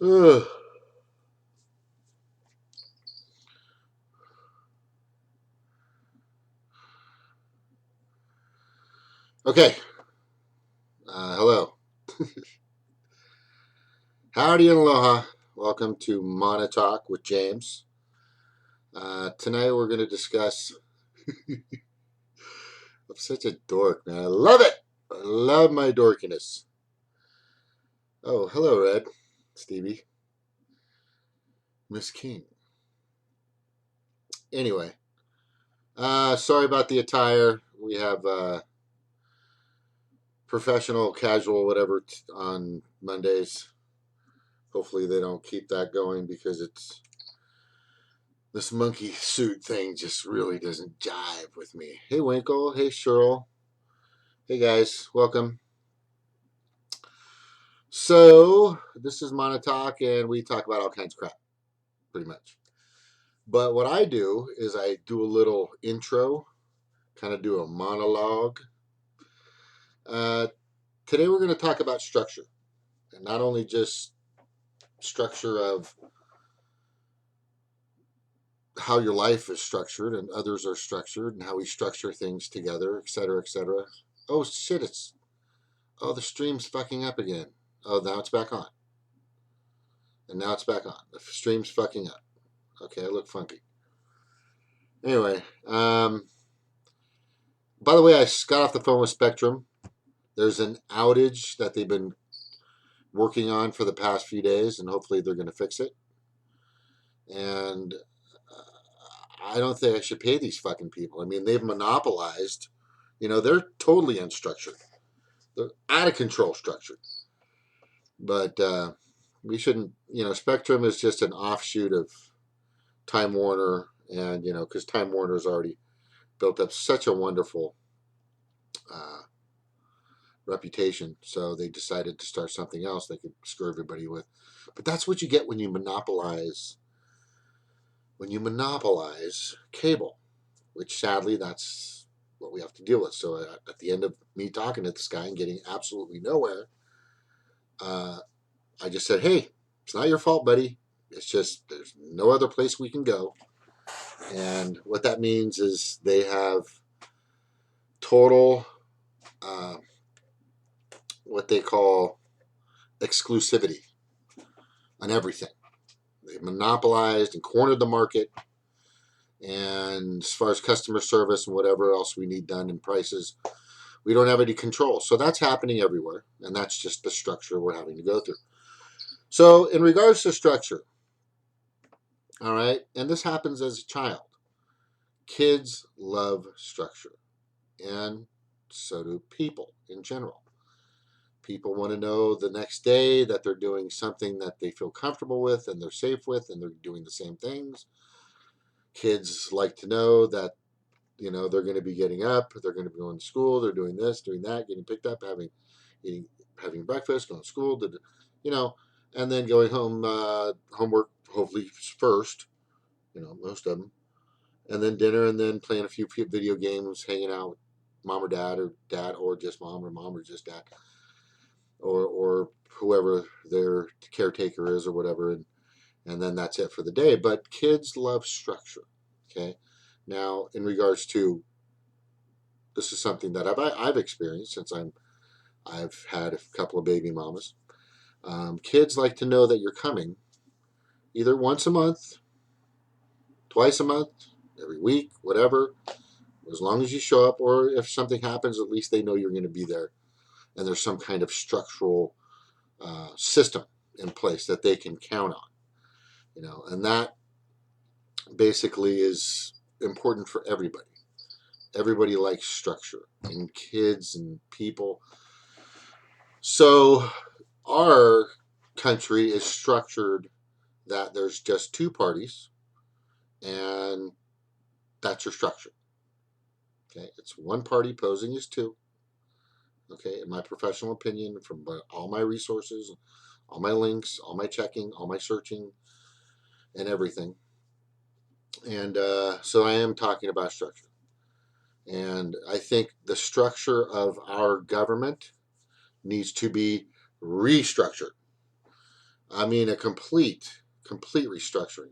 Ugh. Okay. Hello. Howdy and aloha. Welcome to Mana Talk with James. Tonight we're going to discuss. I'm such a dork, man. I love it. I love my dorkiness. Oh, hello, Red. Stevie. Miss King. Anyway, sorry about the attire. We have professional, casual, whatever on Mondays. Hopefully they don't keep that going because it's this monkey suit thing just really doesn't jive with me. Hey, Winkle. Hey, Cheryl. Hey, guys. Welcome. So, this is Mana Talk, and we talk about all kinds of crap, pretty much. But what I do is I do a little intro, kind of do a monologue. Uh, Today, we're going to talk about structure, and not only just structure of how your life is structured and others are structured and how we structure things together, etc., etc. Oh, shit, the stream's fucking up again. Oh, now it's back on. And now it's back on. The stream's fucking up. Okay, I look funky. Anyway, by the way, I got off the phone with Spectrum. There's an outage that they've been working on for the past few days, and hopefully they're going to fix it. And I don't think I should pay these fucking people. I mean, they've monopolized. They're totally unstructured. They're out of control structured. But we shouldn't. Spectrum is just an offshoot of Time Warner, and because Time Warner's already built up such a wonderful uh, reputation, so they decided to start something else they could screw everybody with. But that's what you get when you monopolize cable, which sadly that's what we have to deal with. So at the end of me talking to this guy and getting absolutely nowhere, I just said, "Hey, it's not your fault, buddy. It's just there's no other place we can go." And what that means is they have total uh, what they call exclusivity on everything. They've monopolized and cornered the market. And as far as customer service and whatever else we need done in prices, we don't have any control. So that's happening everywhere. And that's just the structure we're having to go through. So, in regards to structure, all right, and this happens as a child, kids love structure. And so do people in general. People want to know the next day that they're doing something that they feel comfortable with and they're safe with and they're doing the same things. Kids like to know that they're going to be getting up, they're going to be going to school, they're doing this, doing that, getting picked up, having breakfast, going to school, you know, and then going home, homework hopefully first, most of them, and then dinner, and then playing a few video games, hanging out with dad, or just mom or just dad, or whoever their caretaker is or whatever, and then that's it for the day. But kids love structure. Okay, now in regards to this is something that I've experienced since I've had a couple of baby mamas. Kids like to know that you're coming either once a month, twice a month, every week, whatever. As long as you show up, or if something happens, at least they know you're going to be there, and there's some kind of structural system in place that they can count on. And that basically is important for everybody. Everybody likes structure, and kids and people. So our country is structured that there's just two parties, and that's your structure. Okay, it's one party posing as two. Okay, in my professional opinion, from all my resources, all my links, all my checking, all my searching, and everything. And so I am talking about structure. And I think the structure of our government needs to be restructured. I mean, a complete restructuring.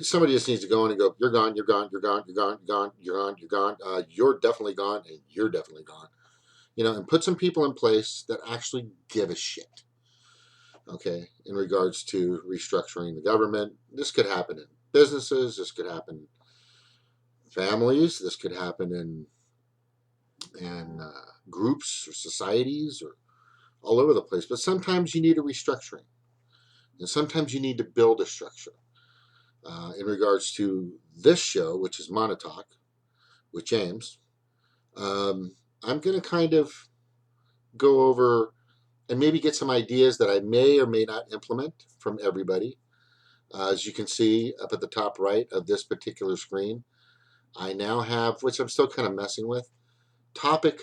Somebody just needs to go in and go, you're gone, you're gone, you're gone, you're gone, you're gone, you're gone, you're gone, you're definitely gone, and you're definitely gone. And put some people in place that actually give a shit. Okay, in regards to restructuring the government, this could happen in businesses, this could happen in families, this could happen in groups or societies or all over the place. But sometimes you need a restructuring, and sometimes you need to build a structure. In regards to this show, which is Monotalk with James, I'm going to kind of go over and maybe get some ideas that I may or may not implement from everybody. As you can see up at the top right of this particular screen, I now have, which I'm still kind of messing with, topic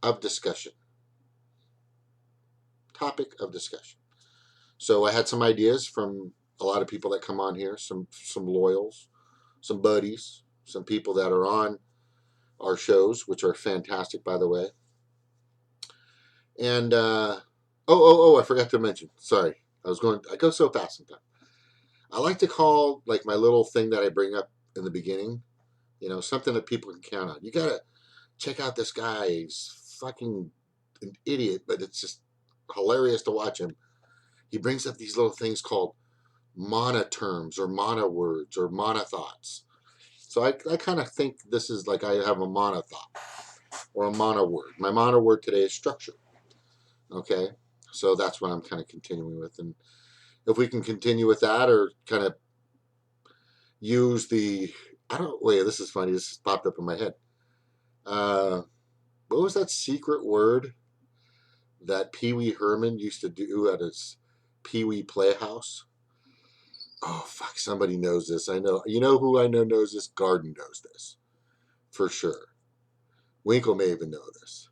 of discussion. Topic of discussion. So I had some ideas from a lot of people that come on here, some loyals, some buddies, some people that are on our shows, which are fantastic, by the way. And I forgot to mention. Sorry, I go so fast sometimes. I like to call like my little thing that I bring up in the beginning, something that people can count on. You gotta check out this guy. He's fucking an idiot, but it's just hilarious to watch him. He brings up these little things called mana terms or mana words or mana thoughts. So I kind of think this is like I have a mana thought or a mana word. My mana word today is structure. Okay, so that's what I'm kind of continuing with, and if we can continue with that or kind of use the wait, this is funny. This popped up in my head. What was that secret word that Pee Wee Herman used to do at his Pee Wee Playhouse? Oh fuck! Somebody knows this. I know. You know who I know knows this? Garden knows this for sure. Winkle may even know this.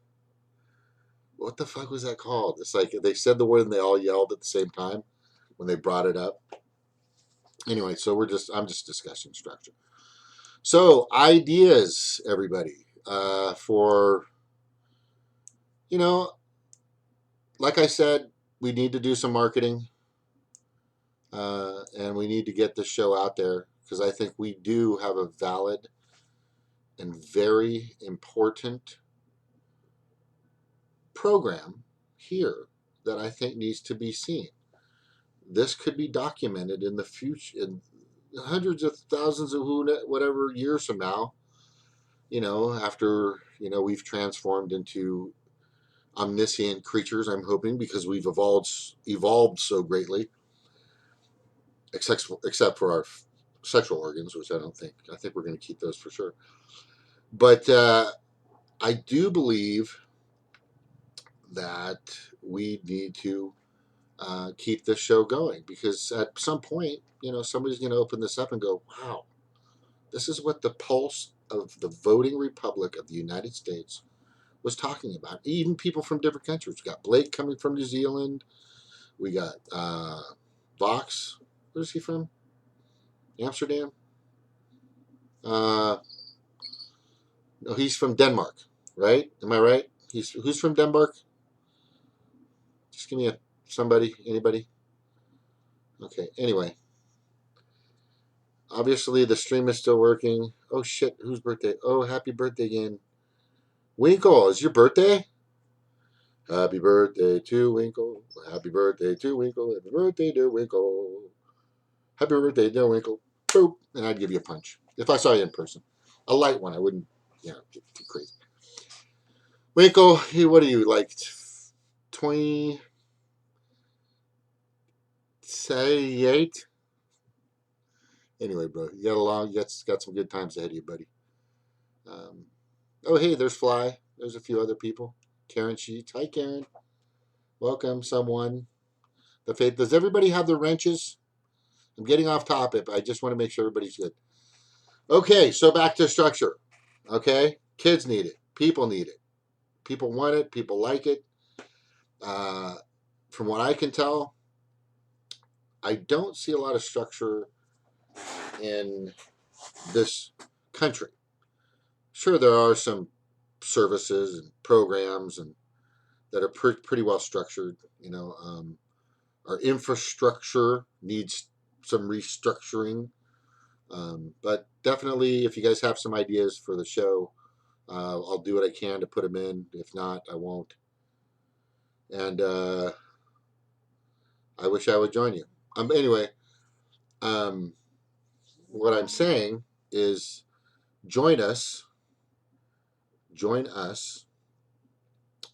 What the fuck was that called? It's like they said the word and they all yelled at the same time when they brought it up. Anyway, so I'm just discussing structure. So ideas, everybody, for like I said, we need to do some marketing, and we need to get this show out there because I think we do have a valid and very important program here that I think needs to be seen. This could be documented in the future, in hundreds of thousands of whatever years from now. After we've transformed into omniscient creatures. I'm hoping because we've evolved so greatly, except for our sexual organs, which I don't think. I think we're going to keep those for sure. But I do believe that we need to keep this show going because at some point, somebody's going to open this up and go, wow, this is what the pulse of the voting republic of the United States was talking about. Even people from different countries. We got Blake coming from New Zealand. We got Vox. Where's he from? Amsterdam? No, he's from Denmark, right? Am I right? Who's from Denmark? Just give me anybody. Okay. Anyway, obviously the stream is still working. Oh shit, whose birthday? Oh, happy birthday again. Winkle, is your birthday? Happy birthday to Winkle. Happy birthday to Winkle. Happy birthday, dear Winkle. Happy birthday, dear Winkle. Boop. And I'd give you a punch. If I saw you in person. A light one. I wouldn't, get too crazy. Winkle, what are you, like 28? Anyway, bro, you got some good times ahead of you, buddy. Oh, hey, there's Fly. There's a few other people. Karen Sheets. Hi, Karen. Welcome, someone. The Faith. Does everybody have the wrenches? I'm getting off topic. I just want to make sure everybody's good. Okay, so back to structure. Okay, kids need it. People need it. People want it. People like it. From what I can tell, I don't see a lot of structure in this country. Sure, there are some services and programs and that are pretty well structured. Our infrastructure needs some restructuring. But definitely, if you guys have some ideas for the show, I'll do what I can to put them in. If not, I won't. And I wish I would join you. Anyway, um, what I'm saying is join us,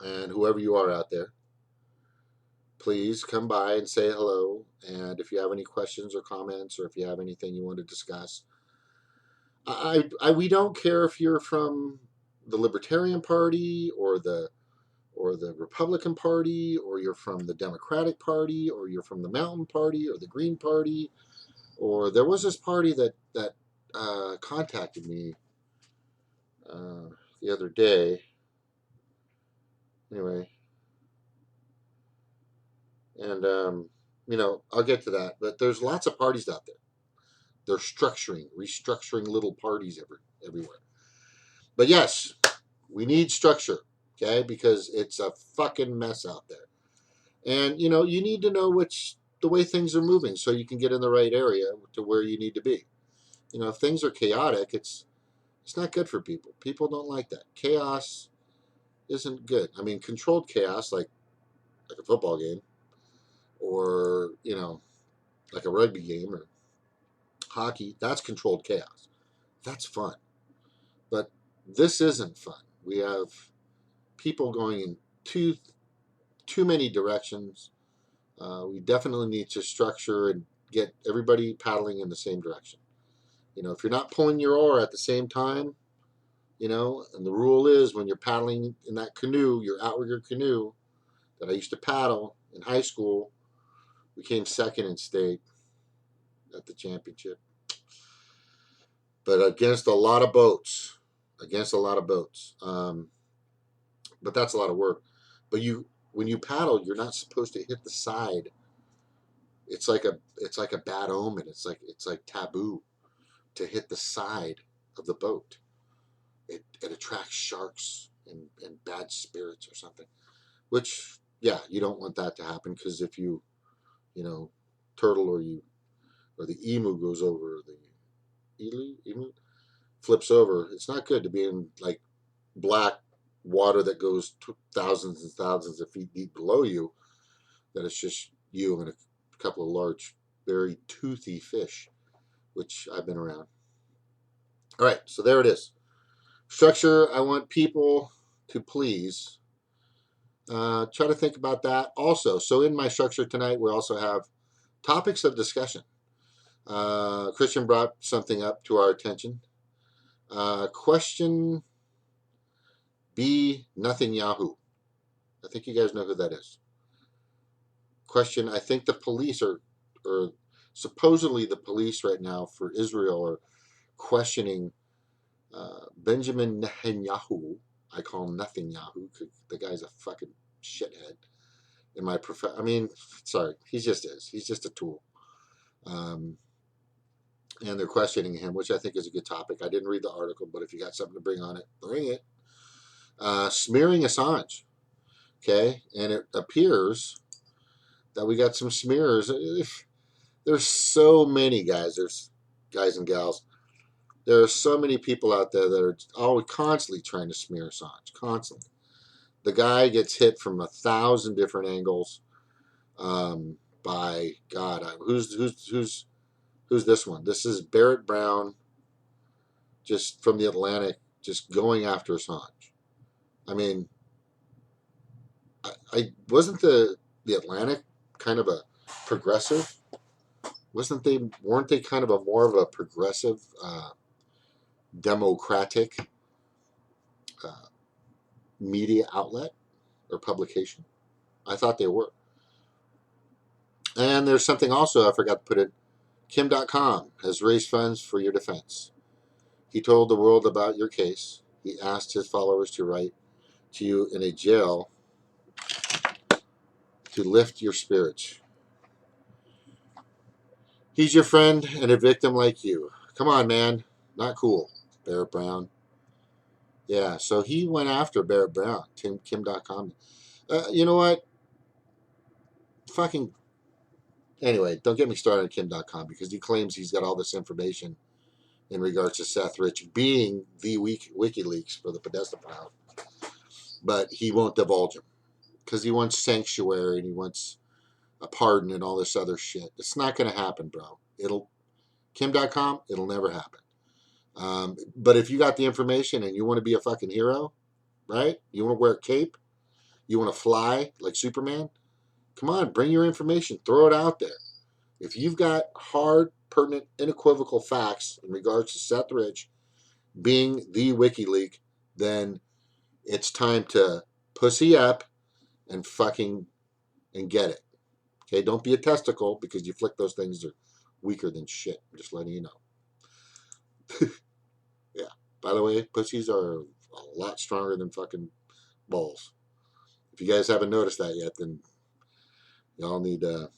and whoever you are out there, please come by and say hello. And if you have any questions or comments, or if you have anything you want to discuss, we don't care if you're from the Libertarian Party or the Republican Party, or you're from the Democratic Party, or you're from the Mountain Party, or the Green Party, or there was this party that contacted me the other day. Anyway, and I'll get to that. But there's lots of parties out there. They're restructuring little parties everywhere. But yes, we need structure, okay? Because it's a fucking mess out there. And you need to know the way things are moving so you can get in the right area to where you need to be. If things are chaotic, it's not good for people. People don't like that. Chaos isn't good. I mean, controlled chaos, like a football game, or like a rugby game or hockey, that's controlled chaos. That's fun. But this isn't fun. We have people going in too many directions. We definitely need to structure and get everybody paddling in the same direction. If you're not pulling your oar at the same time, and the rule is when you're paddling in that canoe, your outrigger canoe that I used to paddle in high school, we came second in state at the championship. But against a lot of boats. But that's a lot of work. But when you paddle, you're not supposed to hit the side. It's like a bad omen. It's like taboo to hit the side of the boat. It attracts sharks and bad spirits or something. Which, yeah, you don't want that to happen, because if you turtle or the emu goes over, the emu flips over, it's not good to be in like black water that goes thousands and thousands of feet deep below you, that it's just you and a couple of large, very toothy fish, which I've been around. All right, so there it is. Structure, I want people to please try to think about that also. So in my structure tonight, we also have topics of discussion. Christian brought something up to our attention. Question B. Nothing Yahoo. I think you guys know who that is. Question, I think the police or supposedly the police right now for Israel are questioning Benjamin Netanyahu. I call him Nothing Yahoo because the guy's a fucking shithead. Sorry, he just is. He's just a tool. And they're questioning him, which I think is a good topic. I didn't read the article, but if you got something to bring on it, bring it. Smearing Assange. Okay, and it appears that we got some smearers. There's so many guys. There's guys and gals. There are so many people out there that are always constantly trying to smear Assange. Constantly. The guy gets hit from 1,000 different angles. By God, who's this one? This is Barrett Brown, just from the Atlantic, just going after Assange. I mean, I wasn't the Atlantic kind of a progressive? Weren't they kind of more of a progressive, democratic media outlet or publication? I thought they were. And there's something also I forgot to put in. Kim.com has raised funds for your defense. He told the world about your case. He asked his followers to write to you in a jail to lift your spirits. He's your friend and a victim like you. Come on, man. Not cool. Barrett Brown. Yeah, so he went after Barrett Brown, Kim.com. You know what? Fucking Anyway, don't get me started on Kim.com because he claims he's got all this information in regards to Seth Rich being the WikiLeaks for the Podesta file, but he won't divulge them because he wants sanctuary and he wants a pardon and all this other shit. It's not going to happen, bro. Kim.com, it'll never happen. But if you got the information and you want to be a fucking hero, right? You want to wear a cape, you want to fly like Superman, come on, bring your information, throw it out there. If you've got hard, pertinent, unequivocal facts in regards to Seth Rich being the WikiLeak, then it's time to pussy up and fucking and get it. Okay, don't be a testicle because you flick those things are weaker than shit. I'm just letting you know. Yeah. By the way, pussies are a lot stronger than fucking balls. If you guys haven't noticed that yet, then y'all need to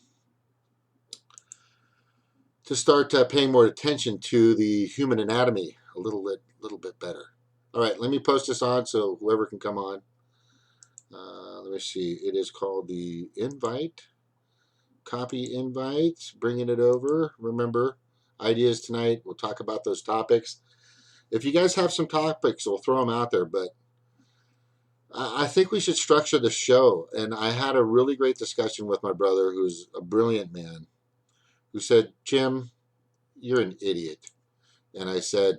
start paying more attention to the human anatomy a little bit better. All right, let me post this on so whoever can come on. Let me see. It is called the invite. Copy invite. Bringing it over. Remember, ideas tonight. We'll talk about those topics. If you guys have some topics, we'll throw them out there. But I think we should structure the show. And I had a really great discussion with my brother, who's a brilliant man, who said, Jim, you're an idiot. And I said,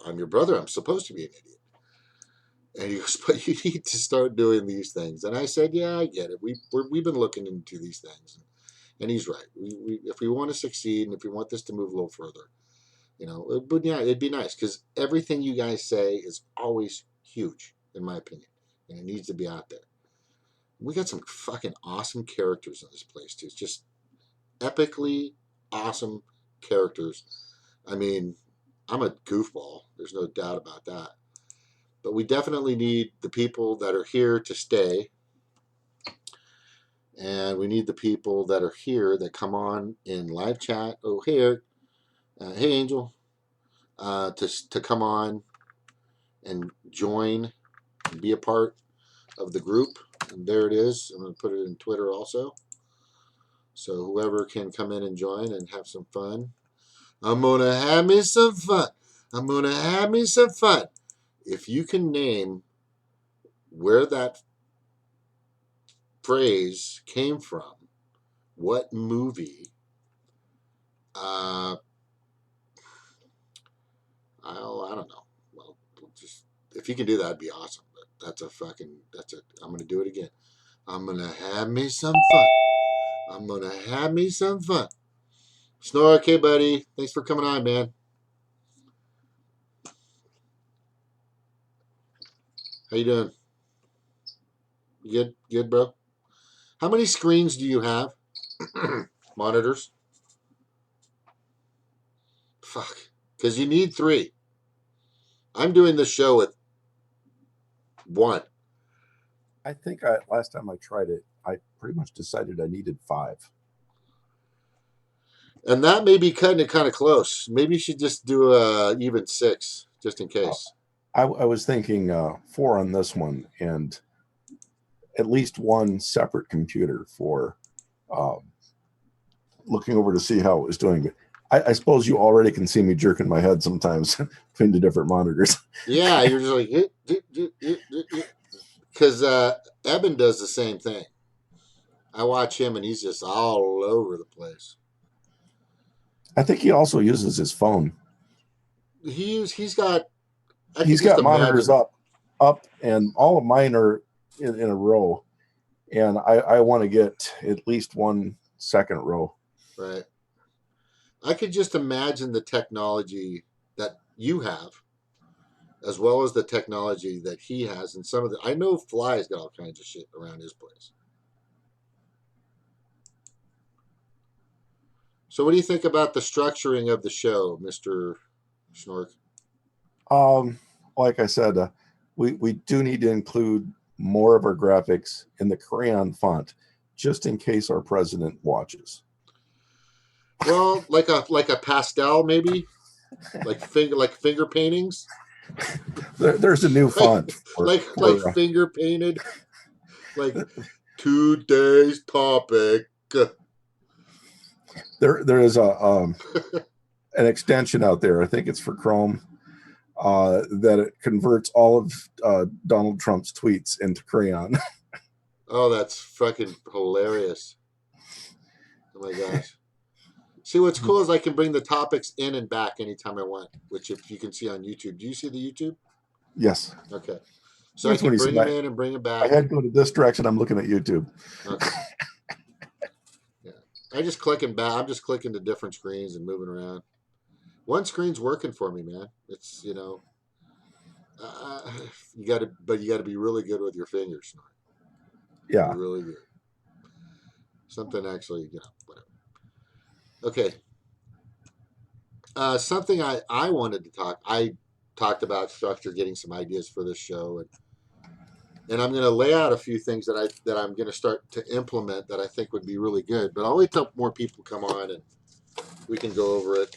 I'm your brother. I'm supposed to be an idiot. And he goes, but you need to start doing these things. And I said, yeah, I get it. We've been looking into these things. And he's right. If we want to succeed and if we want this to move a little further, but yeah, it'd be nice because everything you guys say is always huge, in my opinion. And it needs to be out there. We got some fucking awesome characters in this place, too. It's just epically awesome characters. I mean, I'm a goofball. There's no doubt about that. But we definitely need the people that are here to stay. And we need the people that are here that come on in live chat. Oh, hey, Eric. Hey, Angel. To come on and join and be a part of the group. And there it is. I'm going to put it in Twitter also. So whoever can come in and join and have some fun. I'm going to have me some fun. I'm going to have me some fun. If you can name where that phrase came from, what movie, I don't know. Well, just if you can do that, it'd be awesome. But I'm going to do it again. I'm going to have me some fun. I'm going to have me some fun. Snork, hey, buddy. Thanks for coming on, man. How you doing? You good, bro? How many screens do you have? Monitors? Fuck. Because you need 3. I'm doing this show with 1. I think last time I tried it, I pretty much decided I needed 5. And that may be cutting it kind of close. Maybe you should just do even 6, just in case. I was thinking 4 on this one, and at least 1 separate computer for looking over to see how it was doing. But I suppose you already can see me jerking my head sometimes between the different monitors. Yeah, you're just like, because Eben does the same thing. I watch him, and he's just all over the place. I think he also uses his phone. He's got monitors up, and all of mine are in a row, and I want to get at least 1 second row. Right. I could just imagine the technology that you have, as well as the technology that he has, and some of the. I know Fly's got all kinds of shit around his place. So, what do you think about the structuring of the show, Mr. Snork? Like I said, we do need to include more of our graphics in the crayon font, just in case our president watches. Well, like a pastel, maybe, like finger paintings. There's a new font, like finger painted, like Today's topic. There is an extension out there. I think it's for Chrome that it converts all of Donald Trump's tweets into crayon. Oh, that's fucking hilarious. Oh my gosh. See, what's cool is I can bring the topics in and back anytime I want, which if you can see on YouTube. Do you see the YouTube? Yes. Okay. So I That's when can he bring said, them in and bring them my back. head go to this direction. I'm looking at YouTube. Okay. Yeah. I just click and back. I'm just clicking to different screens and moving around. One screen's working for me, man. It's, you got to be really good with your fingers. Yeah. Really good. Something actually, whatever. Okay. Something I wanted to talk. I talked about structure, getting some ideas for this show, and I'm going to lay out a few things that I'm going to start to implement that I think would be really good. But I'll wait till more people come on and we can go over it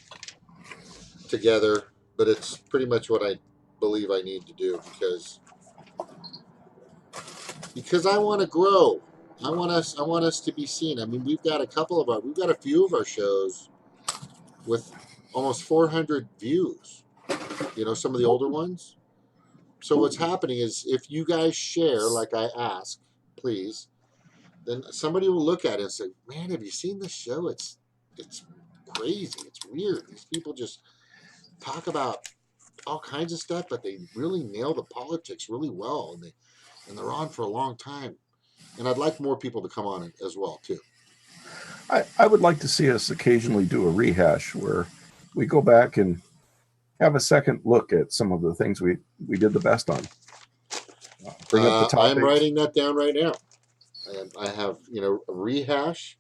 together. But it's pretty much what I believe I need to do because I want to grow. I want us to be seen. I mean, we've got a few of our shows with almost 400 views. Some of the older ones. So what's happening is if you guys share, like I ask, please, then somebody will look at it and say, "Man, have you seen this show? It's crazy. It's weird. These people just talk about all kinds of stuff, but they really nail the politics really well, and they're on for a long time." And I'd like more people to come on as well too. I would like to see us occasionally do a rehash where we go back and have a second look at some of the things we did the best on. Bring up the topics. I'm writing that down right now. I have a rehash.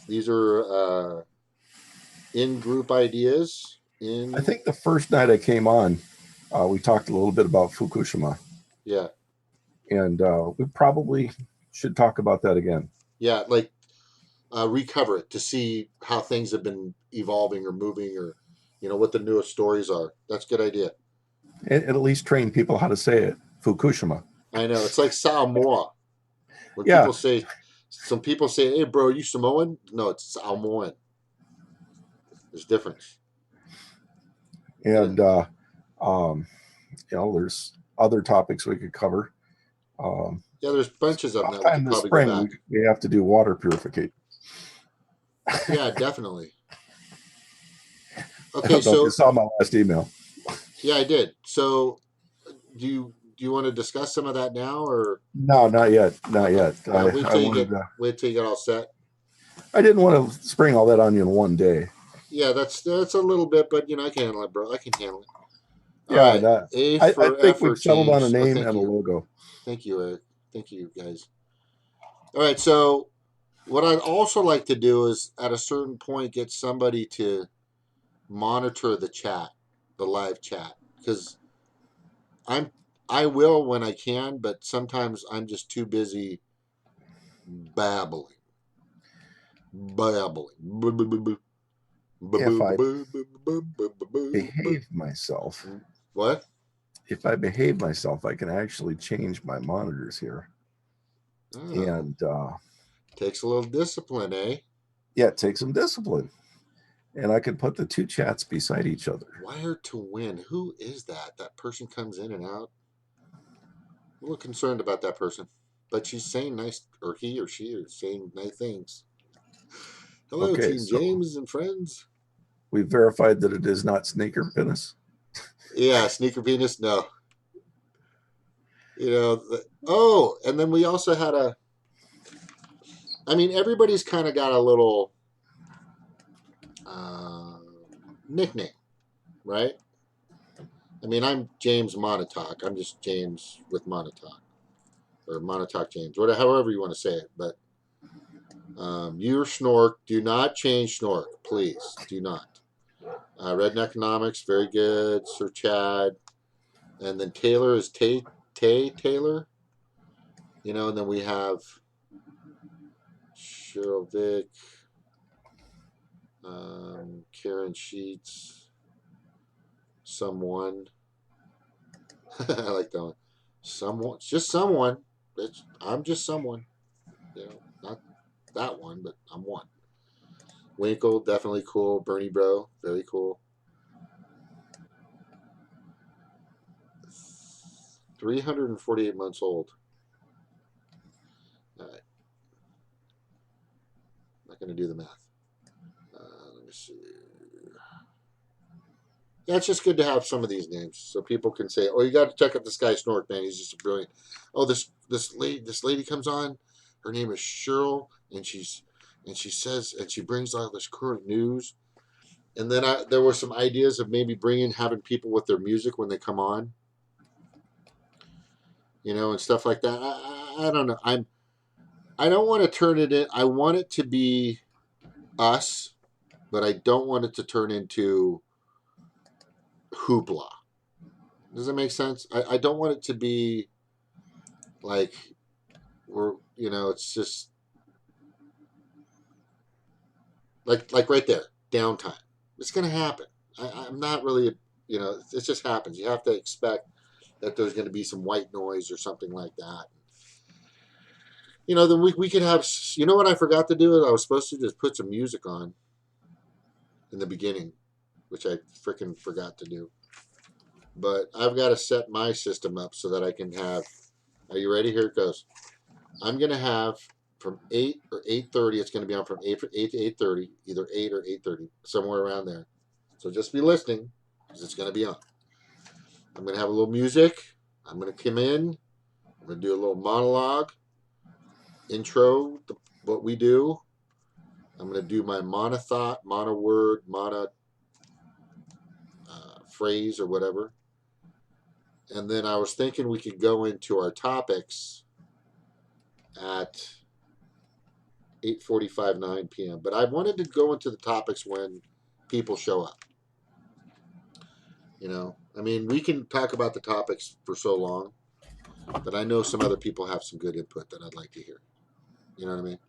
These are in-group ideas. I think the first night I came on, we talked a little bit about Fukushima. Yeah. And we probably should talk about that again. Yeah, like recover it to see how things have been evolving or moving or, what the newest stories are. That's a good idea. And at least train people how to say it. Fukushima. I know. It's like Samoa. When some people say, "Hey, bro, are you Samoan?" No, it's Samoan. There's difference. And, there's other topics we could cover. Yeah, there's bunches of them that we sometime could this probably go spring, back. we have to do water purification. Yeah, definitely. I Okay, don't know if so you saw my last email. yeah, I did. So, do you want to discuss some of that now, or No, not yet. Not yet. yeah, wait till you get all set. I didn't want to spring all that on you in one day. Yeah, that's a little bit, but I can handle it, bro. I can handle it. All Yeah, right. A I for think we've effort, settled on a James. name Thank and a you. logo. Thank you, Eric. Thank you, guys. All right. So, what I'd also like to do is at a certain point get somebody to monitor the chat, the live chat, because I will when I can, but sometimes I'm just too busy babbling. If I behave myself, What? if I behave myself, I can actually change my monitors here. Oh. And takes a little discipline, eh? Yeah, it takes some discipline. And I can put the two chats beside each other. Wired to win. Who is that? That person comes in and out. A little concerned about that person. But she's saying nice, or he or she are saying nice things. Hello, Okay, Team James and friends. We verified that it is not Sneaker Penis. Yeah, Sneaker Penis, no. And then we also had everybody's kind of got a little nickname, right? I'm James Montauk. I'm just James with Montauk. Or Montauk James, however you want to say it. But you're Snork. Do not change Snork, please. Do not. Redneck Economics, very good. Sir Chad. And then Taylor is Tay Taylor. And then we have Cheryl Vick, Karen Sheets, someone. I like that one. Someone. It's just someone. I'm just someone. You know, not that one, but I'm one. Winkle, definitely cool. Bernie Bro, very cool. 348 months old. All right, not going to do the math. Let me see. Yeah, it's just good to have some of these names so people can say, "Oh, you got to check out this guy Snork, man. He's just a brilliant." Oh, this lady comes on. Her name is Cheryl, and she says and she brings all this current news. And then there were some ideas of maybe having people with their music when they come on, and stuff like that. I don't know. I don't want to turn it in. I want it to be us, but I don't want it to turn into hoopla. Does that make sense? I don't want it to be like it's just like right there, downtime. It's gonna happen. I'm not really, it just happens. You have to expect that there's going to be some white noise or something like that. Then we could have. You know what I forgot to do? I was supposed to just put some music on in the beginning, which I freaking forgot to do. But I've got to set my system up so that I can have. Are you ready? Here it goes. I'm going to have from 8 or 8:30. It's going to be on from 8 to 8:30, either 8 or 8:30, somewhere around there. So just be listening because it's going to be on. I'm going to have a little music. I'm going to come in. I'm going to do a little monologue, intro, what we do. I'm going to do my mono thought, mono word, mono phrase, or whatever. And then I was thinking we could go into our topics at 8:45, 9 p.m. But I wanted to go into the topics when people show up. I mean, we can talk about the topics for so long, but I know some other people have some good input that I'd like to hear. You know what I mean?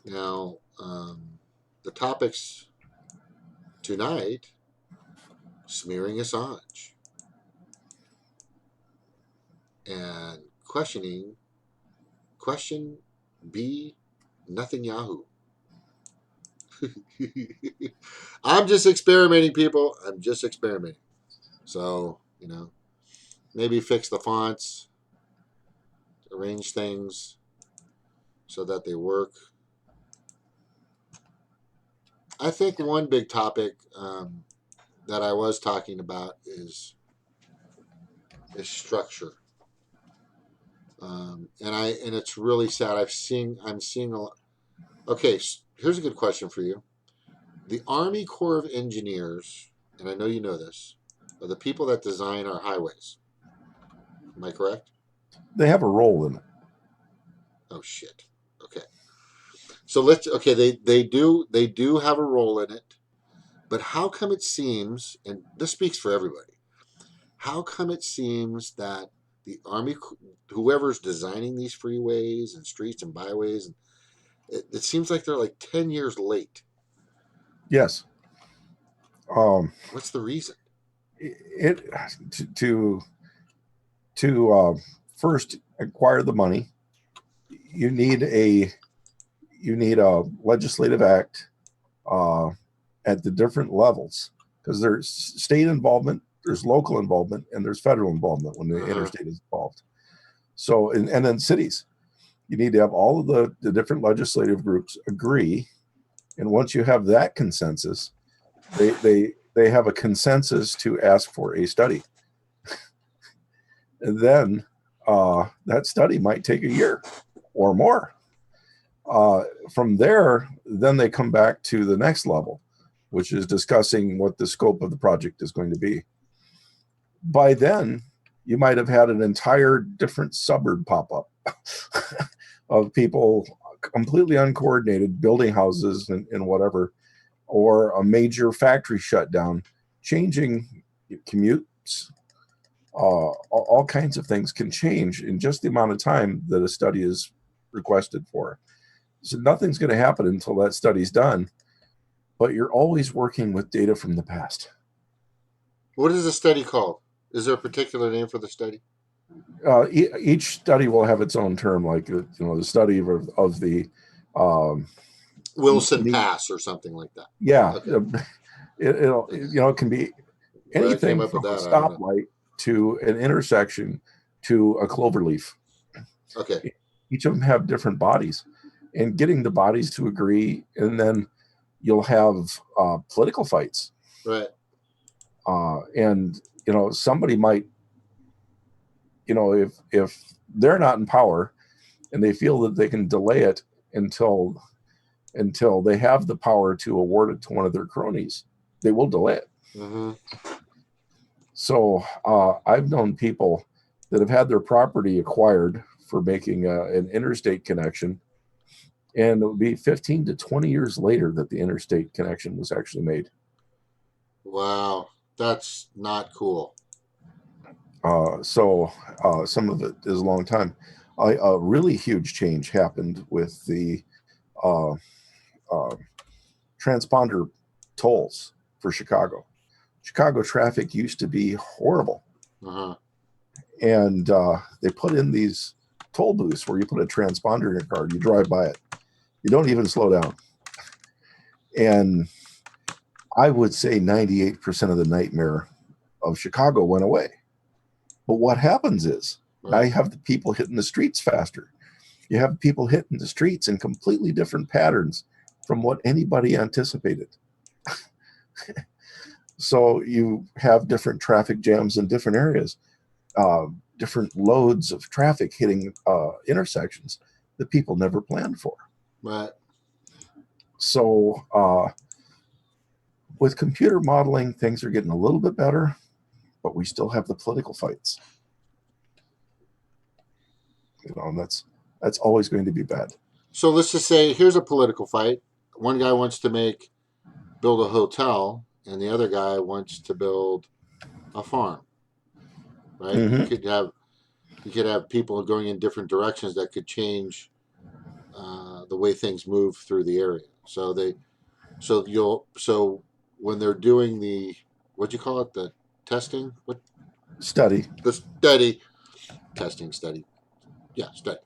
Now, the topics tonight: smearing Assange and question B, nothing Yahoo. I'm just experimenting, people. I'm just experimenting. So, maybe fix the fonts, arrange things so that they work. I think one big topic that I was talking about is structure. And it's really sad. I'm seeing a lot. Okay, here's a good question for you. The Army Corps of Engineers, and I know you know this, are the people that design our highways. Am I correct? They have a role in it. Oh shit. Okay. So they do have a role in it, but how come it seems, and this speaks for everybody, how come it seems that the Army, whoever's designing these freeways and streets and byways, and it seems like they're like 10 years late. Yes. What's the reason? It to first acquire the money, you need a legislative act at the different levels, because there's state involvement, there's local involvement, and there's federal involvement when the interstate is involved. So, and then cities, you need to have all of the different legislative groups agree, and once you have that consensus, they have a consensus to ask for a study. And then that study might take a year or more. From there, then they come back to the next level, which is discussing what the scope of the project is going to be. By then, you might have had an entire different suburb pop up of people completely uncoordinated building houses and whatever, or a major factory shutdown, changing commutes. All kinds of things can change in just the amount of time that a study is requested for. So nothing's going to happen until that study's done, but you're always working with data from the past. What is the study called? Is there a particular name for the study? Each study will have its own term, like the study of the um, Wilson need. Pass or something like that. Yeah, Okay. Okay. it can be Where they came anything up with from a that, I don't know. stoplight to an intersection to a clover leaf. Okay. Each of them have different bodies, and getting the bodies to agree, and then you'll have political fights, Right. and somebody might, if they're not in power and they feel that they can delay it until they have the power to award it to one of their cronies, they will delay it. Mm-hmm. So I've known people that have had their property acquired for making an interstate connection, and it would be 15 to 20 years later that the interstate connection was actually made. Wow. That's not cool. So some of it is a long time. A really huge change happened with the uh, uh, transponder tolls for Chicago. Chicago traffic used to be horrible, Uh-huh. and they put in these toll booths where you put a transponder in your car, you drive by it, you don't even slow down, and I would say 98% of the nightmare of Chicago went away. But what happens is now you have the people hitting the streets faster. You have people hitting the streets in completely different patterns from what anybody anticipated. So you have different traffic jams in different areas, different loads of traffic hitting intersections that people never planned for. Right. So with computer modeling, things are getting a little bit better, but we still have the political fights. And that's always going to be bad. So let's just say here's a political fight. One guy wants to build a hotel, and the other guy wants to build a farm. Right? Mm-hmm. You could have people going in different directions that could change the way things move through the area. So when they're doing the, what do you call it, the testing, Study. the study, testing study, yeah, study.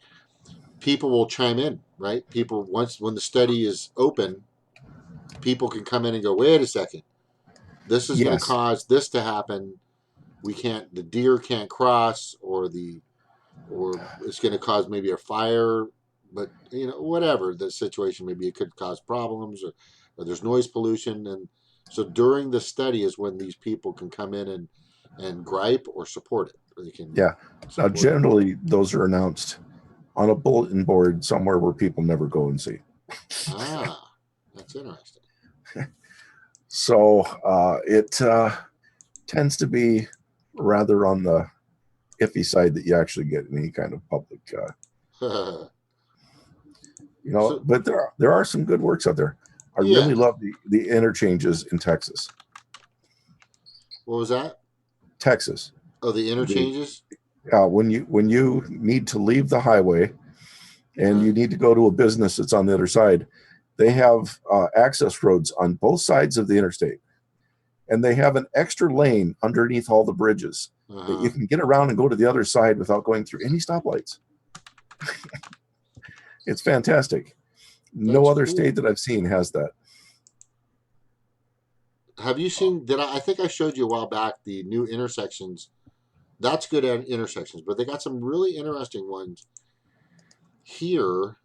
People will chime in, right? People, once when the study is open, people can come in and go, wait a second, this is going to Yes. cause this to happen. The deer can't cross, or it's going to cause maybe a fire, but whatever the situation may be, it could cause problems, or there's noise pollution. And so during the study is when these people can come in and gripe or support it, or they can Yeah. Now, support it. generally, those are announced on a bulletin board somewhere where people never go and see. Ah, that's interesting. So it tends to be rather on the iffy side that you actually get any kind of public, So, but there are some good works out there. I yeah. really love the interchanges in Texas. What was that? Texas. Oh, the interchanges? When you need to leave the highway and you need to go to a business that's on the other side, they have access roads on both sides of the interstate, and they have an extra lane underneath all the bridges that you can get around and go to the other side without going through any stoplights. It's fantastic. No other state that I've seen has that. Have you seen? I think I showed you a while back the new intersections. That's good at intersections, but they got some really interesting ones here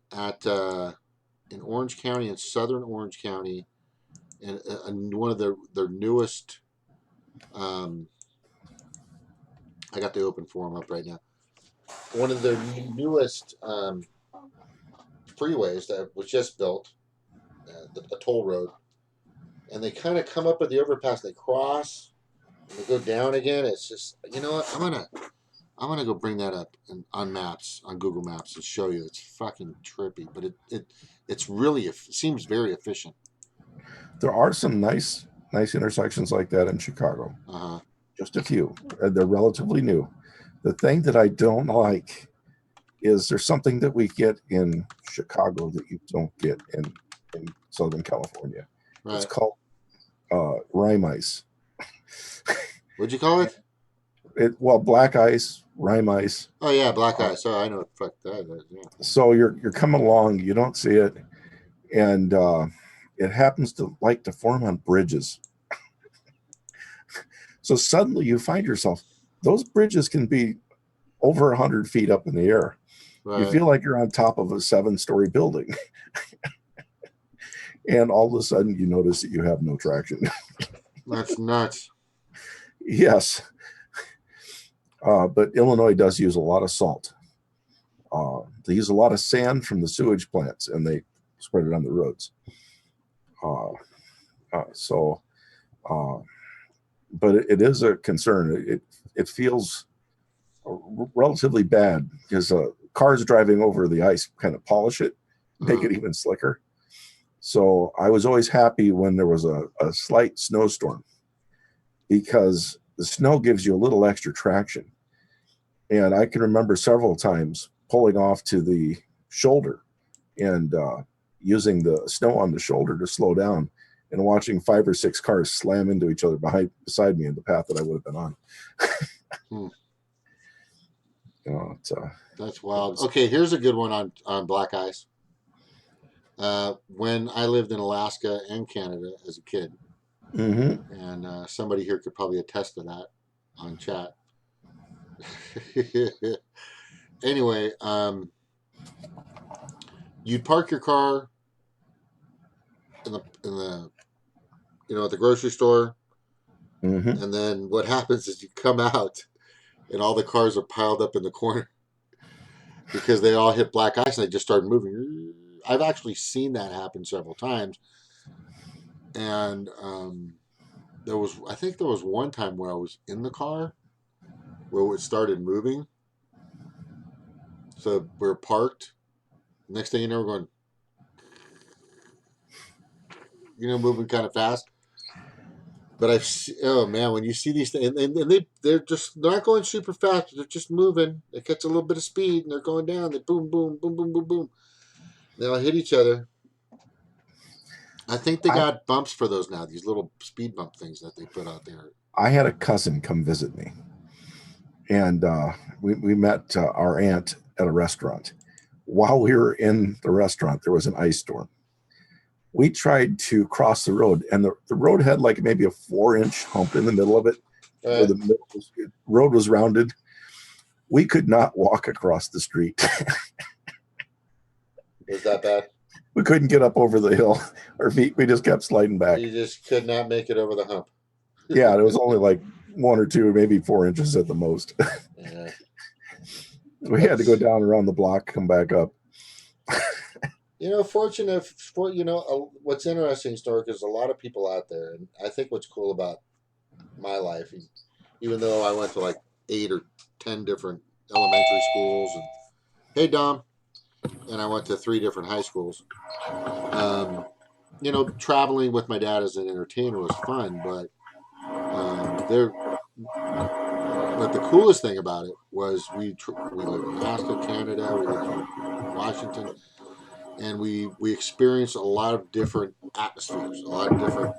in Orange County, in southern Orange County, and one of their newest. I got the open forum up right now. One of their newest freeways that was just built, a toll road, and they kind of come up with the overpass. They cross, and they go down again. It's just, you know what? I'm gonna go bring that up on maps, on Google Maps, and show you. It's fucking trippy, but it's really, it seems very efficient. There are some nice intersections like that in Chicago. Just a few. They're relatively new. The thing that I don't like is there's something that we get in Chicago that you don't get in Southern California. Right. It's called rime ice. What'd you call it? Black ice, rime ice. Oh yeah, black ice. Oh, I know what the fuck that is. Yeah. So you're coming along, you don't see it, and it happens to like to form on bridges. So suddenly you find yourself, those bridges can be over 100 feet up in the air. You Right. feel like you're on top of a 7-story building. And all of a sudden you notice that you have no traction. That's nuts. Yes. But Illinois does use a lot of salt. They use a lot of sand from the sewage plants, and they spread it on the roads. Uh, so, but it is a concern. It feels relatively bad because cars driving over the ice kind of polish it, make it even slicker. So I was always happy when there was a slight snowstorm, because the snow gives you a little extra traction. And I can remember several times pulling off to the shoulder and using the snow on the shoulder to slow down, and watching 5 or 6 cars slam into each other beside me in the path that I would have been on. You know, That's wild. Okay, here's a good one on black ice. When I lived in Alaska and Canada as a kid, and somebody here could probably attest to that on chat. Anyway, you'd park your car in the at the grocery store, and then what happens is you come out and all the cars are piled up in the corner because they all hit black ice and they just start moving. I've actually seen that happen several times, and I think there was one time where I was in the car where it started moving. So we're parked. Next thing you know, we're going, moving kind of fast. But oh man, when you see these things, and they're not going super fast. They're just moving. It gets a little bit of speed, and they're going down. They boom, boom, boom, boom, boom, boom. They all hit each other. I think they got bumps for those now. These little speed bump things that they put out there. I had a cousin come visit me, and we met our aunt at a restaurant. While we were in the restaurant, there was an ice storm. We tried to cross the road, and the road had like maybe a 4-inch hump in the middle of it, where the road was rounded. We could not walk across the street. Was that bad? We couldn't get up over the hill. Our feet, we just kept sliding back. You just could not make it over the hump. Yeah, it was only like 1 or 2, maybe 4 inches at the most. Yeah. We had to go down around the block, come back up. What's interesting, Stork, is a lot of people out there, and I think what's cool about my life, even though I went to like 8 or 10 different elementary schools, and hey, Dom, and I went to 3 different high schools. Traveling with my dad as an entertainer was fun, but the coolest thing about it was we lived in Alaska, Canada, we lived in Washington, and we experienced a lot of different atmospheres, a lot of different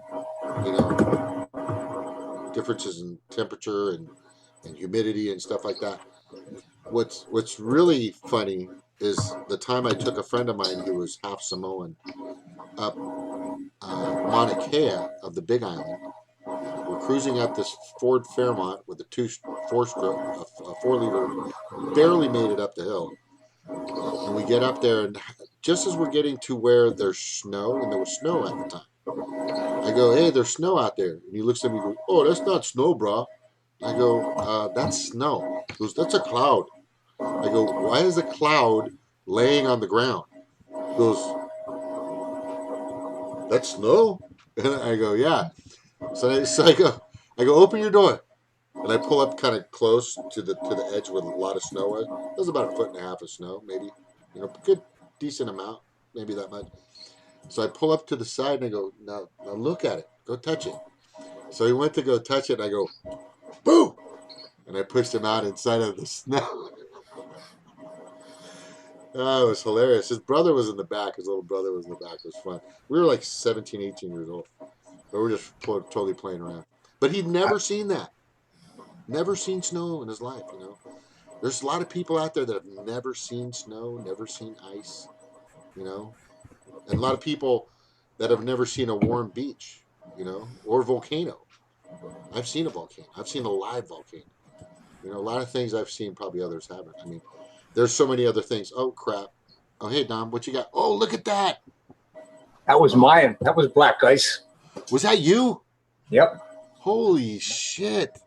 differences in temperature and humidity and stuff like that. What's really funny is the time I took a friend of mine who was half Samoan up Mauna Kea of the Big Island. We're cruising up this Ford Fairmont with a 4-liter, barely made it up the hill. And we get up there, and just as we're getting to where there's snow, and there was snow at the time, I go, hey, there's snow out there. And he looks at me and goes, oh, that's not snow, bro. I go, that's snow. He goes, that's a cloud. I go, why is a cloud laying on the ground? He goes, that's snow? And I go, yeah. So I go, open your door. And I pull up kind of close to the edge where a lot of snow was. It was about 1.5 feet of snow, maybe. Good, decent amount, maybe that much. So I pull up to the side and I go, now look at it. Go touch it. So he went to go touch it, and I go, boo! And I pushed him out inside of the snow. Oh, it was hilarious. His brother was in the back. His little brother was in the back. It was fun. We were like 17, 18 years old. But we were just totally playing around. But he'd never seen that. Never seen snow in his life, There's a lot of people out there that have never seen snow, never seen ice, you know, and a lot of people that have never seen a warm beach, or volcano. I've seen a volcano. I've seen a live volcano. A lot of things I've seen probably others haven't. I mean, there's so many other things. Oh crap. Oh hey Dom, what you got? Oh look at that. That was mine. That was black ice. Was that you? Yep. Holy shit.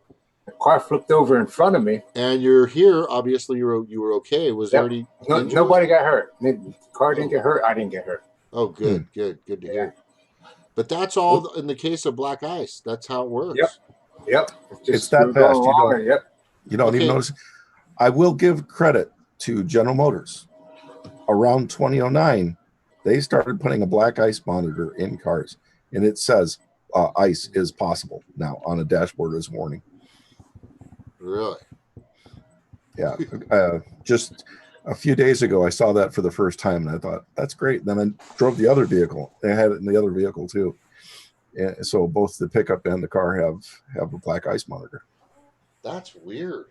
The car flipped over in front of me. And you're here. Obviously, you were okay. Was there any injuries? Nobody got hurt. The car didn't get hurt. I didn't get hurt. Oh, good to hear. But that's all in the case of black ice. That's how it works. Yep. It's that fast. You don't even notice. I will give credit to General Motors. Around 2009, they started putting a black ice monitor in cars, and it says ice is possible now on a dashboard as warning. Really? Yeah. Just a few days ago, I saw that for the first time, and I thought, that's great. Then I drove the other vehicle. They had it in the other vehicle, too. And so both the pickup and the car have a black ice monitor. That's weird.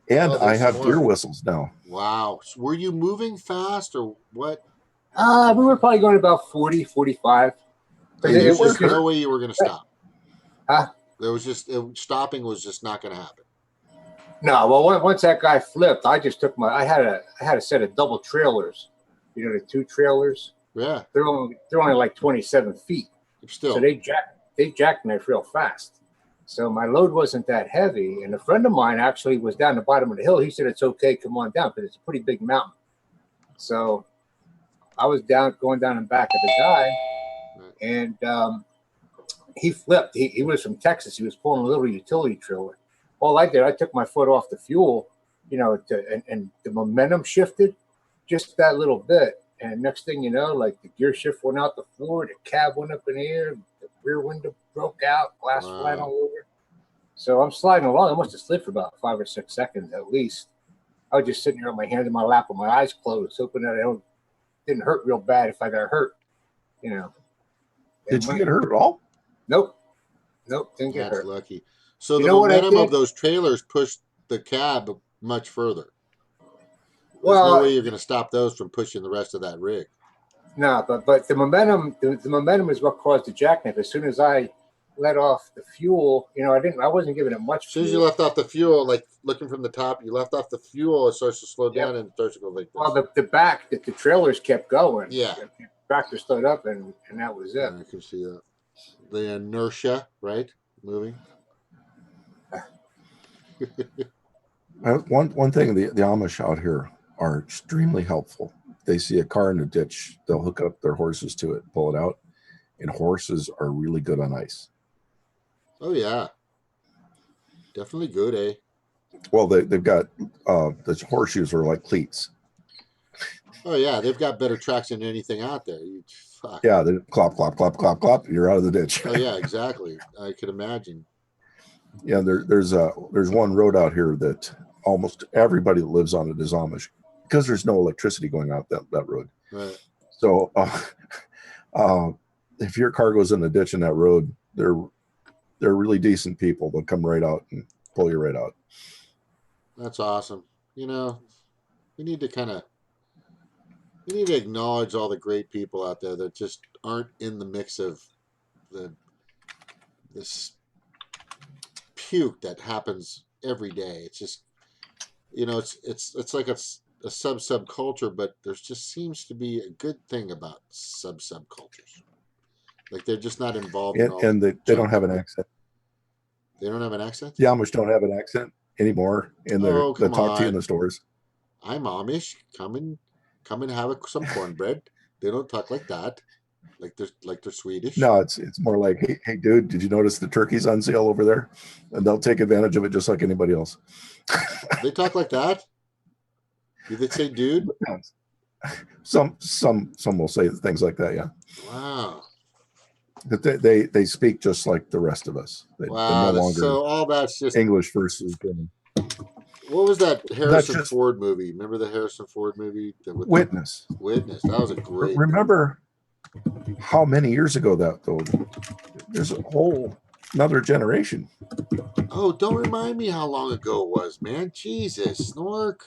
And I have deer whistles now. Wow. So were you moving fast or what? We were probably going about 40, 45. There's just no way you were going to stop. Huh? There was stopping was just not going to happen. No, well, once that guy flipped, I just took I had a set of double trailers, the two trailers. Yeah. They're only like 27 feet. Still. So they jackknife real fast. So my load wasn't that heavy. And a friend of mine actually was down the bottom of the hill. He said, it's okay, come on down, because it's a pretty big mountain. So I was going down and back of the guy, and he flipped. He was from Texas. He was pulling a little utility trailer. All I did, I took my foot off the fuel, and the momentum shifted just that little bit. And next thing you know, like the gear shift went out the floor, the cab went up in the air, the rear window broke out, glass flat all over. So I'm sliding along. I must have slid for about 5 or 6 seconds at least. I was just sitting here with my hands in my lap with my eyes closed, hoping that it didn't hurt real bad if I got hurt, Did you get hurt at all? Nope, didn't get hurt. That's lucky. So the momentum of those trailers pushed the cab much further. There's no way you're going to stop those from pushing the rest of that rig. No, but the momentum is what caused the jackknife. As soon as I let off the fuel, I wasn't giving it much. As soon as you left off the fuel, like looking from the top, you left off the fuel, it starts to slow down and it starts to go like this. Well, the trailers kept going. Yeah. The tractor slowed up, and that was it. I can see that. The inertia, right? Moving. One thing, the Amish out here are extremely helpful. They see a car in a ditch, they'll hook up their horses to it, pull it out, and horses are really good on ice. Oh yeah, definitely good, eh? Well, they've got the horseshoes are like cleats. Oh yeah, they've got better tracks than anything out there. Fuck. Yeah, they clop, clop, clop, clop, clop. You're out of the ditch. Oh yeah, exactly. I could imagine. Yeah, there's one road out here that almost everybody that lives on it is Amish, because there's no electricity going out that road. Right. So if your car goes in the ditch in that road, they're really decent people. They'll come right out and pull you right out. That's awesome. We need to acknowledge all the great people out there that just aren't in the mix of this puke that happens every day. It's just, it's like it's a sub culture, but there just seems to be a good thing about sub cultures. Like they're just not involved in all. And they don't have an accent. They don't have an accent? The Amish don't have an accent anymore in the talk to you in the stores. I'm Amish. Come and have some cornbread. They don't talk like that. Like they're Swedish. No, it's more like, hey, dude, did you notice the turkey's on sale over there? And they'll take advantage of it just like anybody else. They talk like that? Do they say dude? Some will say things like that, yeah. Wow. But they speak just like the rest of us. Wow. No longer so all that's just English versus German. What was that Harrison Ford movie? Remember the Harrison Ford movie? Witness. Witness. That was a great Remember how many years ago that, though? There's a whole another generation. Oh, don't remind me how long ago it was, man. Jesus, Snork.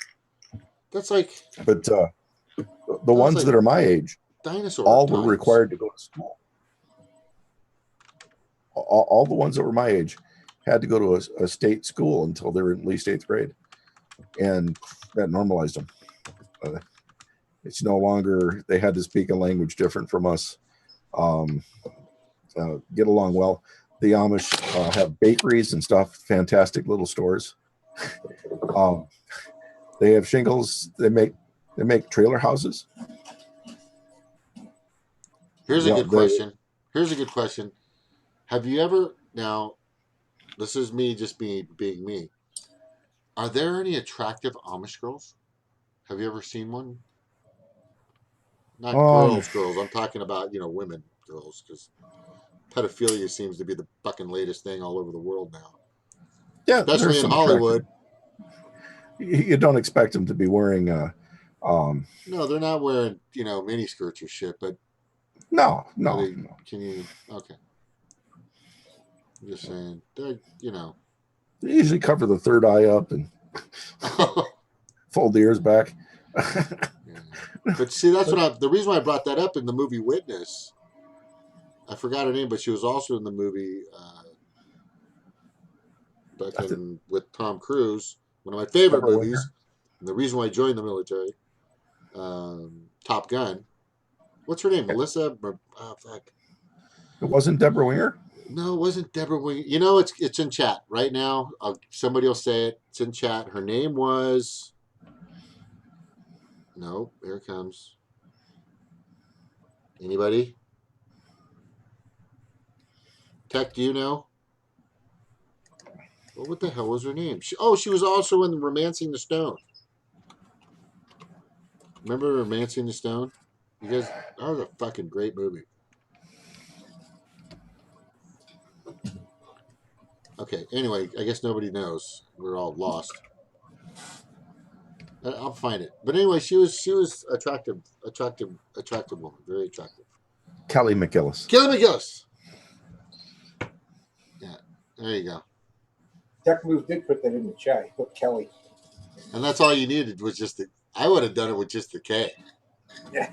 That's like But the ones like that are my age, dinosaur all were times. required to go to school. All the ones that were my age had to go to a state school until they were in at least 8th grade. And that normalized them. It's no longer, they had to speak a language different from us. Get along well. The Amish have bakeries and stuff, fantastic little stores. They have shingles. They make trailer houses. Here's a good question. Here's a good question. Have you ever, now, this is me just being me. Are there any attractive Amish girls? Have you ever seen one? Not girls. I'm talking about, women girls, because pedophilia seems to be the fucking latest thing all over the world now. Yeah, especially in Hollywood. You don't expect them to be wearing. No, they're not wearing mini skirts or shit. But no. Can you? Okay. I'm just saying. They're They usually cover the third eye up and fold the ears back. Yeah. But see, that's the reason why I brought that up in the movie Witness. I forgot her name, but she was also in the movie with Tom Cruise, one of my favorite movies. And the reason why I joined the military, Top Gun. What's her name? Melissa? Oh, fuck. It wasn't Deborah Winger? No, it wasn't Deborah Winger. It's in chat right now. Somebody will say it. It's in chat. Her name was... No, here it comes. Anybody? Tech, do you know? Well, what the hell was her name? She was also in Romancing the Stone. Remember Romancing the Stone? You guys, that was a fucking great movie. Okay, anyway, I guess nobody knows. We're all lost. I'll find it. But anyway, she was attractive woman, very attractive. Kelly McGillis. Yeah, there you go. Tech Move did put that in the chat. He put Kelly. And that's all you needed was just I would have done it with just the K. Yeah.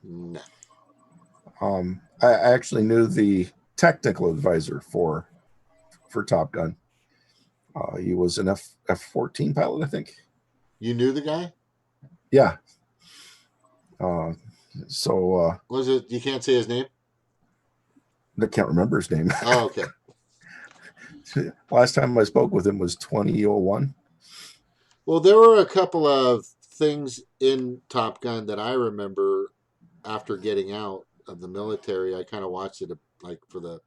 No. I actually knew the technical advisor for Top Gun. He was an F-14 pilot, I think. You knew the guy? Yeah. Was it? You can't say his name? I can't remember his name. Oh, okay. Last time I spoke with him was 2001. Well, there were a couple of things in Top Gun that I remember after getting out of the military. I kind of watched it for the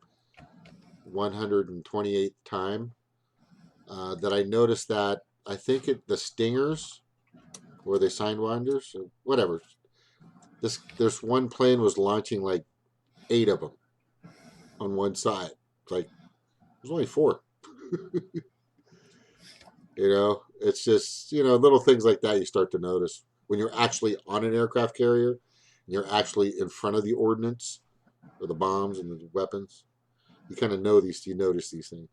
128th time. That I noticed that I think the Stingers, or they Sidewinders, or whatever. This one plane was launching like 8 of them on one side. Like there's only 4. It's just little things like that you start to notice when you're actually on an aircraft carrier and you're actually in front of the ordnance or the bombs and the weapons. You kind of notice these things.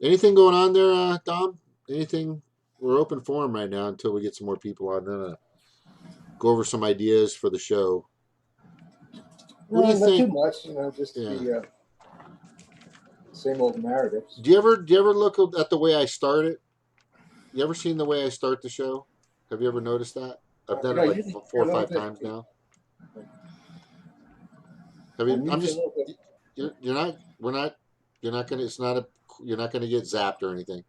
Anything going on there, Dom? Anything? We're open forum right now until we get some more people on. Then go over some ideas for the show. What do you think? Not too much, just the same old narratives. Do you ever look at the way I start it? You ever seen the way I start the show? Have you ever noticed that? I've done it like 4 or 5 times now. Have you? I'm just. You're not. We're not. You're not gonna. It's not a. You're not gonna get zapped or anything.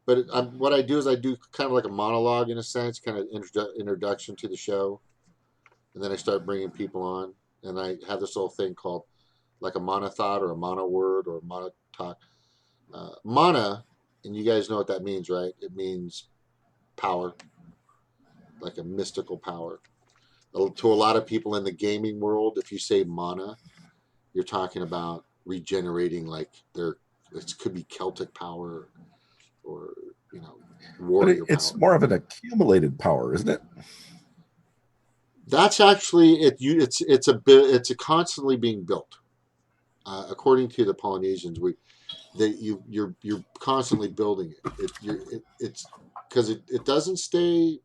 But what I do is I do kind of like a monologue in a sense, kind of introduction to the show, and then I start bringing people on, and I have this little thing called like a monothought or a mono word or a mono talk. Mana, and you guys know what that means, right? It means power, like a mystical power. To a lot of people in the gaming world, if you say mana, you're talking about regenerating, like it could be Celtic power or warrior but it's power. more of an accumulated power, isn't it? That's actually it's a constantly being built. According to the Polynesians, you're constantly building it. It's because it doesn't stay.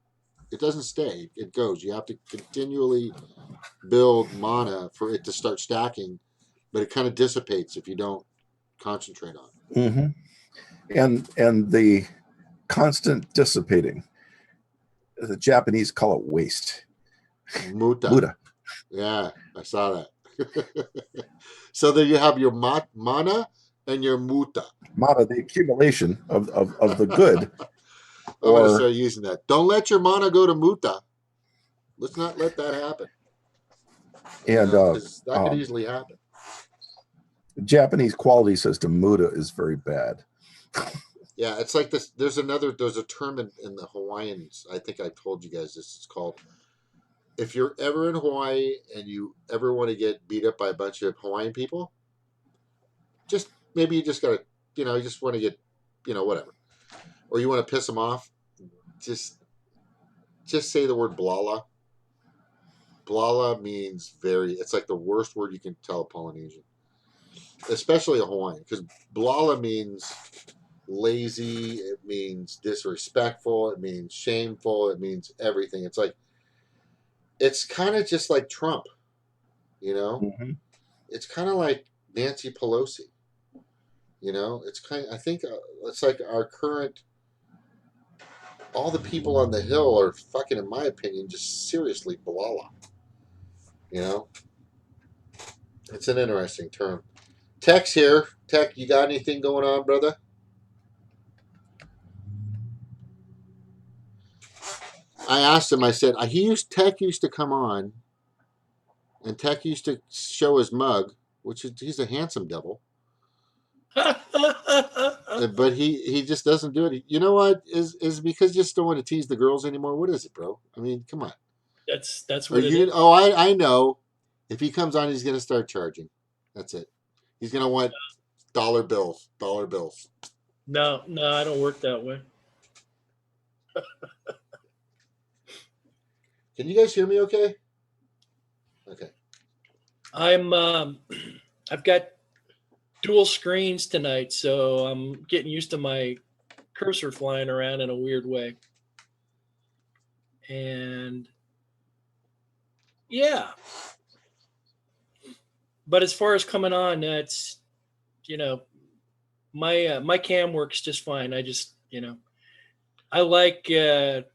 It doesn't stay. It goes. You have to continually build mana for it to start stacking, but it kind of dissipates if you don't concentrate on it. Mm-hmm. And the constant dissipating, the Japanese call it waste. Muta. Muda. Yeah, I saw that. So there you have your mana and your muta. Mana, the accumulation of the good. I'm going to Or start using that. Don't let your mana go to muta. Let's not let that happen. and Because that could easily happen. the Japanese quality system, Muda, is very bad. Yeah, it's like this. There's a term in the Hawaiians. I think I told you guys this. It's called, if you're ever in Hawaii and you ever want to get beat up by a bunch of Hawaiian people, maybe you just gotta, you just want to get, whatever, or you want to piss them off, just say the word blala. Blala means it's like the worst word you can tell a Polynesian, especially a Hawaiian, because blala means lazy, it means disrespectful, it means shameful, it means everything. It's kind of just like Trump, Mm-hmm. It's kind of like Nancy Pelosi, I think it's like our current, all the people on the Hill are fucking, in my opinion, just seriously blala. It's an interesting term. Tech's here. Tech, you got anything going on, brother? I asked him, I said, Tech used to come on, and Tech used to show his mug, he's a handsome devil. But he just doesn't do it. You know what? Is because you just don't want to tease the girls anymore? What is it, bro? I mean, come on. That's what it is. Oh, I know. If he comes on, he's going to start charging. That's it. He's going to want dollar bills. No, I don't work that way. Can you guys hear me okay? Okay. I've got dual screens tonight, so I'm getting used to my cursor flying around in a weird way. And yeah. But as far as coming on, that's my cam works just fine. I just I like Anonymity.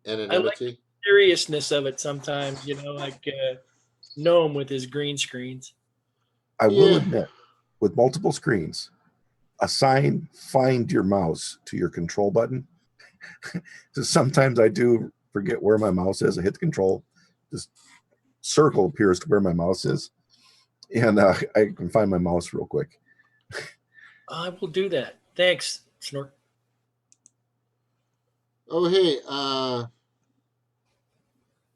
I like the seriousness of it sometimes. Like Gnome with his green screens. I will admit, with multiple screens, assign find your mouse to your control button. So sometimes I do forget where my mouse is. I hit the control, this circle appears to where my mouse is, and I can find my mouse real quick. I will do that. Thanks, Snork. Oh, hey,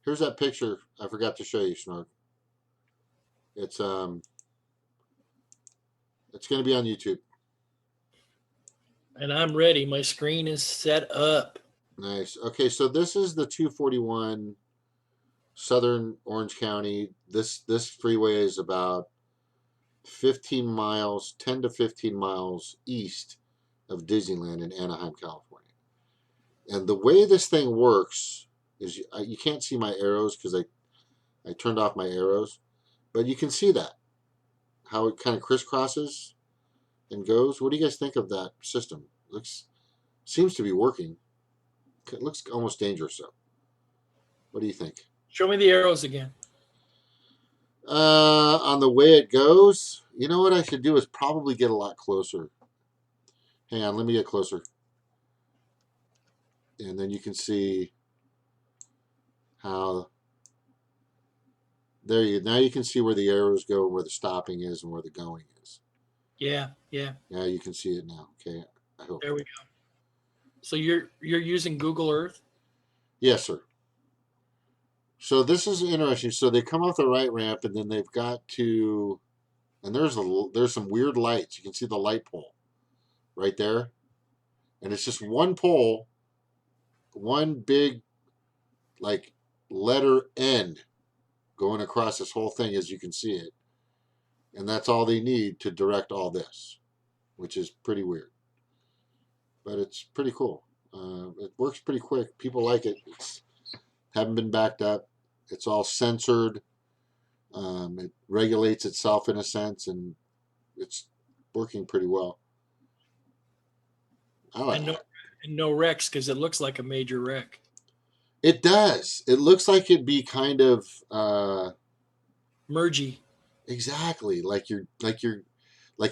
here's that picture I forgot to show you, Snork. It's going to be on YouTube. And I'm ready. My screen is set up. Nice. Okay, so this is the 241 Southern Orange County. This freeway is about 10 to 15 miles east of Disneyland in Anaheim, California. And the way this thing works is you can't see my arrows because I turned off my arrows, but you can see that, how it kind of crisscrosses and goes. What do you guys think of that system? Seems to be working. It looks almost dangerous, though. What do you think? Show me the arrows again. On the way it goes, you know what I should do is probably get a lot closer. Hang on, let me get closer. And then you can see how now you can see where the arrows go, where the stopping is, and where the going is. Yeah. Now you can see it now. Okay, I hope. There we go. So you're using Google Earth? Yes, sir. So this is interesting. So they come off the right ramp, and then they've got to, and there's some weird lights. You can see the light pole right there, and it's just one pole, one big, like letter N going across this whole thing as you can see it. And that's all they need to direct all this, which is pretty weird. But it's pretty cool. It works pretty quick. People like it. It's haven't been backed up. It's all censored. It regulates itself in a sense, and it's working pretty well. I like it. And no wrecks because it looks like a major wreck. It does. It looks like it'd be kind of Mergy. exactly like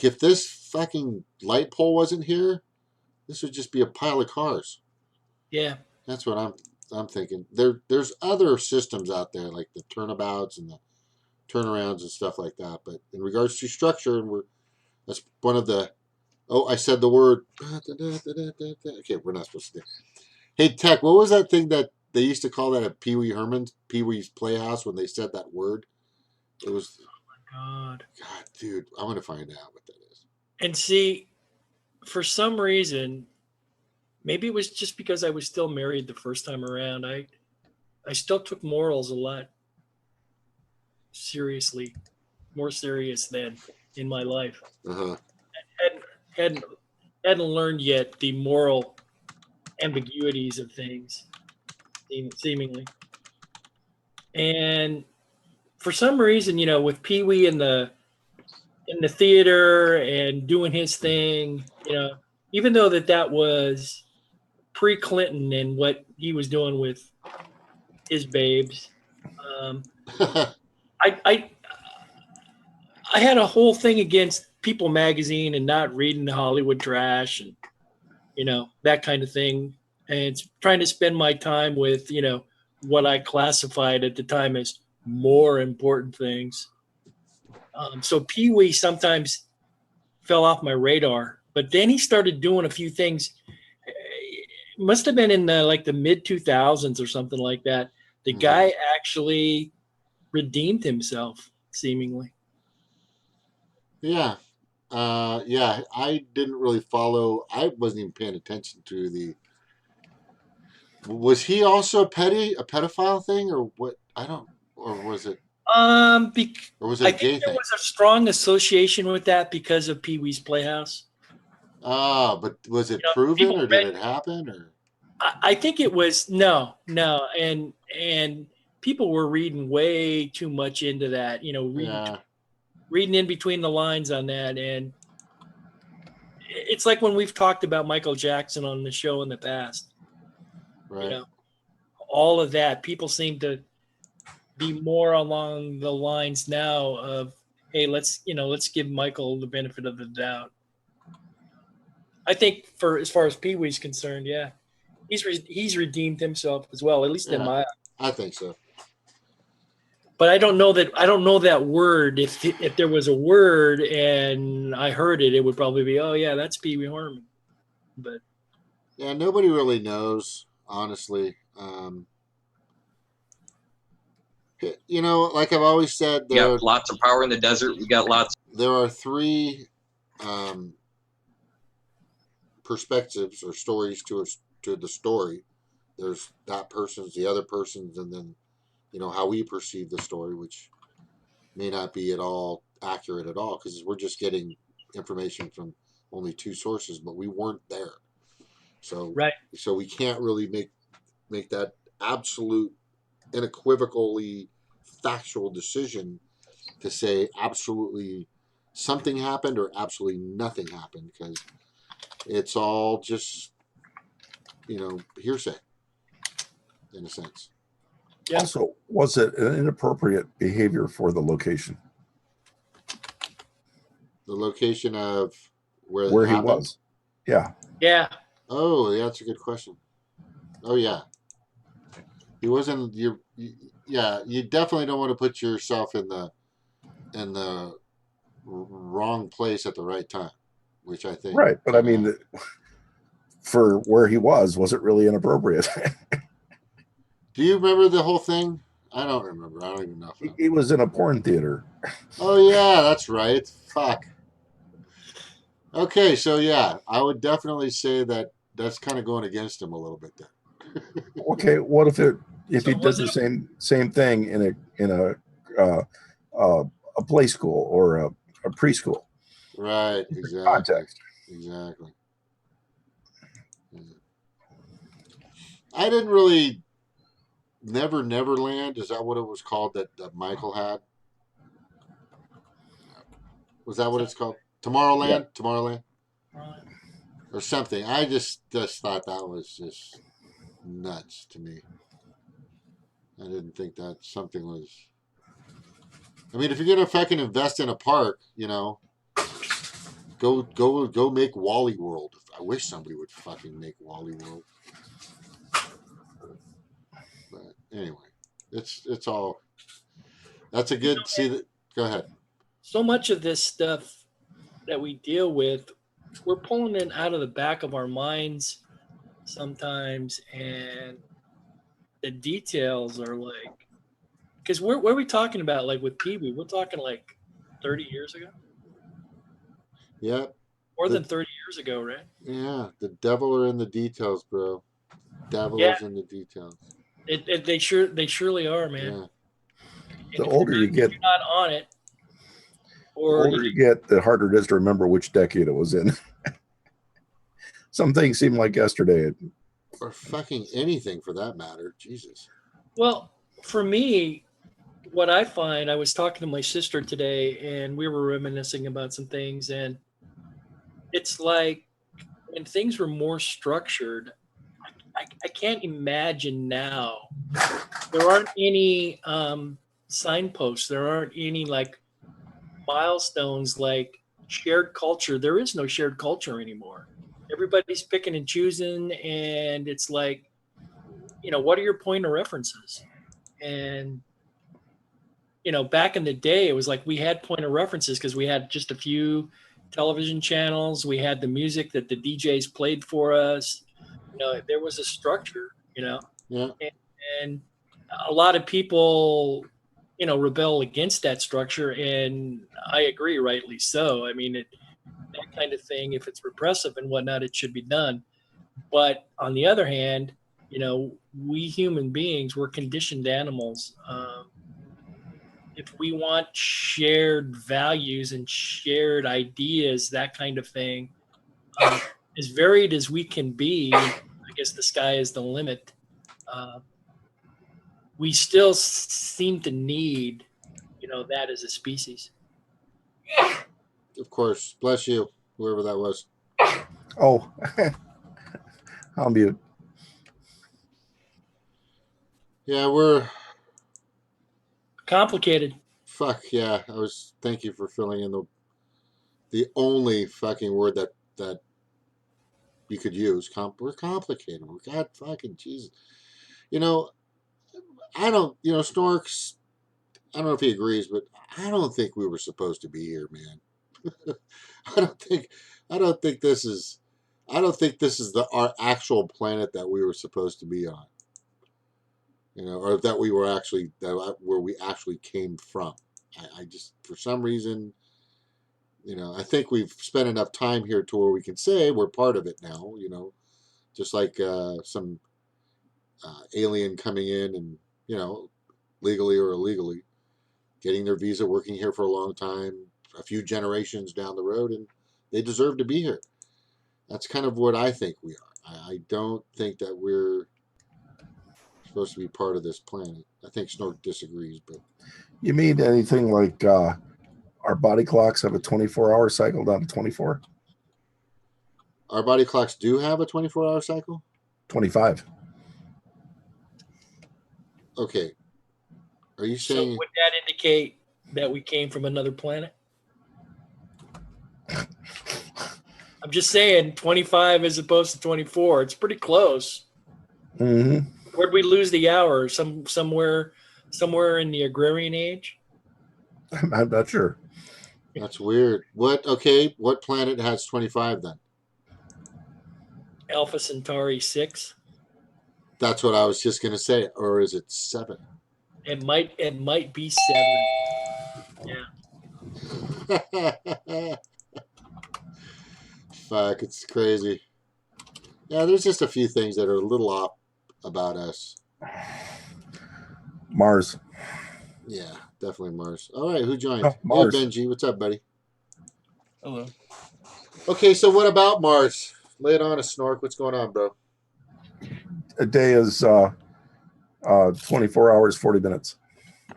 if this fucking light pole wasn't here, this would just be a pile of cars. Yeah. That's what I'm thinking. There's other systems out there like the turnabouts and the turnarounds and stuff like that. But in regards to structure, and that's one of the. Oh, I said the word. Okay, we're not supposed to do. Hey, Tech, what was that thing that they used to call that at Pee Wee's Playhouse when they said that word? It was. God, dude, I'm gonna find out what that is. And see, for some reason, maybe it was just because I was still married the first time around. I still took morals a lot seriously, more serious than in my life. Uh-huh. Hadn't learned yet the moral ambiguities of things, seemingly. And for some reason, with Pee Wee in the theater and doing his thing, even though that was pre-Clinton and what he was doing with his babes, I had a whole thing against People magazine and not reading the Hollywood trash and that kind of thing, and trying to spend my time with what I classified at the time as more important things. So Pee Wee sometimes fell off my radar, but then he started doing a few things. It must have been in the mid 2000s or something like that. The guy actually redeemed himself, seemingly. Yeah. Yeah, I didn't really follow. I wasn't even paying attention to was he also a pedophile thing, or what? Or was it? Or was it I a gay think there thing? was a strong association with that because of Pee Wee's Playhouse. But was it proven, or did it happen, or? I think it was no, and people were reading way too much into that. Reading in between the lines on that, and it's like when we've talked about Michael Jackson on the show in the past. Right. All of that, people seem to be more along the lines now of, hey, let's give Michael the benefit of the doubt. I think as far as Pee Wee's concerned, yeah, he's redeemed himself as well, at least in my. I think so. But I don't know that word. If there was a word and I heard it, it would probably be, oh yeah, that's Pee Wee Herman. But yeah, nobody really knows, honestly. Like I've always said, we got lots of power in the desert. We got lots. There are three perspectives or stories to the story. There's that person's, the other person's, and then how we perceive the story, which may not be at all accurate at all, because we're just getting information from only two sources, but we weren't there. So right. So we can't really make that absolute, unequivocally factual decision to say absolutely something happened or absolutely nothing happened, because it's all just hearsay in a sense. Yeah. Also, was it an inappropriate behavior for the location? The location of where he was. Yeah. Yeah. Oh, yeah, that's a good question. Oh, yeah. He wasn't. You definitely don't want to put yourself in the wrong place at the right time, which I think. Right, but I mean, for where he was it really inappropriate? Do you remember the whole thing? I don't remember. I don't even know. He was in a porn theater. Oh, yeah, that's right. Fuck. Okay, so yeah, I would definitely say that's kind of going against him a little bit then. Okay, what if it if So he does was the it same thing in a play school or a preschool Right. Exactly. context. Exactly. Yeah. I didn't really Neverland. Is that what it was called that Michael had? Was that what it's called? Tomorrowland? Yeah. Tomorrowland? Or something. I just thought that was just nuts to me. I didn't think that something was. I mean, if you're gonna fucking invest in a park, go make Wally World. I wish somebody would fucking make Wally World. But anyway, it's all. That's a good. See that. Go ahead. so much of this stuff that we deal with, we're pulling it out of the back of our minds sometimes, and the details are like, because what are we talking about? Like with Pee Wee, we're talking like 30 years ago, Yeah. more The than 30 years ago, right? Yeah. The devil are in the details, bro. Devil Yeah, is in the details. they surely are, man. Yeah. And The older you get, if you're not on it, the or older you get, the harder it is to remember which decade it was in. Some things seem like yesterday. Or fucking anything for that matter. Jesus. well, for me, what I find, I was talking to my sister today, and we were reminiscing about some things, and it's like when things were more structured, I can't imagine now. There aren't any signposts. There aren't any like milestones like shared culture. There is no shared culture anymore. Everybody's picking and choosing, and it's like, what are your point of references? And back in the day, it was like we had point of references because we had just a few television channels. We had the music that the DJs played for us. There was a structure, Yeah. and a lot of people, rebel against that structure. And I agree, rightly so. I mean, that kind of thing, if it's repressive and whatnot, it should be done. But on the other hand, we human beings, we're conditioned animals. If we want shared values and shared ideas, that kind of thing, as varied as we can be, I guess the sky is the limit. Uh, we still seem to need, that as a species. Of course. Bless you, whoever that was. Oh, I'll mute. Yeah, we're Complicated. fuck yeah. Thank you for filling in the only fucking word that you could use. We're complicated. We got fucking Jesus. You know, I don't. Snorks. I don't know if he agrees, but I don't think we were supposed to be here, man. I don't think. I don't think this is. I don't think this is our actual planet that we were supposed to be on. Or that we were actually where we actually came from. I just, for some reason, I think we've spent enough time here to where we can say we're part of it now. Just like some alien coming in and legally or illegally getting their visa, working here for a long time, a few generations down the road, and they deserve to be here. That's kind of what I think we are. I don't think that we're supposed to be part of this planet. I think Snork disagrees, but You mean anything like our body clocks have a 24-hour cycle down to 24? our body clocks do have a 24-hour cycle? 25. Okay. Are you So saying... would that indicate that we came from another planet? I'm just saying 25 as opposed to 24. It's pretty close. Mm-hmm. Where'd we lose the hour? Somewhere in the agrarian age? I'm not sure. That's weird. What planet has 25 then? Alpha Centauri 6. That's what I was just going to say. Or is it 7? It might be 7. Yeah. Fuck, it's crazy. Yeah, there's just a few things that are a little off about us. Mars. Yeah, definitely Mars. All right, who joined? Oh, Mars. Hey, Benji, what's up, buddy? Hello. Okay, so what about Mars? Lay it on us, Snork. What's going on, bro? A day is 24 hours, 40 minutes.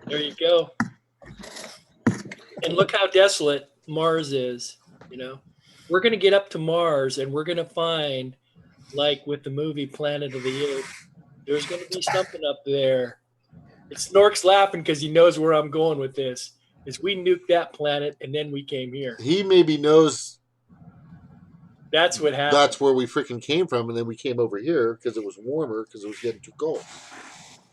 There you go. And look how desolate Mars is. You know, we're going to get up to Mars and we're going to find, like with the movie Planet of the Apes, there's going to be something up there. And Snork's laughing because he knows where I'm going with this. Is we nuked that planet and then we came here. He maybe knows That's what happened. that's where we freaking came from, and then we came over here because it was warmer because it was getting too cold.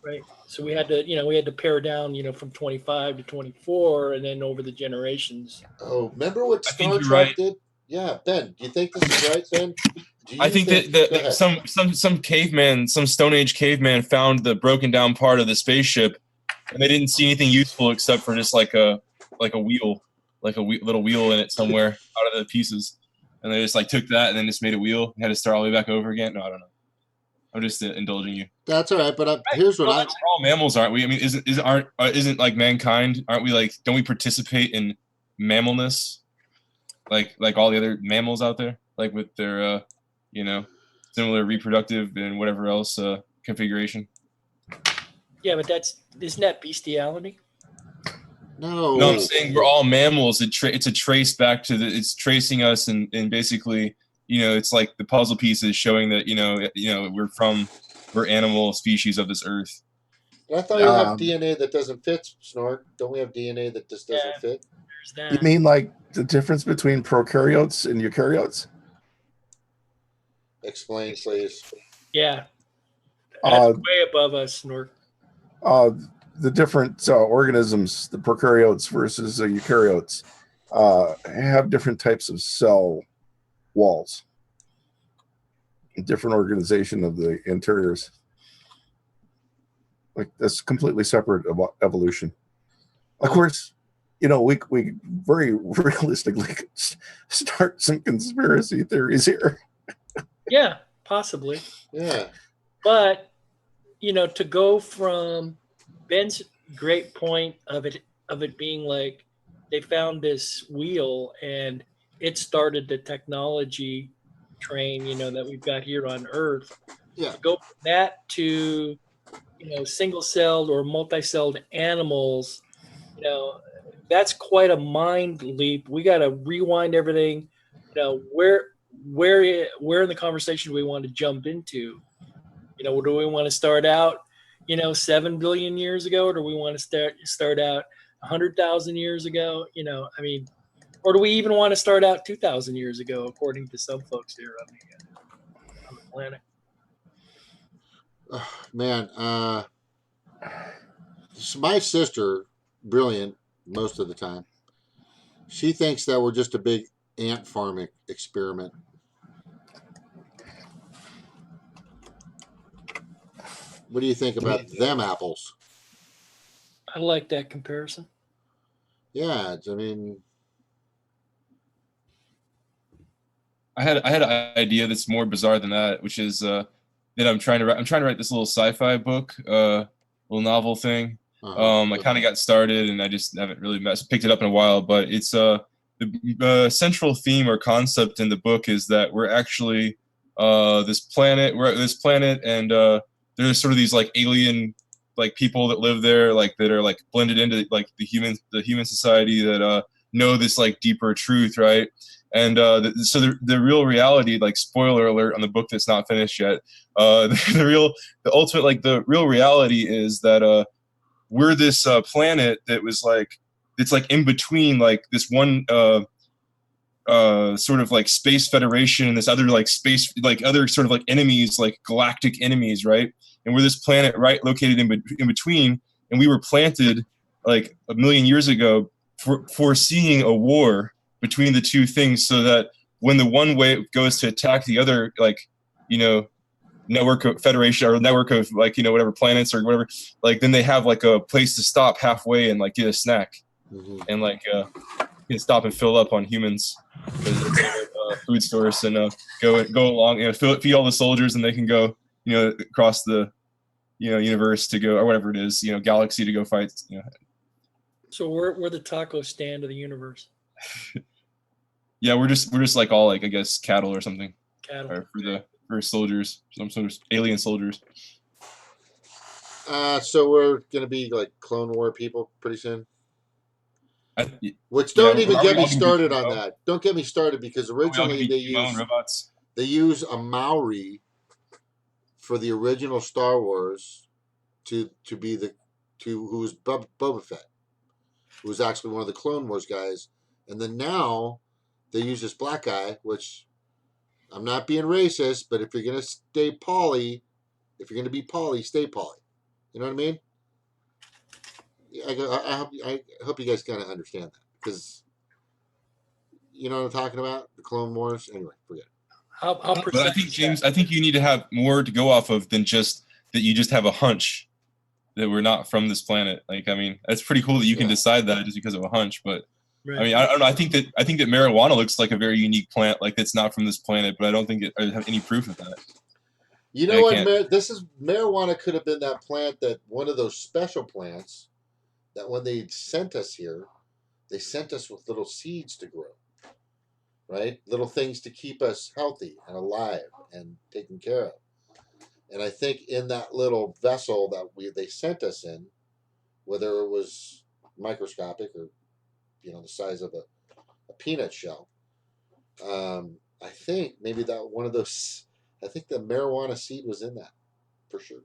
Right. So we had to pare down, from 25 to 24 and then over the generations. Oh, remember what I think Star you're Trek right. did? Yeah, Ben, do you think this is right, Ben? Do you I think Go that ahead. some caveman, some Stone Age caveman found the broken down part of the spaceship, and they didn't see anything useful except for just like a wheel, little wheel in it somewhere out of the pieces, and they just like took that and then just made a wheel and had to start all the way back over again. No, I don't know. I'm just indulging you. That's all right, but here's what We're all mammals, aren't we? I mean, isn't like mankind? Aren't we like? Don't we participate in mammalness, like all the other mammals out there, like with their similar reproductive and whatever else configuration? Yeah, but isn't that bestiality? No. No, I'm saying we're all mammals. It's a trace back to it's tracing us and basically, it's like the puzzle pieces showing that, we're animal species of this earth. But I thought you have DNA that doesn't fit, Snork. Don't we have DNA that just doesn't fit? There's that. You mean like the difference between prokaryotes and eukaryotes? Explain, please. Yeah. That's way above us, Snork. The different organisms, the prokaryotes versus the eukaryotes, have different types of cell walls, different organization of the interiors. Like that's completely separate about evolution. Of course, we very realistically could start some conspiracy theories here. Yeah, possibly. Yeah. But, to go from Ben's great point of it being like they found this wheel and it started the technology train, that we've got here on Earth. Yeah. To go from that to, single-celled or multi-celled animals, that's quite a mind leap. We got to rewind everything. Where in the conversation do we want to jump into? Do we want to start out, 7 billion years ago, or do we want to start out 100,000 years ago? Or do we even want to start out 2,000 years ago, according to some folks here on the planet? Man, my sister, brilliant most of the time, she thinks that we're just a big ant farming experiment. What do you think about them apples? I like that comparison. Yeah, I had an idea that's more bizarre than that, which is that I'm trying to write this little sci-fi book, little novel thing. I kind of got started and I just haven't really picked it up in a while, but it's the central theme or concept in the book is that we're actually this planet and there's sort of these like alien like people that live there, like that are like blended into like the human society that know this like deeper truth, right? And so the real reality, like spoiler alert on the book that's not finished yet, the ultimate like the real reality is that we're this planet that was like it's like in between like this one sort of like space federation and this other like space like other sort of like enemies, like galactic enemies, right? And we're this planet right located in between, and we were planted like 1 million years ago foreseeing a war between the two things, so that when the one wave goes to attack the other, like network of federation or network of like whatever planets or whatever, like then they have like a place to stop halfway and like get a snack and like can stop and fill up on humans food stores and go along, feed all the soldiers, and they can go across the universe to go, or whatever it is, galaxy to go fight. So we're the taco stand of the universe. Yeah, we're just like all like, I guess, cattle or something, Cattle. or for soldiers, some sort of alien soldiers. So we're gonna be like Clone War people pretty soon. Yeah, Which don't even are get we me all gonna be started on chemo? that. Don't get me started because Are we all gonna originally be chemo and robots? they use a Maori for the original Star Wars to be who was Boba Fett, who was actually one of the Clone Wars guys, and then now they use this black guy, which I'm not being racist, but if you're gonna stay poly, if you're gonna be poly, stay poly. You know what I mean? I hope you guys kind of understand that, because you know what I'm talking about, the Clone Wars. Anyway, forget it. How But I think, James, I think you need to have more to go off of than just that. You just have a hunch that we're not from this planet. Like, I mean, it's pretty cool that you can decide that just because of a hunch. But Right. I mean, I don't know. I think that marijuana looks like a very unique plant, like that's not from this planet. But I don't think I have any proof of that. You know what? Marijuana could have been that plant, that one of those special plants that when they sent us here, they sent us with little seeds to grow, right? Little things to keep us healthy and alive and taken care of. And I think in that little vessel that they sent us in, whether it was microscopic or the size of a peanut shell, I think maybe that one of those. I think the marijuana seed was in that for sure.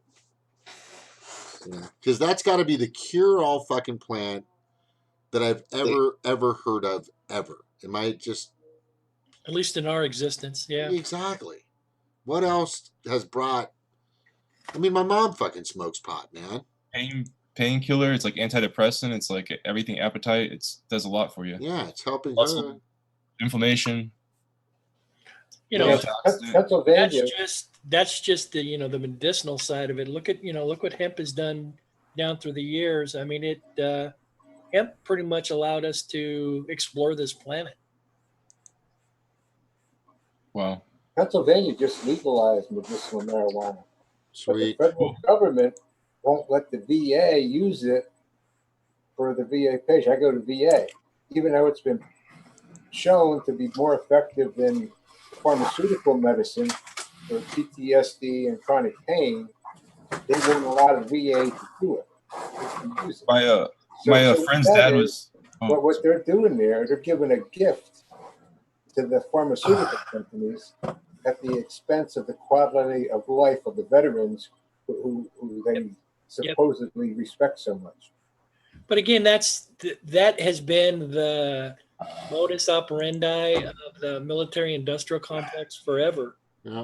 Because that's got to be the cure-all fucking plant that I've ever heard of ever. Am I just? At least in our existence, yeah. Exactly. What else has brought? I mean, my mom fucking smokes pot, man. Painkiller. It's like antidepressant. It's like everything. Appetite. It does a lot for you. Yeah, it's helping Muscle, her. Inflammation. Pennsylvania. That's just the the medicinal side of it. Look what hemp has done down through the years. I mean, hemp pretty much allowed us to explore this planet. Wow. Pennsylvania just legalized medicinal marijuana. Sweet. But the federal government won't let the VA use it for the VA patient. I go to VA, even though it's been shown to be more effective than pharmaceutical medicine for PTSD and chronic pain. They won't allow the VA to do it. Use it. My friend's dad was. But what they're doing there, they're giving a gift to the pharmaceutical companies at the expense of the quality of life of the veterans who they supposedly respect so much. But again, that has been the modus operandi of the military-industrial complex forever. Yeah.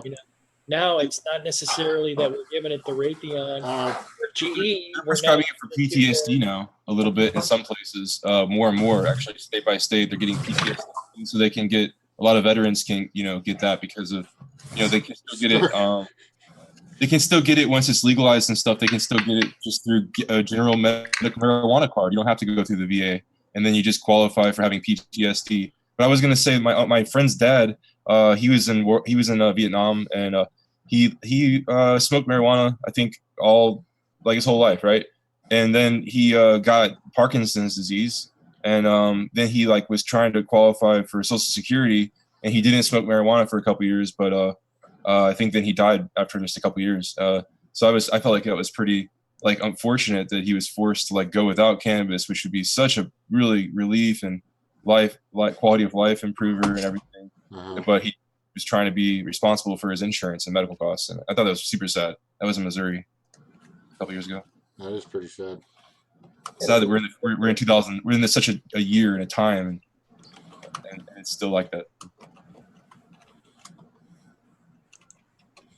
Now it's not necessarily that we're giving it to Raytheon or GE. They're prescribing it for PTSD now a little bit in some places, more and more actually, state by state. They're getting PTSD, so they can get a lot of veterans can get that because of they can still get it. They can still get it once it's legalized and stuff. They can still get it just through a general medical marijuana card. You don't have to go through the VA, and then you just qualify for having PTSD. But I was gonna say my friend's dad, he was in Vietnam, and he smoked marijuana, I think all like his whole life, right? And then he got Parkinson's disease, and then he was trying to qualify for Social Security, and he didn't smoke marijuana for a couple years, but I think then he died after just a couple years. So I felt like it was pretty unfortunate that he was forced to go without cannabis, which would be such a really relief and quality of life improver and everything. Uh-huh. But he was trying to be responsible for his insurance and medical costs, and I thought that was super sad. That was in Missouri a couple years ago. That is pretty sad. Sad that we're in 2000. We're in such a year and a time, and it's still like that.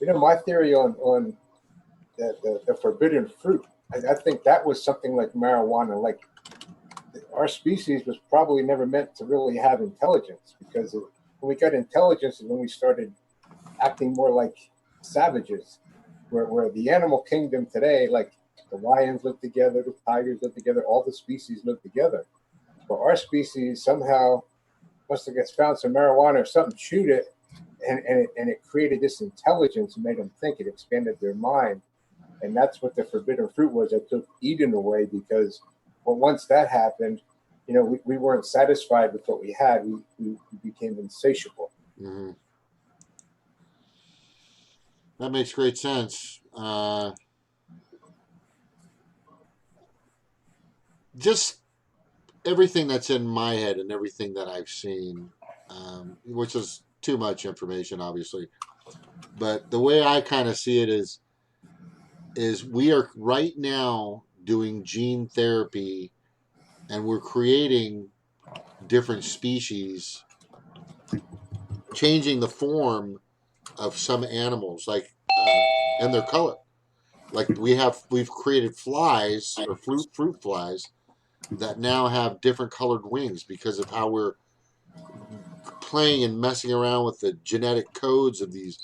My theory on the forbidden fruit, I think that was something like marijuana. Like our species was probably never meant to really have intelligence, because when we got intelligence is when we started acting more like savages, where the animal kingdom today, like the lions live together, the tigers live together, all the species live together. But our species somehow must have found some marijuana or something, chewed it, and it created this intelligence and made them think. It expanded their mind. And that's what the forbidden fruit was that took Eden away, because once that happened, we weren't satisfied with what we had. We became insatiable. Mm-hmm. That makes great sense. Just everything that's in my head and everything that I've seen, which is too much information, obviously. But the way I kind of see it is we are right now doing gene therapy, and we're creating different species, changing the form of some animals, like and their color. Like we've created flies or fruit flies that now have different colored wings because of how we're playing and messing around with the genetic codes of these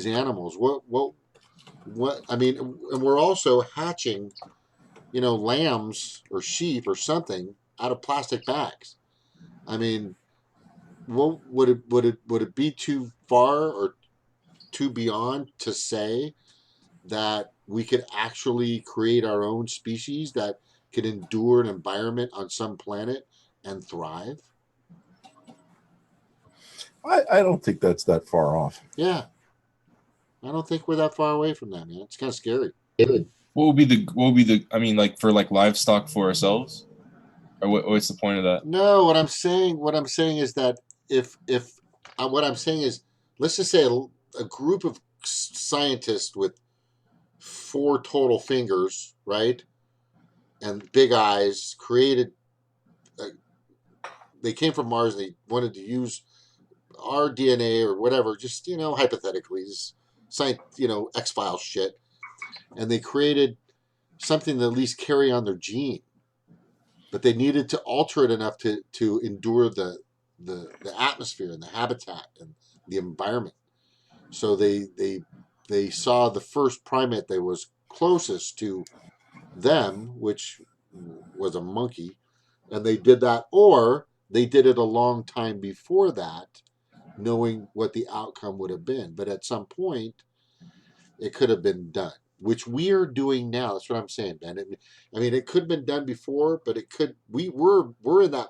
animals. What I mean, and we're also hatching, lambs or sheep or something out of plastic bags. I mean, would it be too far or too beyond to say that we could actually create our own species that could endure an environment on some planet and thrive? I don't think that's that far off. Yeah, I don't think we're that far away from that, man. It's kind of scary. What would be the? I mean, like for like livestock for ourselves, or what's the point of that? No, what I'm saying is that if what I'm saying is, let's just say a group of scientists with 4 total fingers, right, and big eyes created. They came from Mars. And they wanted to use our DNA or whatever, just hypothetically, X-Files shit, and they created something to at least carry on their gene, but they needed to alter it enough to endure the atmosphere and the habitat and the environment. So they saw the first primate that was closest to them, which was a monkey, and they did that, or they did it a long time before that, knowing what the outcome would have been. But at some point, it could have been done, which we are doing now. That's what I'm saying, Ben. I mean, it could have been done before, but it could. We're in that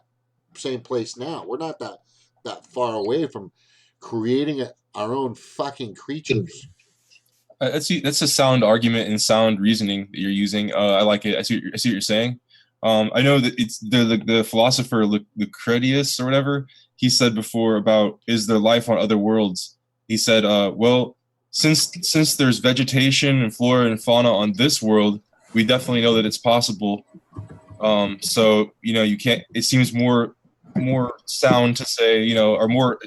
same place now. We're not that far away from creating our own fucking creatures. That's a sound argument and sound reasoning that you're using. I like it. I see what you're saying. I know that it's the philosopher Lucretius or whatever. He said before about, is there life on other worlds? He said, well, since there's vegetation and flora and fauna on this world, we definitely know that it's possible. So you can't. It seems more sound to say, or more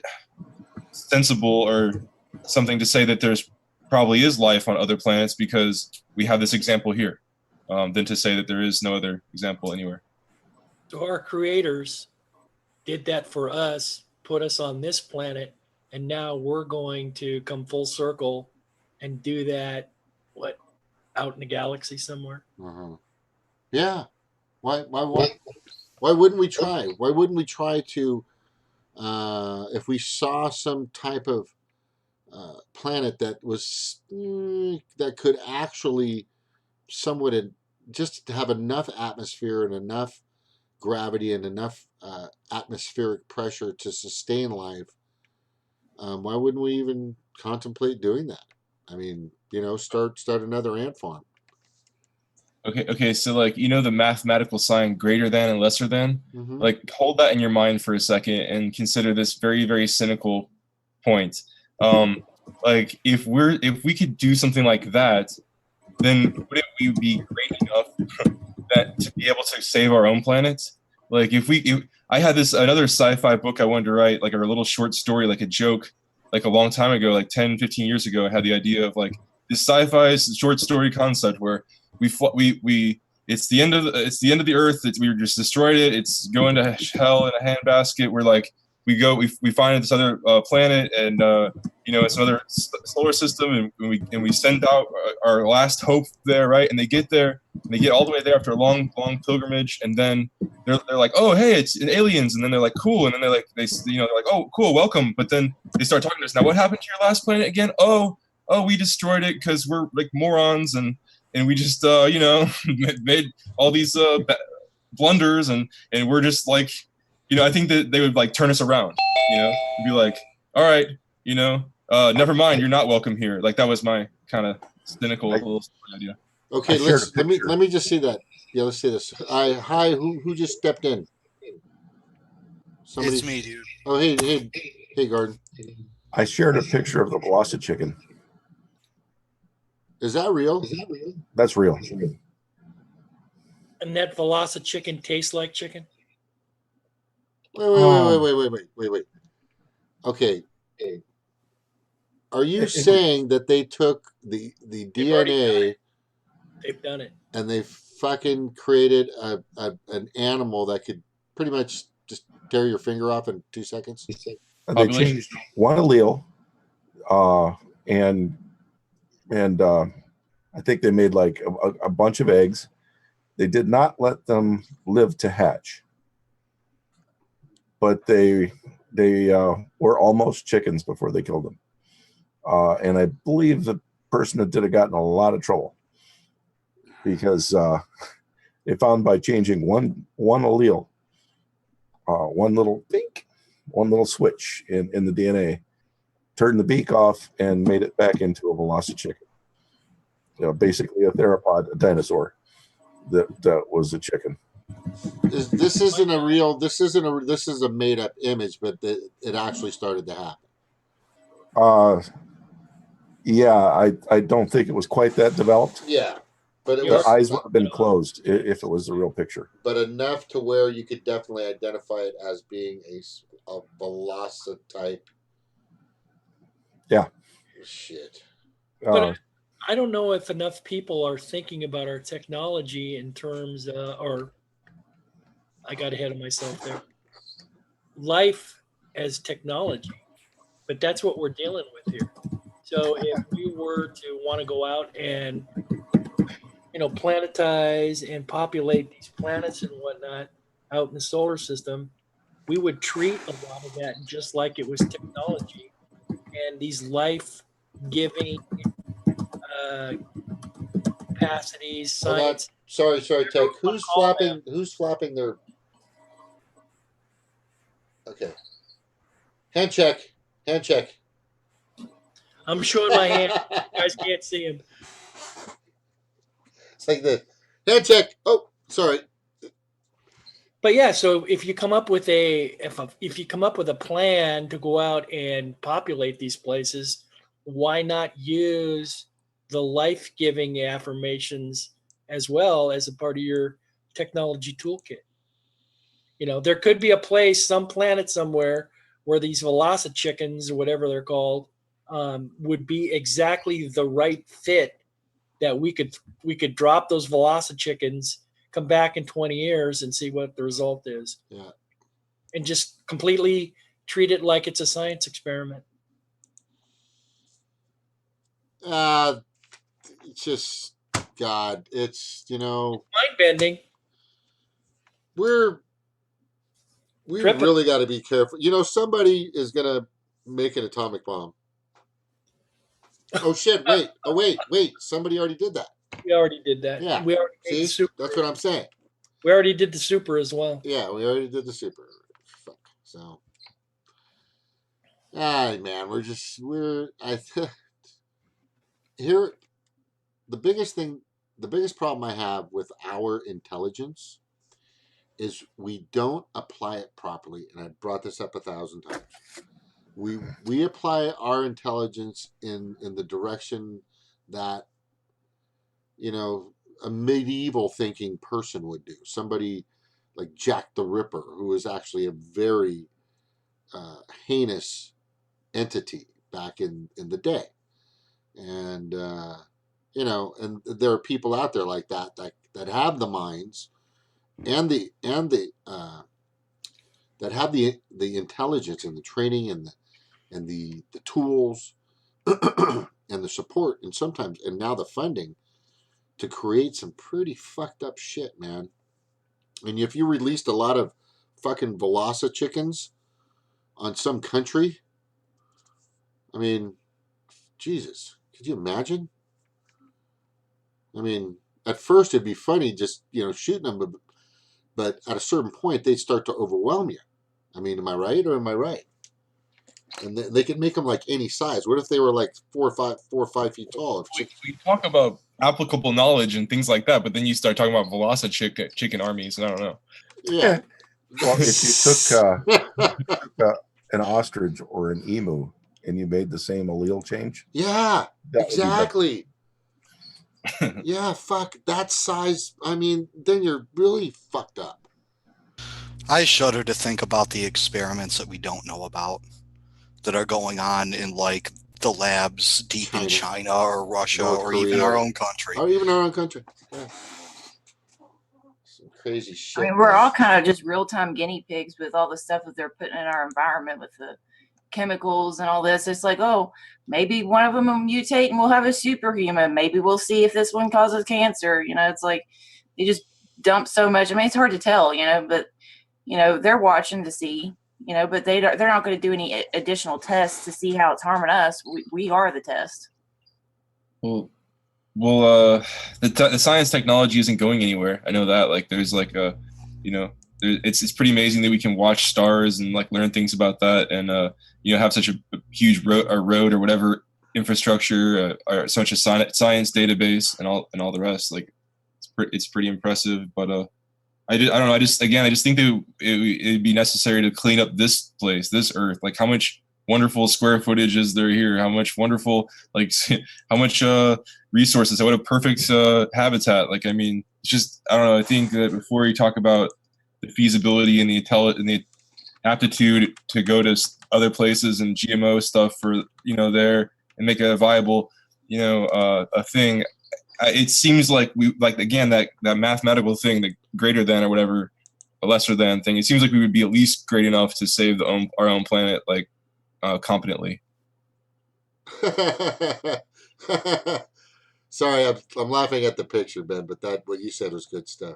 sensible or something to say that there's probably is life on other planets because we have this example here, than to say that there is no other example anywhere. So our creators did that for us, put us on this planet, and now we're going to come full circle and do that, out in the galaxy somewhere? Uh-huh. Yeah. Why wouldn't we try? Why wouldn't we try to, if we saw some type of planet that was that could actually somewhat just have enough atmosphere and enough gravity and enough atmospheric pressure to sustain life, why wouldn't we even contemplate doing that? I mean, start another ant farm. Okay, so the mathematical sign greater than and lesser than, Mm-hmm. Hold that in your mind for a second and consider this very, very cynical point. If we could do something like that, then wouldn't we be great enough that to be able to save our own planet? I had another sci-fi book I wanted to write, like a little short story, like a joke, like a long time ago, like 10, 15 years ago. I had the idea of this sci-fi short story concept where it's the end of the earth. We just destroyed it. It's going to hell in a handbasket. We're we find this other planet, and it's another solar system, and we send out our last hope there, right? And they get there, and they get all the way there after a long pilgrimage, and then they're like, oh hey, it's aliens, and then they're like, cool, and then they're like, oh cool, welcome, but then they start talking to us. Now what happened to your last planet again? Oh, we destroyed it because we're like morons, and and we just made all these blunders, and we're just like, I think that they would like turn us around, and be like, all right, never mind, you're not welcome here. Like that was my kind of cynical little idea. Okay, let me just see that. Yeah, let's see this. Hi, who just stepped in? It's me, dude. Oh, hey, Garden. I shared a picture of the VelociChicken. Is that real? That's real. And that VelociChicken tastes like chicken? Wait. Okay. Are you saying that they took the DNA? They've done it. And they fucking created an animal that could pretty much just tear your finger off in 2 seconds? They changed one allele, and I think they made like a bunch of eggs. They did not let them live to hatch, but they were almost chickens before they killed them. And I believe the person that did it got in a lot of trouble because they found by changing one allele, one little switch in the DNA, turned the beak off and made it back into a VelociChicken. Basically a theropod, a dinosaur that was a chicken. This is a made up image, but it actually started to happen. Yeah, I don't think it was quite that developed. Yeah, but the eyes would have been closed if it was the real picture. But enough to where you could definitely identify it as being a VelociType. Yeah. Shit. But I don't know if enough people are thinking about our technology in terms, or I got ahead of myself there. Life as technology, but that's what we're dealing with here. So if we were to want to go out and, planetize and populate these planets and whatnot out in the solar system, we would treat a lot of that just like it was technology, and these life-giving capacities, science. Sorry, Tech. Who's flapping their? Okay. Hand check. I'm showing my hand. You guys can't see him. It's like the hand check. Oh, sorry. But yeah, so if you come up with if you come up with a plan to go out and populate these places, why not use the life-giving affirmations as well as a part of your technology toolkit? There could be a place, some planet somewhere where these VelociChickens or whatever they're called would be exactly the right fit that we could drop those VelociChickens, come back in 20 years and see what the result is. Yeah. And just completely treat it like it's a science experiment. It's just, God, it's, mind-bending. We really got to be careful. Somebody is going to make an atomic bomb. Oh, shit, wait. Somebody already did that. We already did that. Yeah. We already did the super. That's what I'm saying. We already did the super as well. Yeah, we already did the super. Fuck. So, man, here, the biggest problem I have with our intelligence is we don't apply it properly. And I brought this up 1,000 times. We apply our intelligence in the direction that, a medieval thinking person would do. Somebody like Jack the Ripper, who was actually a very heinous entity back in the day. And, and there are people out there like that have the minds and that have the intelligence and the training and the tools and the support and now the funding to create some pretty fucked up shit, man. And if you released a lot of fucking VelociChickens on some country, I mean, Jesus, could you imagine? I mean, at first it'd be funny just shooting them, but at a certain point they'd start to overwhelm you. I mean, am I right or am I right? And they could make them like any size. What if they were like 4 or 5 feet tall? We talk about applicable knowledge and things like that, but then you start talking about chicken armies, and I don't know. Yeah. Well, if you took an ostrich or an emu and you made the same allele change, yeah, that exactly. Yeah, fuck that size. I mean, then you're really fucked up. I shudder to think about the experiments that we don't know about that are going on in like the labs deep in China or Russia or even our own country. Or even our own country. Yeah. Some crazy shit. I mean, we're all kind of just real-time guinea pigs with all the stuff that they're putting in our environment with the chemicals and all this. It's like, oh, maybe one of them will mutate and we'll have a superhuman. Maybe we'll see if this one causes cancer. It's like they just dump so much. I mean, it's hard to tell, but they're watching to see, but they're not going to do any additional tests to see how it's harming us. We are the test. Well, the science technology isn't going anywhere. I know that. Like, there's like it's pretty amazing that we can watch stars and like learn things about that, and have such a huge road or whatever infrastructure, or such a science database and all the rest. Like, it's pretty impressive. But I don't know. I just think that it'd be necessary to clean up this place, this Earth. Like, how much wonderful square footage is there here? How much wonderful, like, how much resources? What a perfect habitat. Like, I mean, it's just, I don't know. I think that before you talk about the feasibility and the aptitude to go to other places and GMO stuff for there and make it a viable a thing, it seems like again that mathematical thing, the greater than or whatever, a lesser than thing. It seems like we would be at least great enough to save our own planet, like, competently. Sorry, I'm laughing at the picture, Ben, but what you said was good stuff.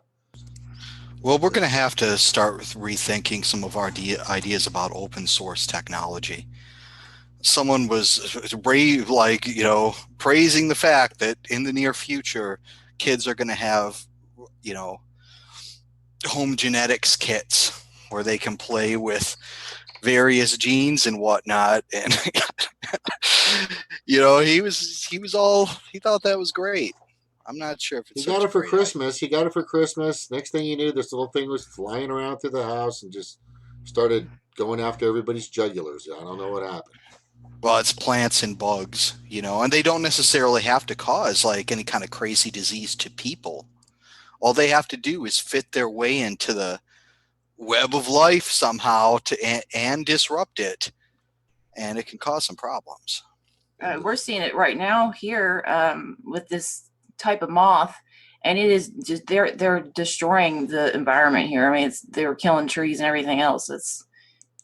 Well, we're going to have to start with rethinking some of our ideas about open source technology. Someone was praising the fact that in the near future, kids are going to have, home genetics kits where they can play with various genes and whatnot. And, he thought that was great. I'm not sure if it's. He got it for Christmas. He got it for Christmas. Next thing you knew, this little thing was flying around through the house and just started going after everybody's jugulars. I don't know what happened. Well, it's plants and bugs, and they don't necessarily have to cause like any kind of crazy disease to people. All they have to do is fit their way into the web of life somehow and disrupt it, and it can cause some problems. We're seeing it right now here with this type of moth, and it is just they're destroying the environment here. I mean, they're killing trees and everything else. It's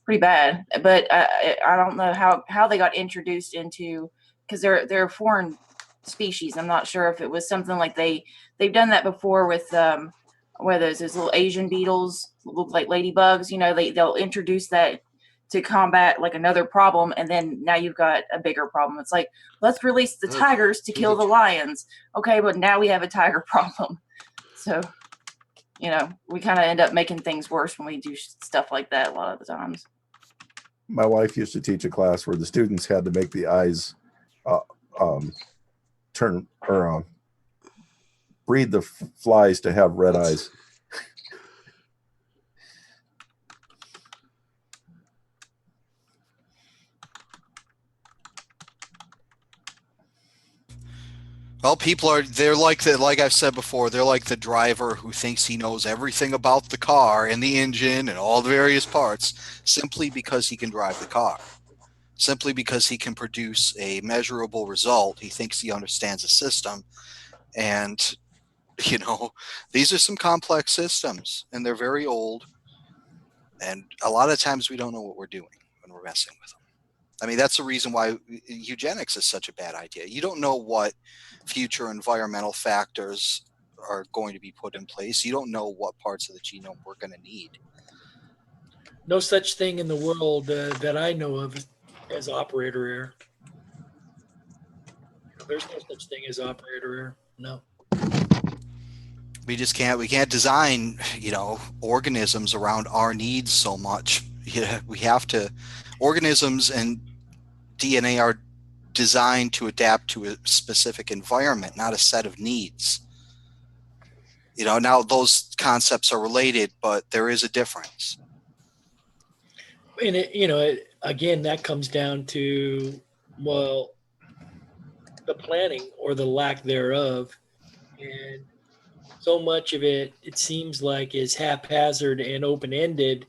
pretty bad. But I don't know how they got introduced into, because they're a foreign species. I'm not sure if it was something like they've done that before with where those little Asian beetles look like ladybugs. They'll introduce that to combat like another problem, and then now you've got a bigger problem. It's like, let's release the tigers to kill the lions. Okay, but now we have a tiger problem. So, we kind of end up making things worse when we do stuff like that a lot of the times. My wife used to teach a class where the students had to make the eyes turn or breed the flies to have red eyes. Well, they're like I've said before, they're like the driver who thinks he knows everything about the car and the engine and all the various parts simply because he can drive the car. Simply because he can produce a measurable result, he thinks he understands the system. And, these are some complex systems, and they're very old. And a lot of times we don't know what we're doing when we're messing with them. I mean, that's the reason why eugenics is such a bad idea. You don't know what future environmental factors are going to be put in place. You don't know what parts of the genome we're going to need. No such thing in the world that I know of as operator error. There's no such thing as operator error. No. We just can't. We can't design, organisms around our needs so much. We have to. Organisms and DNA are designed to adapt to a specific environment, not a set of needs. Now those concepts are related, but there is a difference. And again, that comes down to, well, the planning or the lack thereof. And so much of it seems like is haphazard and open-ended,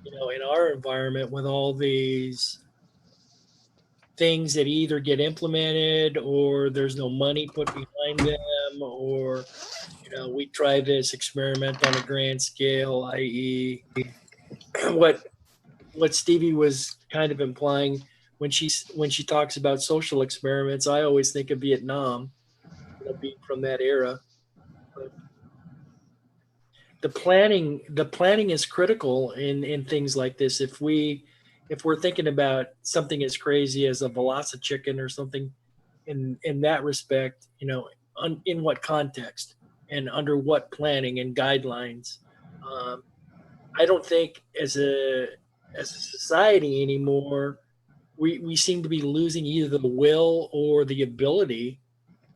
in our environment, with all these things that either get implemented or there's no money put behind them, or we try this experiment on a grand scale, i.e. what Stevie was kind of implying when she talks about social experiments. I always think of Vietnam, being from that era. But the planning is critical in things like this. If we're thinking about something as crazy as a Velocichicken or something in that respect, in what context and under what planning and guidelines. I don't think as a society anymore, we seem to be losing either the will or the ability,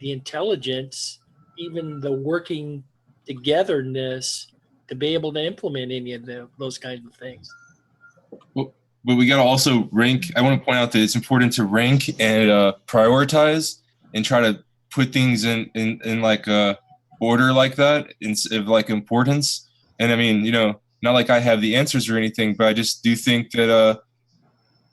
the intelligence, even the working togetherness to be able to implement any of those kinds of things. Well, but we got to also rank. I want to point out that it's important to rank and prioritize and try to put things in like a order like that, of like importance. And I mean, not like I have the answers or anything, but I just do think that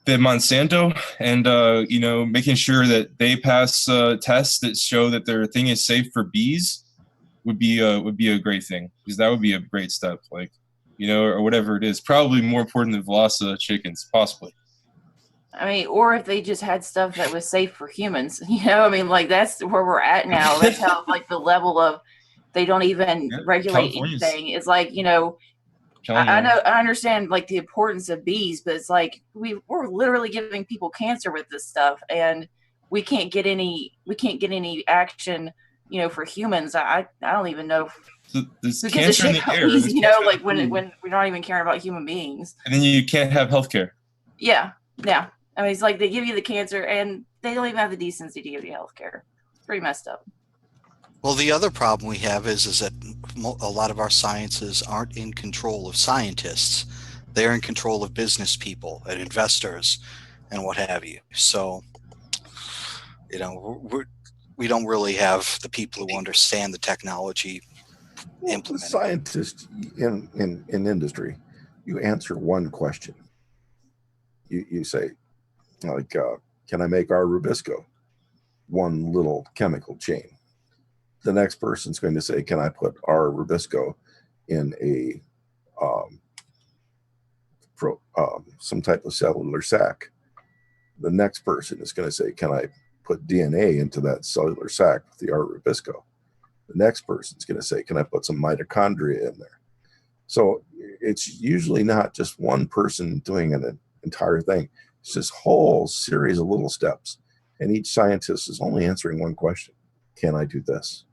that Monsanto and making sure that they pass tests that show that their thing is safe for bees would be a great thing, because that would be a great step, like, or whatever it is. Probably more important than Velocity chickens, possibly. I mean, or if they just had stuff that was safe for humans, I mean, like, that's where we're at now. That's how, like, the level of, they don't even regulate anything. It's like, I know, I understand, like, the importance of bees, but it's like we're literally giving people cancer with this stuff, and we can't get any action, for humans. I don't even know. So there's Who gives a cancer in shit the about air. bees, like when we're not even caring about human beings. And then you can't have healthcare. Yeah. I mean, it's like they give you the cancer, and they don't even have the decency to give you healthcare. It's pretty messed up. Well, the other problem we have is that a lot of our sciences aren't in control of scientists. They're in control of business people and investors and what have you. So, we don't really have the people who understand the technology implemented. The scientists in industry, you answer one question. You say, like, can I make our Rubisco? One little chemical chain. The next person's going to say, can I put our Rubisco in a some type of cellular sac? The next person is going to say, can I put DNA into that cellular sac with the R Rubisco? The next person's going to say, can I put some mitochondria in there? So it's usually not just one person doing an entire thing. It's this whole series of little steps. And each scientist is only answering one question. Can I do this?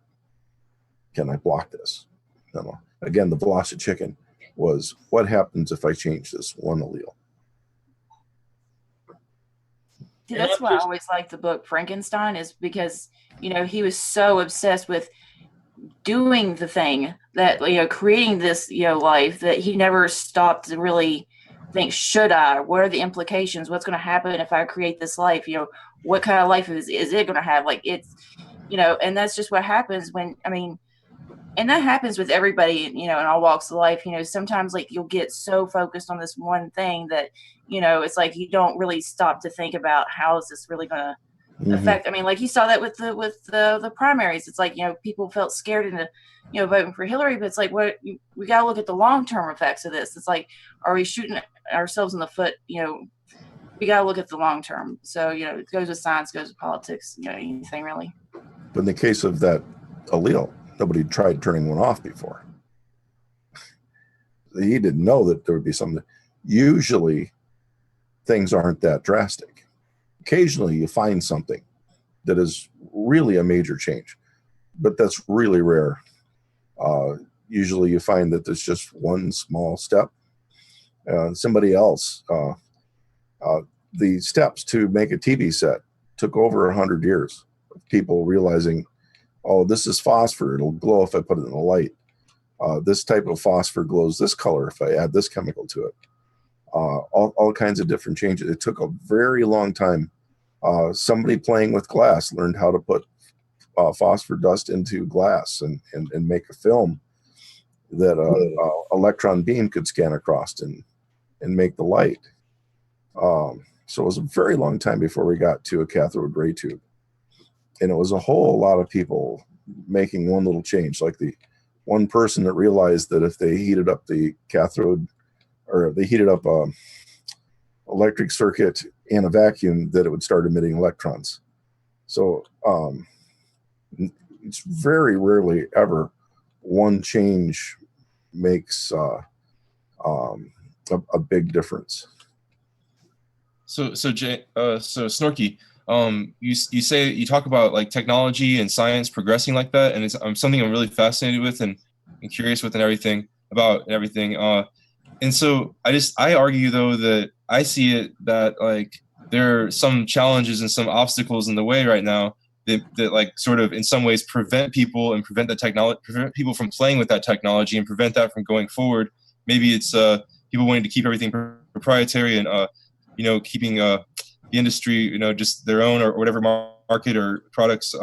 Can I block this? No. Again, the Velocichicken was, what happens if I change this one allele? See, that's why I always liked the book Frankenstein, is because, he was so obsessed with doing the thing that, creating this, life, that he never stopped to really think, should I? What are the implications? What's going to happen if I create this life? What kind of life is it going to have? Like, it's, and that's just what happens and that happens with everybody, in all walks of life. Sometimes, like, you'll get so focused on this one thing that, it's like you don't really stop to think about how is this really going to affect. I mean, like, you saw that with the primaries. It's like, people felt scared into, voting for Hillary, but it's like, we got to look at the long-term effects of this. It's like, are we shooting ourselves in the foot? We got to look at the long term. So, it goes with science, goes with politics, anything really. But in the case of that allele, nobody tried turning one off before. He didn't know that there would be something. Usually things aren't that drastic. Occasionally you find something that is really a major change, but that's really rare. Usually you find that there's just one small step. Somebody else, the steps to make a TV set took over 100 years of people realizing, oh, this is phosphor. It'll glow if I put it in the light. This type of phosphor glows this color if I add this chemical to it. All kinds of different changes. It took a very long time. Somebody playing with glass learned how to put phosphor dust into glass and make a film that electron beam could scan across and make the light. So it was a very long time before we got to a cathode ray tube. And it was a whole lot of people making one little change, like the one person that realized that if they heated up the cathode, or they heated up a electric circuit in a vacuum, that it would start emitting electrons. So it's very rarely ever one change makes a big difference. So Snorky, you say, you talk about like technology and science progressing like that, and it's something I'm really fascinated with and curious with and everything. And so I argue though that I see it that like there are some challenges and some obstacles in the way right now that like sort of in some ways prevent people and prevent people from playing with that technology and prevent that from going forward. Maybe it's people wanting to keep everything proprietary and keeping the industry, just their own or whatever market or products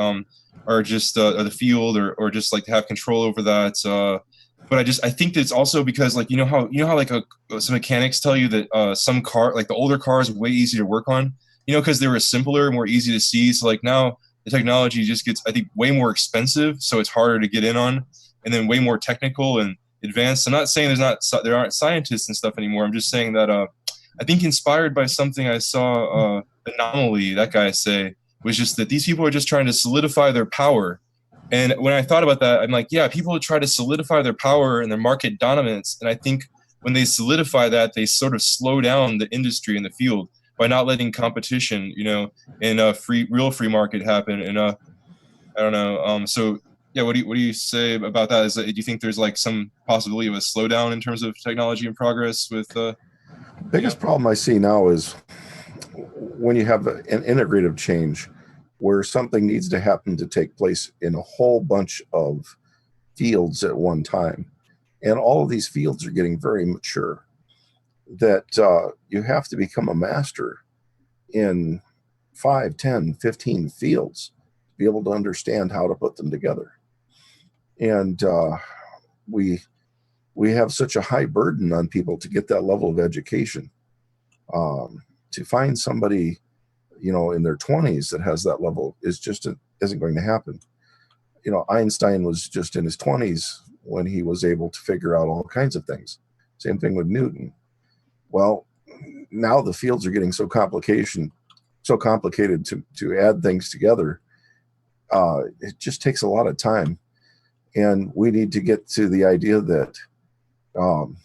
or just the field or just like to have control over that. But I think that it's also because like, how like some mechanics tell you that some car, like the older cars, are way easier to work on, because they were simpler, more easy to see. So like now the technology just gets, I think, way more expensive. So it's harder to get in on, and then way more technical and advanced. I'm not saying there aren't scientists and stuff anymore. I'm just saying that I think inspired by something I saw Anomaly, that guy, say, was just that these people are just trying to solidify their power. And when I thought about that, I'm like, yeah, people try to solidify their power and their market dominance. And I think when they solidify that, they sort of slow down the industry in the field by not letting competition, in a real free market happen. And I don't know. So yeah, what do you say about that? Do you think there's like some possibility of a slowdown in terms of technology and progress with? Biggest problem I see now is when you have an integrative change where something needs to happen to take place in a whole bunch of fields at one time. And all of these fields are getting very mature, that you have to become a master in 5, 10, 15 fields to be able to understand how to put them together. And we have such a high burden on people to get that level of education. To find somebody, in their 20s that has that level isn't going to happen. Einstein was just in his 20s when he was able to figure out all kinds of things. Same thing with Newton. Well, now the fields are getting so complicated to add things together. It just takes a lot of time. And we need to get to the idea that, one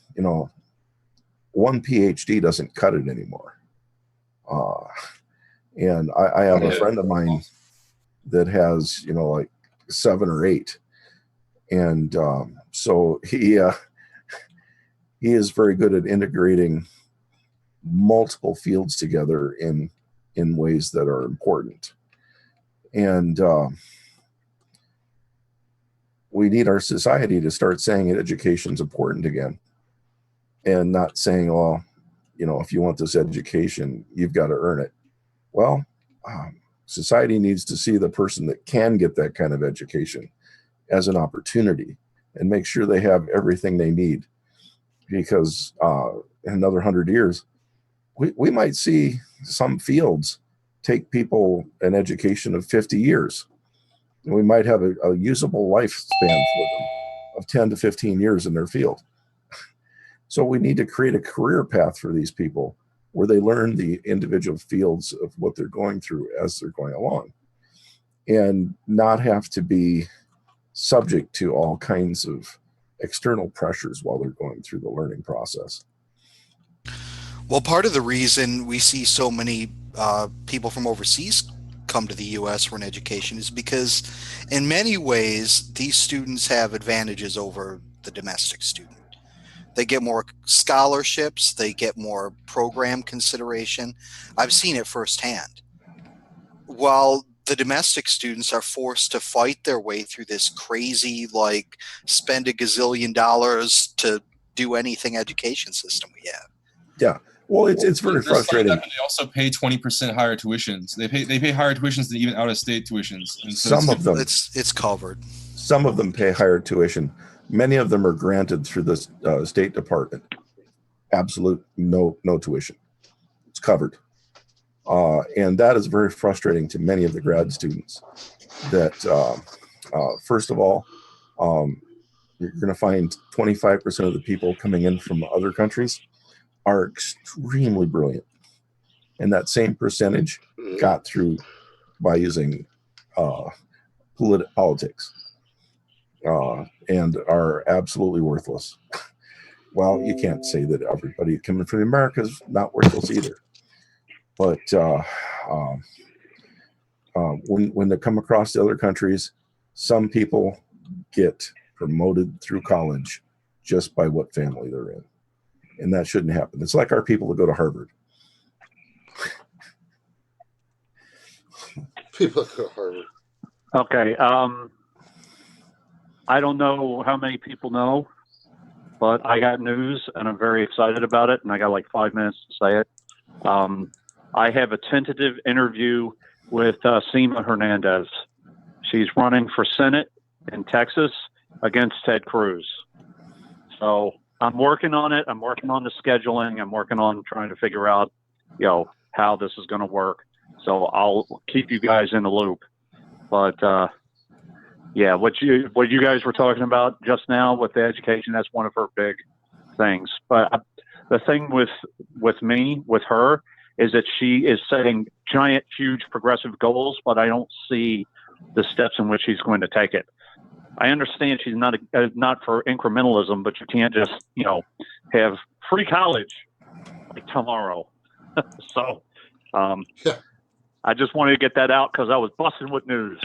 PhD doesn't cut it anymore. And I have a friend of mine that has, like 7 or 8. And so he is very good at integrating multiple fields together in ways that are important. And we need our society to start saying that education's important again, and not saying, if you want this education, you've got to earn it. Well, society needs to see the person that can get that kind of education as an opportunity and make sure they have everything they need. Because in another 100 years, we might see some fields take people an education of 50 years. And we might have a usable lifespan for them of 10 to 15 years in their field. So we need to create a career path for these people where they learn the individual fields of what they're going through as they're going along, and not have to be subject to all kinds of external pressures while they're going through the learning process. Well, part of the reason we see so many people from overseas come to the U.S. for an education is because in many ways, these students have advantages over the domestic student. They get more scholarships. They get more program consideration. I've seen it firsthand. While the domestic students are forced to fight their way through this crazy, like, spend $1 gazillion to do anything education system we have. Yeah. Well, it's very That's like frustrating. that, but they also pay 20% higher tuitions. They pay higher tuitions than even out-of-state tuitions. And so Some of them, it's covered. some of them pay higher tuition. Many of them are granted through the State Department. Absolute no tuition. It's covered. And that is very frustrating to many of the grad students. That first of all, you're going to find 25% of the people coming in from other countries are extremely brilliant, and that same percentage got through by using politics, and are absolutely worthless. Well, you can't say that everybody coming from America is not worthless either. But when they come across the other countries, some people get promoted through college just by what family they're in. And that shouldn't happen. It's like our people that go to Harvard. People go to Harvard. Okay. I don't know how many people know, but I got news and I'm very excited about it. And I got like 5 minutes to say it. I have a tentative interview with Seema Hernandez. She's running for Senate in Texas against Ted Cruz. So I'm working on it. I'm working on the scheduling. I'm working on trying to figure out, how this is going to work. So I'll keep you guys in the loop. But yeah, what you guys were talking about just now with the education, that's one of her big things. But the thing with her is that she is setting giant, huge progressive goals, but I don't see the steps in which she's going to take it. I understand she's not for incrementalism, but you can't just, have free college like tomorrow. So Yeah. I just wanted to get that out because I was busting with news.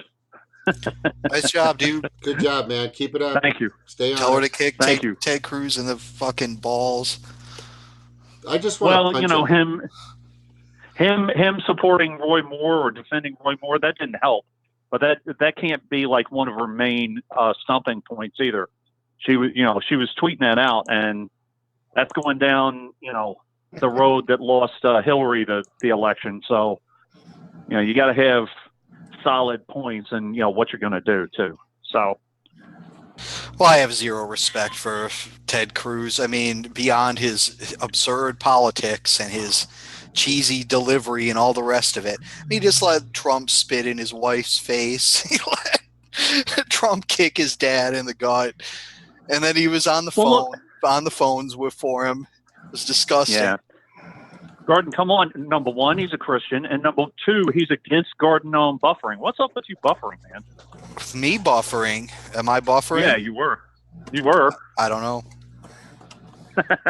Nice job, dude. Good job, man. Keep it up. Thank you. Stay on. Tell her it. to kick Thank you. Ted Cruz in the fucking balls. I just want to punch him. him supporting Roy Moore or defending Roy Moore, that didn't help. But that can't be like one of her main stumping points either. She was tweeting that out, and that's going down, the road that lost Hillary the election. So, you got to have solid points and what you're going to do too. So. Well, I have zero respect for Ted Cruz. I mean, beyond his absurd politics and his cheesy delivery and all the rest of it. He just let Trump spit in his wife's face. He let Trump kick his dad in the gut. And then he was on the phones for him. It was disgusting. Yeah. Gordon, come on. Number one, he's a Christian. And number two, he's against Gordon buffering. What's up with you buffering, man? With me buffering? Am I buffering? Yeah, you were. You were. I don't know.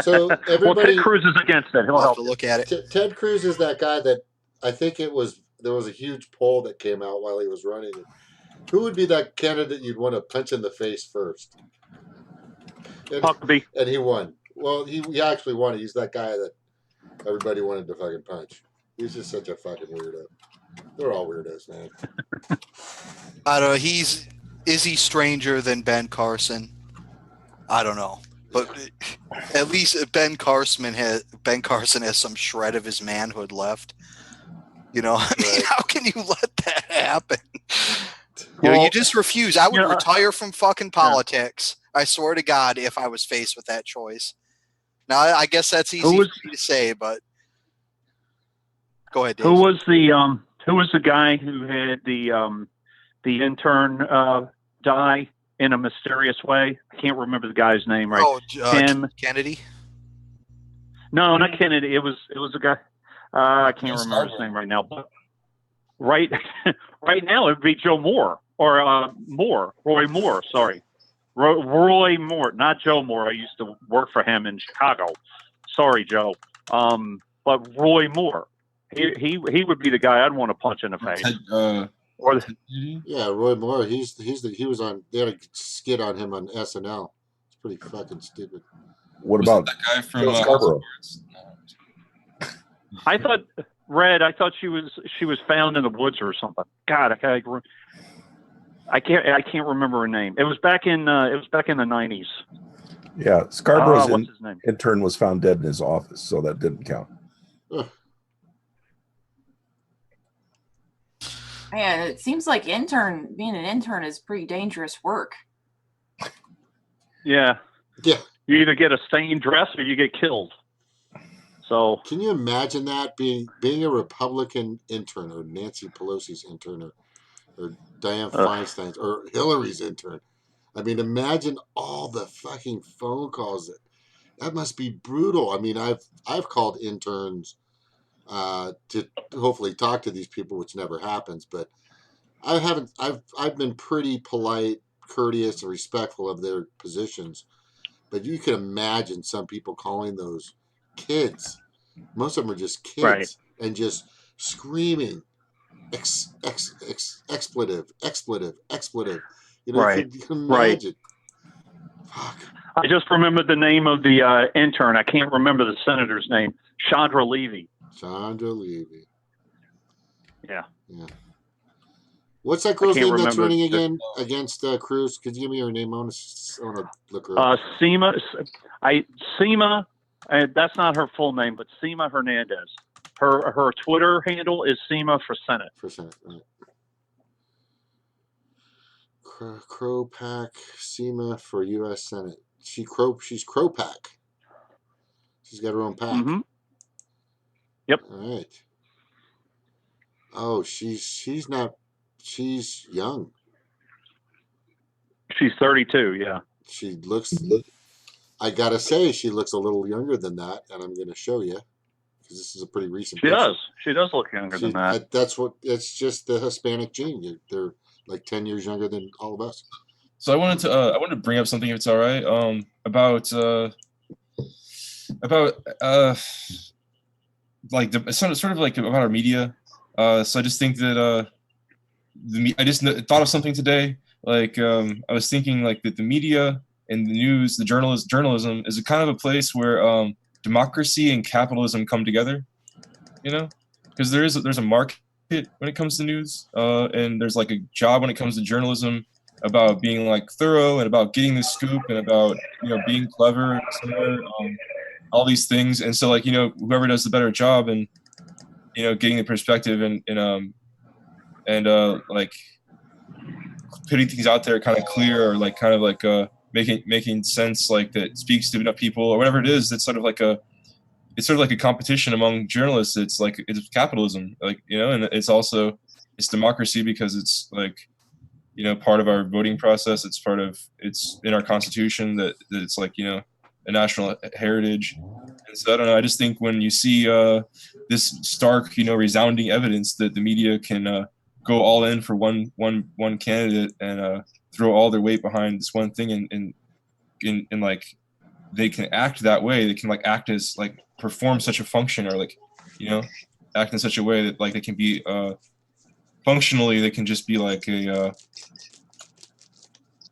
So everybody, well, Ted Cruz is against it. He'll I'll have help to look at it. Ted Cruz is that guy that I think there was a huge poll that came out while he was running. Who would be that candidate you'd want to punch in the face first? Huckabee. And he won. Well, he actually won. He's that guy that everybody wanted to fucking punch. He's just such a fucking weirdo. They're all weirdos, man. I don't know. Is he stranger than Ben Carson? I don't know. But at least Ben Carson has some shred of his manhood left. Right. How can you let that happen? You just refuse. I would retire from fucking politics. I swear to God, if I was faced with that choice. Now, I guess that's easy for me to say, but go ahead, Dave. Who was the guy who had the intern die in a mysterious way? I can't remember the guy's name right. Oh, Kennedy? No, not Kennedy. It was a guy. I can't remember his name right now. But right now, it would be Joe Moore or Roy Moore. Sorry, Roy Moore, not Joe Moore. I used to work for him in Chicago. Sorry, Joe. But Roy Moore. He would be the guy I'd want to punch in the face. Or Yeah, Roy Moore. He was on. They had a skit on him on SNL. It's pretty fucking stupid. What Was about it that guy from Phil Scarborough? I thought she was found in the woods or something. God, I can't remember her name. It was back in the 90s. Yeah, Scarborough's what's his name? intern was found dead in his office, so that didn't count. Ugh. Man, it seems like being an intern is pretty dangerous work. Yeah. Yeah. You either get a stained dress or you get killed. So Can you imagine that being a Republican intern or Nancy Pelosi's intern or Dianne Feinstein's or Hillary's intern? I mean, imagine all the fucking phone calls that must be brutal. I mean, I've called interns to hopefully talk to these people, which never happens, but I've been pretty polite, courteous, and respectful of their positions. But you can imagine some people calling those kids. Most of them are just kids, right, and just screaming expletive. You know, right, you can imagine. Fuck. I just remembered the name of the intern. I can't remember the senator's name. Chandra Levy. Chandra Levy. Yeah. What's that girl's name that's running remember again against Cruz? Could you give me her name? I want to look her up. Seema. That's not her full name, but Seema Hernandez. Her Twitter handle is Seema for Senate. For Senate, right. Cropack Seema for U.S. Senate. She's Cropack. She's got her own pack. Mm-hmm. Yep. All right. Oh, she's not. She's young. She's 32. Yeah. She looks. I gotta say, she looks a little younger than that, and I'm going to show you because this is a pretty recent. She does. She does look younger than that. It's just the Hispanic gene. They're like 10 years younger than all of us. So I wanted to bring up something, if it's all right, about like sort of like about our media. So I just think that I just thought of something today. Like I was thinking like that the media and the news, the journalism is a kind of a place where democracy and capitalism come together. You know, because there's a market when it comes to news, and there's like a job when it comes to journalism about being like thorough and about getting the scoop and about being clever somewhere, all these things. And so like whoever does the better job and getting the perspective and like putting things out there kind of clear or like kind of like making sense like that speaks to enough people or whatever it is. That's sort of like a competition among journalists. It's like it's capitalism, like and it's democracy because it's like part of our voting process. It's in our constitution that it's like a national heritage. And so I don't know. I just think when you see this stark resounding evidence that the media can go all in for one candidate and throw all their weight behind this one thing and like they can act that way. They can like act as like perform such a function or like act in such a way that like they can be functionally they can just be like a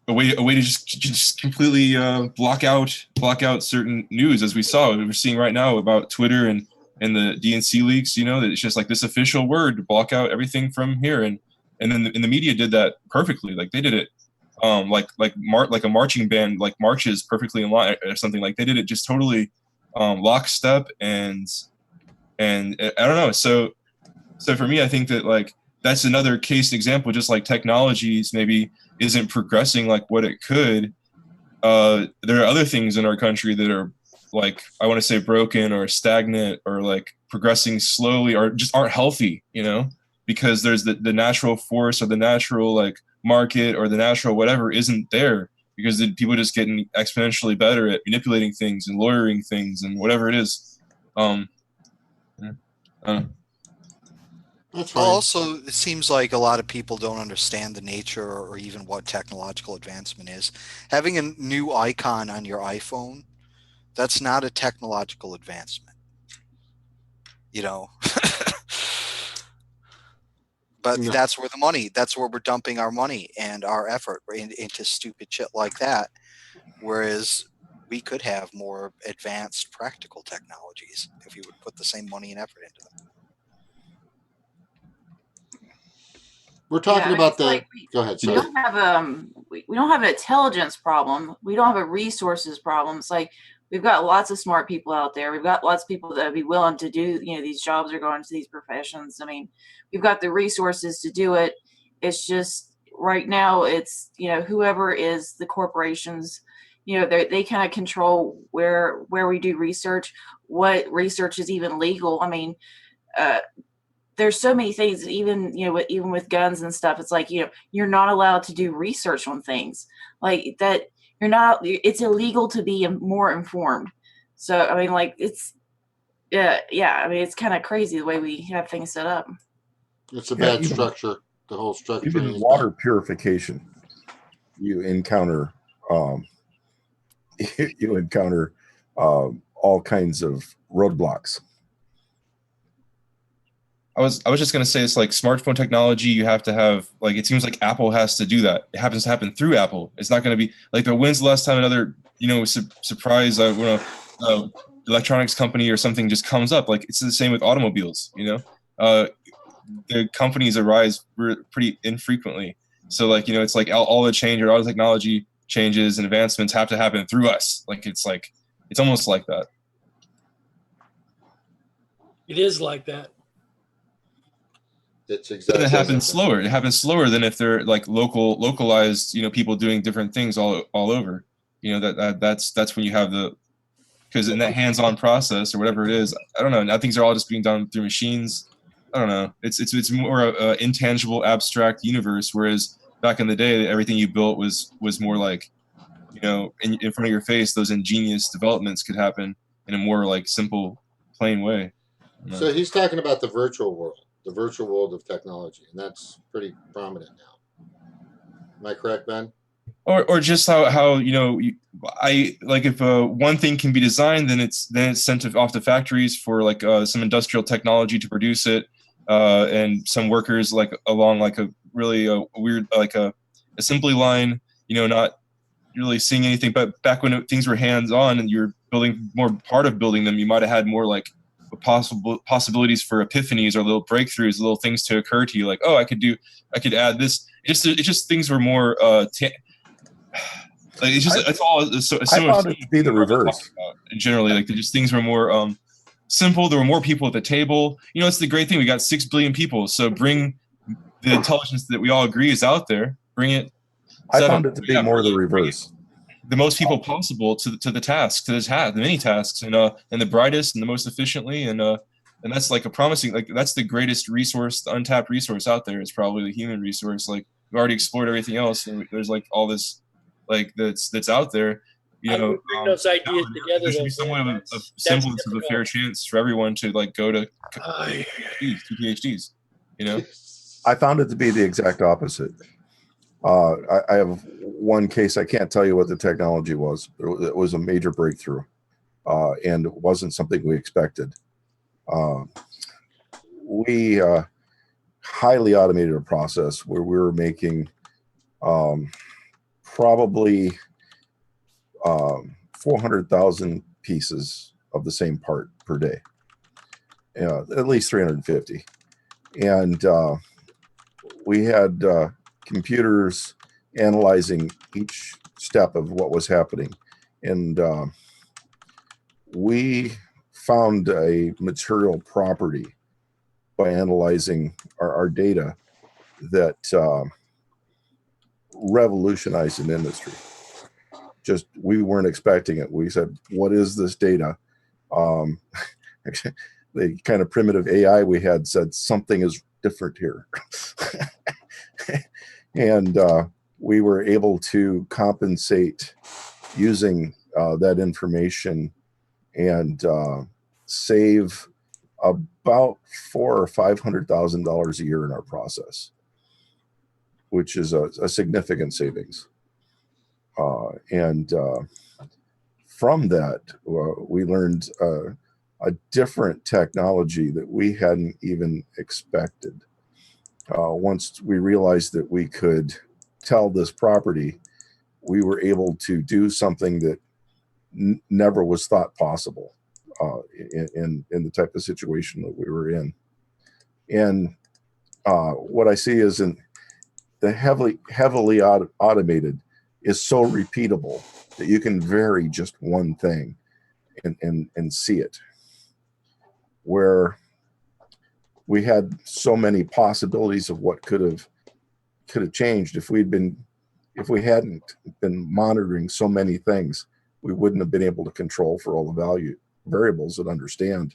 way to just completely block out certain news, as we're seeing right now about Twitter and the DNC leaks. That it's just like this official word to block out everything from here, and then the media did that perfectly. Like they did it like a marching band like marches perfectly in line or something. Like they did it just totally lockstep and I don't know. So for me, I think that like that's another case example, just like technologies maybe isn't progressing like what it could. There are other things in our country that are like, I want to say broken or stagnant or like progressing slowly or just aren't healthy, because there's the natural force or the natural like market or the natural whatever isn't there because people are just getting exponentially better at manipulating things and lawyering things and whatever it is. That's fine. Also, it seems like a lot of people don't understand the nature or even what technological advancement is. Having a new icon on your iPhone, that's not a technological advancement. But No. that's where we're dumping our money and our effort into stupid shit like that. Whereas we could have more advanced practical technologies if we would put the same money and effort into them. We're talking about it's the. like Go ahead. we Sorry. don't have we don't have an intelligence problem. We don't have a resources problem. It's like we've got lots of smart people out there. We've got lots of people that would be willing to do, these jobs or go into these professions. I mean, we've got the resources to do it. It's just right now it's, whoever is the corporations, they kind of control where we do research, what research is even legal. I mean, there's so many things, even with guns and stuff. It's like, you're not allowed to do research on things like that. It's illegal to be more informed. So, I mean, like it's, I mean, it's kind of crazy the way we have things set up. It's a bad structure. The whole structure. Even is water bad. purification, you encounter all kinds of roadblocks. I was just gonna say, it's like smartphone technology. You have to have, like, it seems like Apple has to do that. It happens to happen through Apple. It's not gonna be like, when's the last time another surprise electronics company or something just comes up? Like, it's the same with automobiles. The companies arise pretty infrequently. So, like, it's like all the change or all the technology changes and advancements have to happen through us. It's almost like that. It is like that. It's exactly. It happens slower. It happens slower than if they're like localized, people doing different things all over. That's when you have because in that hands-on process or whatever it is, I don't know. Now things are all just being done through machines. I don't know. It's more an intangible, abstract universe. Whereas back in the day, everything you built was more like, in front of your face. Those ingenious developments could happen in a more like simple, plain way. So he's talking about the virtual world. The virtual world of technology, and that's pretty prominent now. Am I correct, Ben? Or just how I like, if one thing can be designed, then it's sent off to factories for like some industrial technology to produce it, and some workers like along like a really weird like a assembly line, not really seeing anything. But back when things were hands on and you're building more part of building them, you might have had more like possibilities for epiphanies or little breakthroughs, little things to occur to you, like, oh, I could add this. It's just things were more it's all so I found it to be the reverse. Generally, like, just things were more simple. There were more people at the table. It's the great thing. We got 6 billion people, so bring the intelligence that we all agree is out there. Bring it. I found it to be more the reverse. The most people possible to the task, the many tasks, and the brightest and the most efficiently, and that's like a promising, like, that's the greatest resource, the untapped resource out there is probably the human resource. Like, we've already explored everything else, and there's like all this like that's out there. Bring those ideas together. There should be somewhat of a semblance of a fair chance for everyone to like go to PhDs. I found it to be the exact opposite. I have one case. I can't tell you what the technology was. It was a major breakthrough, and it wasn't something we expected. We highly automated a process where we were making probably 400,000 pieces of the same part per day, at least 350. And we had computers analyzing each step of what was happening. And we found a material property by analyzing our data that revolutionized an industry. Just, we weren't expecting it. We said, what is this data? The kind of primitive AI we had said, something is different here. And we were able to compensate using that information and save about $400,000 or $500,000 a year in our process, which is a significant savings. And from that, we learned a different technology that we hadn't even expected. once we realized that we could tell this property, we were able to do something that never was thought possible in the type of situation that we were in. And what I see is the heavily automated is so repeatable that you can vary just one thing and see it. Where we had so many possibilities of what could have changed if we hadn't been monitoring so many things, we wouldn't have been able to control for all the variables and understand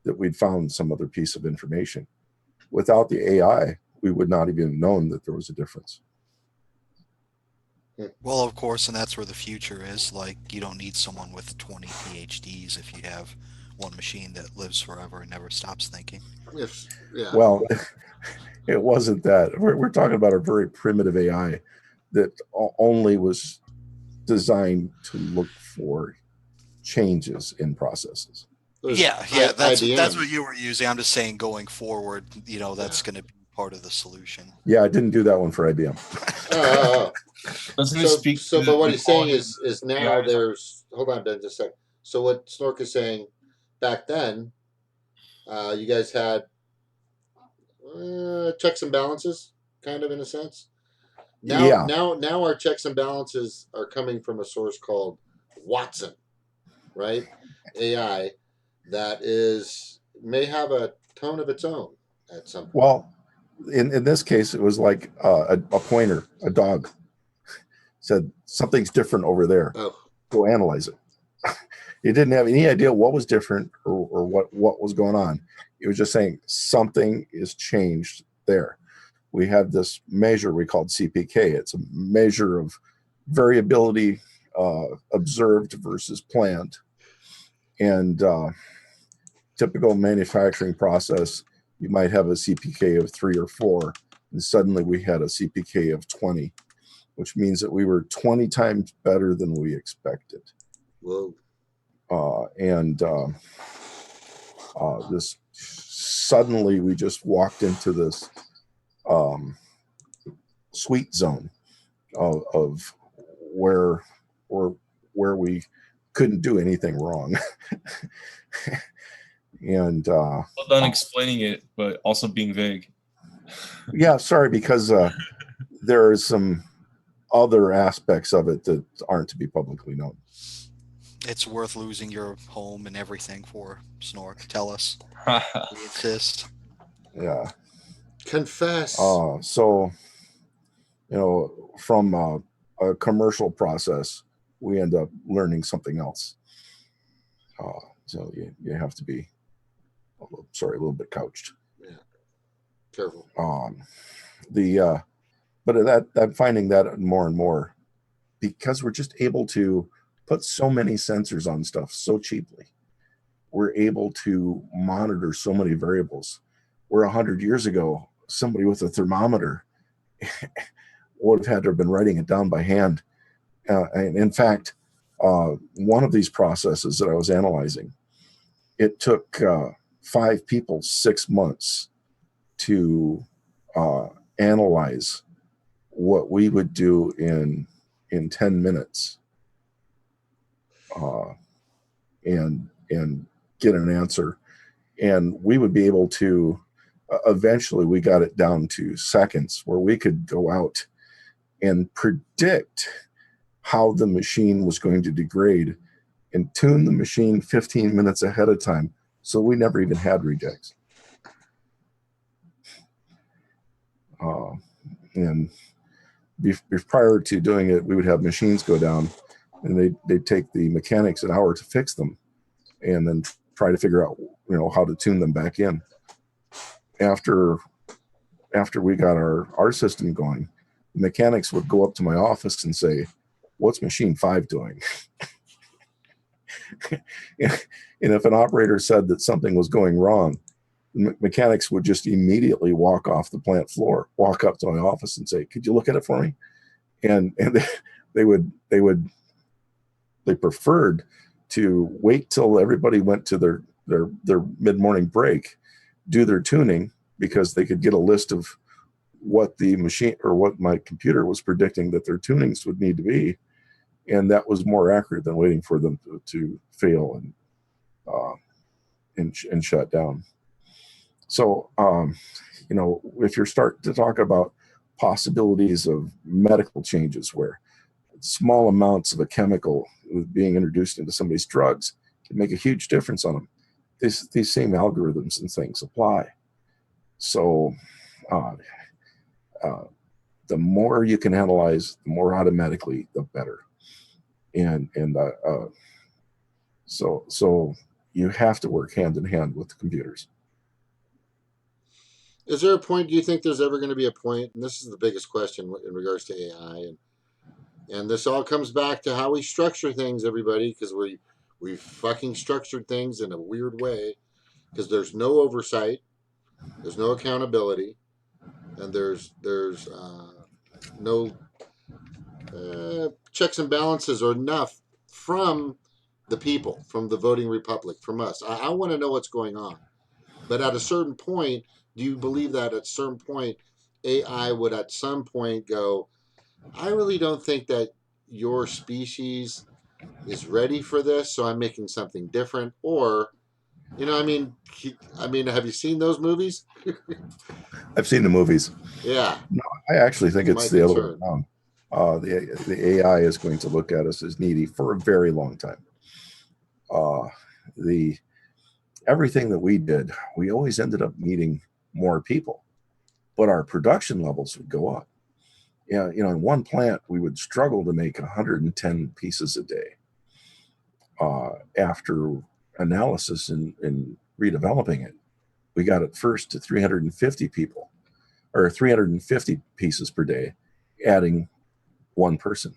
that we'd found some other piece of information. Without the AI, we would not even have known that there was a difference. Well, of course, and that's where the future is. Like, you don't need someone with 20 PhDs if you have one machine that lives forever and never stops thinking. Yeah. Well, it wasn't that. We're talking about a very primitive AI that only was designed to look for changes in processes. Yeah, that's what you were using. I'm just saying, going forward, that's going to be part of the solution. Yeah, I didn't do that one for IBM. But what he's saying is now there's. Hold on, Ben, just a second. So what Snork is saying, back then, you guys had checks and balances, kind of in a sense. Now our checks and balances are coming from a source called Watson, right? AI that may have a tone of its own at some point. Well, in this case, it was like a pointer, a dog said something's different over there. Oh. Go analyze it. It didn't have any idea what was different or what was going on. It was just saying something is changed there. We had this measure we called CPK. It's a measure of variability observed versus planned. And typical manufacturing process, you might have a CPK of 3 or 4, and suddenly we had a CPK of 20, which means that we were 20 times better than we expected. Whoa. This suddenly we just walked into this sweet zone of where we couldn't do anything wrong. And well done explaining it, but also being vague. Yeah, sorry, because there are some other aspects of it that aren't to be publicly known. It's worth losing your home and everything for, Snork. Tell us. We insist. Yeah. Confess. So, from a commercial process, we end up learning something else. So you have to be, a little bit couched. Yeah. Careful. But I'm finding that more and more, because we're just able to put so many sensors on stuff so cheaply. We're able to monitor so many variables. Where 100 years ago, somebody with a thermometer would have had to have been writing it down by hand. And in fact, one of these processes that I was analyzing, it took 5 people 6 months to analyze what we would do in 10 minutes and get an answer. And we would be able to, eventually we got it down to seconds, where we could go out and predict how the machine was going to degrade and tune the machine 15 minutes ahead of time. So we never even had rejects. And prior to doing it, we would have machines go down, and they'd take the mechanics an hour to fix them, and then try to figure out, how to tune them back in. After we got our system going, the mechanics would go up to my office and say, "What's machine 5 doing?" And if an operator said that something was going wrong, mechanics would just immediately walk off the plant floor, walk up to my office and say, "Could you look at it for me?" And they preferred to wait till everybody went to their mid-morning break, do their tuning, because they could get a list of what the machine or what my computer was predicting that their tunings would need to be, and that was more accurate than waiting for them to fail and shut down. So, if you're starting to talk about possibilities of medical changes where small amounts of a chemical being introduced into somebody's drugs can make a huge difference on them, these same algorithms and things apply. So, the more you can analyze, the more automatically, the better. So you have to work hand in hand with the computers. Is there a point, do you think there's ever going to be a point, and this is the biggest question in regards to AI, and this all comes back to how we structure things, everybody, because we fucking structured things in a weird way, because there's no oversight, there's no accountability, and there's no checks and balances or enough from the people, from the voting republic, from us. I want to know what's going on. But at a certain point, do you believe that at a certain point, AI would at some point go, I really don't think that your species is ready for this, so I'm making something different? Or, I mean, have you seen those movies? I've seen the movies. Yeah. No, I actually think it's the other way around. The AI is going to look at us as needy for a very long time. Everything that we did, we always ended up needing more people, but our production levels would go up. Yeah, in one plant we would struggle to make 110 pieces a day. After analysis and redeveloping it, we got it first to 350 people, or 350 pieces per day, adding one person.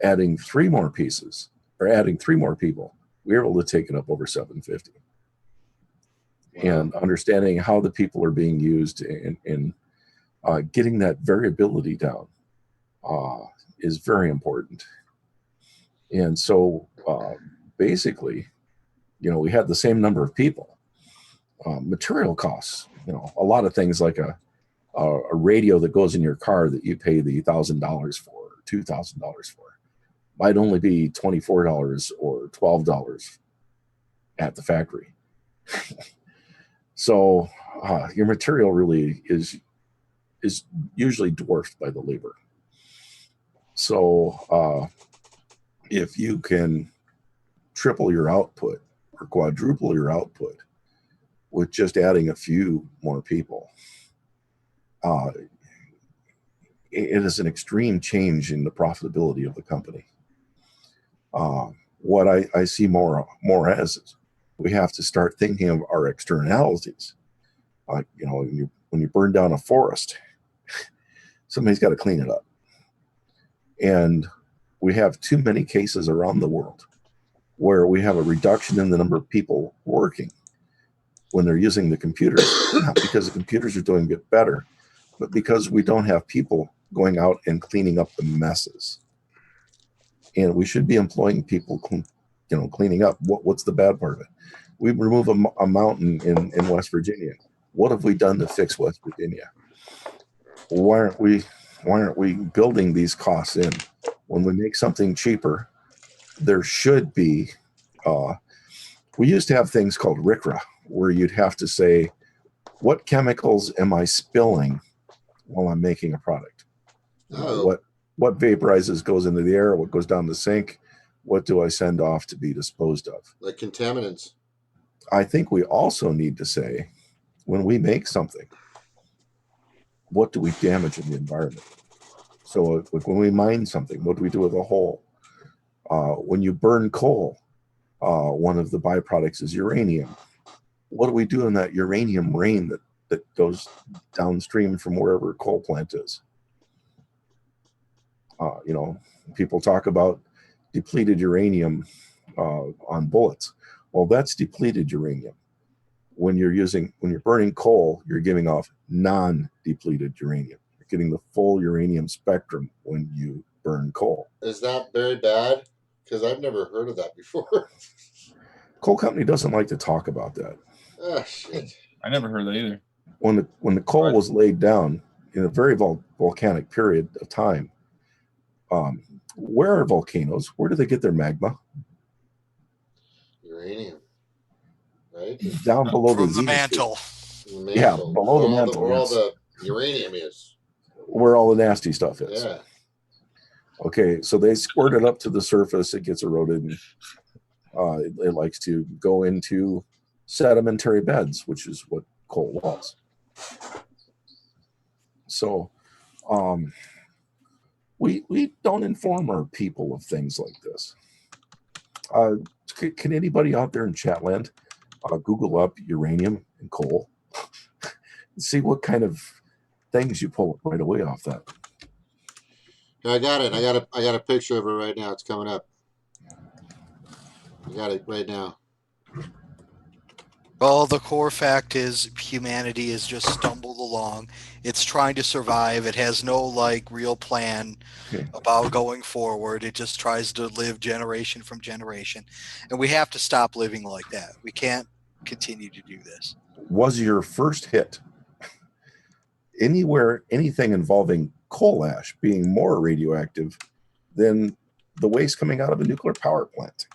Adding three more pieces, or adding three more people, we were able to take it up over 750. Wow. And understanding how the people are being used and getting that variability down is very important. And so basically, we had the same number of people. Material costs, a lot of things like a radio that goes in your car that you pay the $1,000 for, or $2,000 for, might only be $24 or $12 at the factory. So your material really is usually dwarfed by the labor. So if you can triple your output or quadruple your output with just adding a few more people, it is an extreme change in the profitability of the company. What I see more as is we have to start thinking of our externalities. Like, when you burn down a forest, somebody's got to clean it up. And we have too many cases around the world where we have a reduction in the number of people working when they're using the computers, not because the computers are doing it better, but because we don't have people going out and cleaning up the messes. And we should be employing people, cleaning up. What's the bad part of it? We remove a mountain in West Virginia. What have we done to fix West Virginia? Why aren't we building these costs in? When we make something cheaper, there should be. We used to have things called RCRA, where you'd have to say, what chemicals am I spilling while I'm making a product? What vaporizes goes into the air? What goes down the sink? What do I send off to be disposed of? Like contaminants. I think we also need to say, when we make something, what do we damage in the environment? So when we mine something, what do we do with a hole? When you burn coal, one of the byproducts is uranium. What do we do in that uranium rain that goes downstream from wherever a coal plant is? People talk about depleted uranium on bullets. Well, that's depleted uranium. When you're burning coal, you're giving off non-depleted uranium. You're getting the full uranium spectrum when you burn coal. Is that very bad? Because I've never heard of that before. Coal company doesn't like to talk about that. Oh, shit. I never heard that either. when the coal was laid down in a very volcanic period of time, where are volcanoes? Where do they get their magma? Uranium, right? Down below From the the mantle. Yeah, below the mantle. Where all the uranium is. Where all the nasty stuff is. Yeah. Okay, so they squirt it up to the surface. It gets eroded, and it likes to go into sedimentary beds, which is what coal was. So, we don't inform our people of things like this. Can anybody out there in Chatland Google up uranium and coal? See what kind of things you pull right away off that. I got it. I got a picture of it right now. It's coming up. I got it right now. Well, the core fact is humanity has just stumbled along. It's trying to survive. It has no like real plan about going forward. It just tries to live generation from generation. And we have to stop living like that. We can't continue to do this. Was your first hit anything involving coal ash being more radioactive than the waste coming out of a nuclear power plant?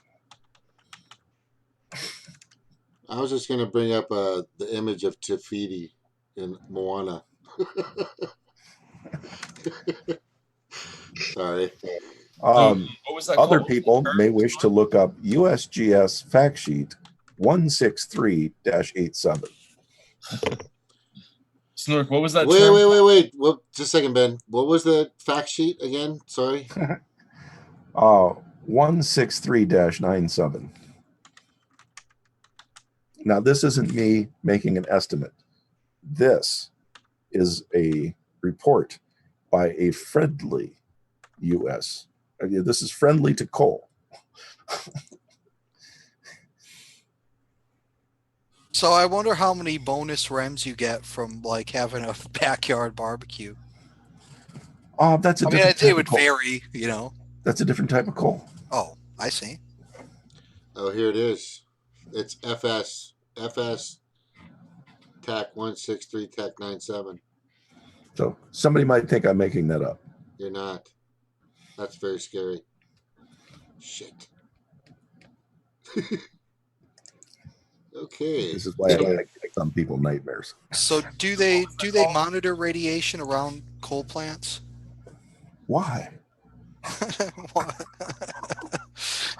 I was just going to bring up the image of Tafiti in Moana. Sorry. What was that Other called? people may wish to look up USGS fact sheet 163-87. Snork, what was that Wait, term? wait. Well, just a second, Ben. What was the fact sheet again? Sorry. 163-97. Now, this isn't me making an estimate. This is a report by a friendly U.S. This is friendly to coal. So I wonder how many bonus REMs you get from like having a backyard barbecue. That's a different it type would of coal. vary, you know. That's a different type of coal. Oh, I see. Oh, here it is. It's FS TAC 163 TAC 97. So somebody might think I'm making that up. You're not. That's very scary. Shit. Okay. This is why I give some people nightmares. So do they monitor radiation around coal plants? Why? Why?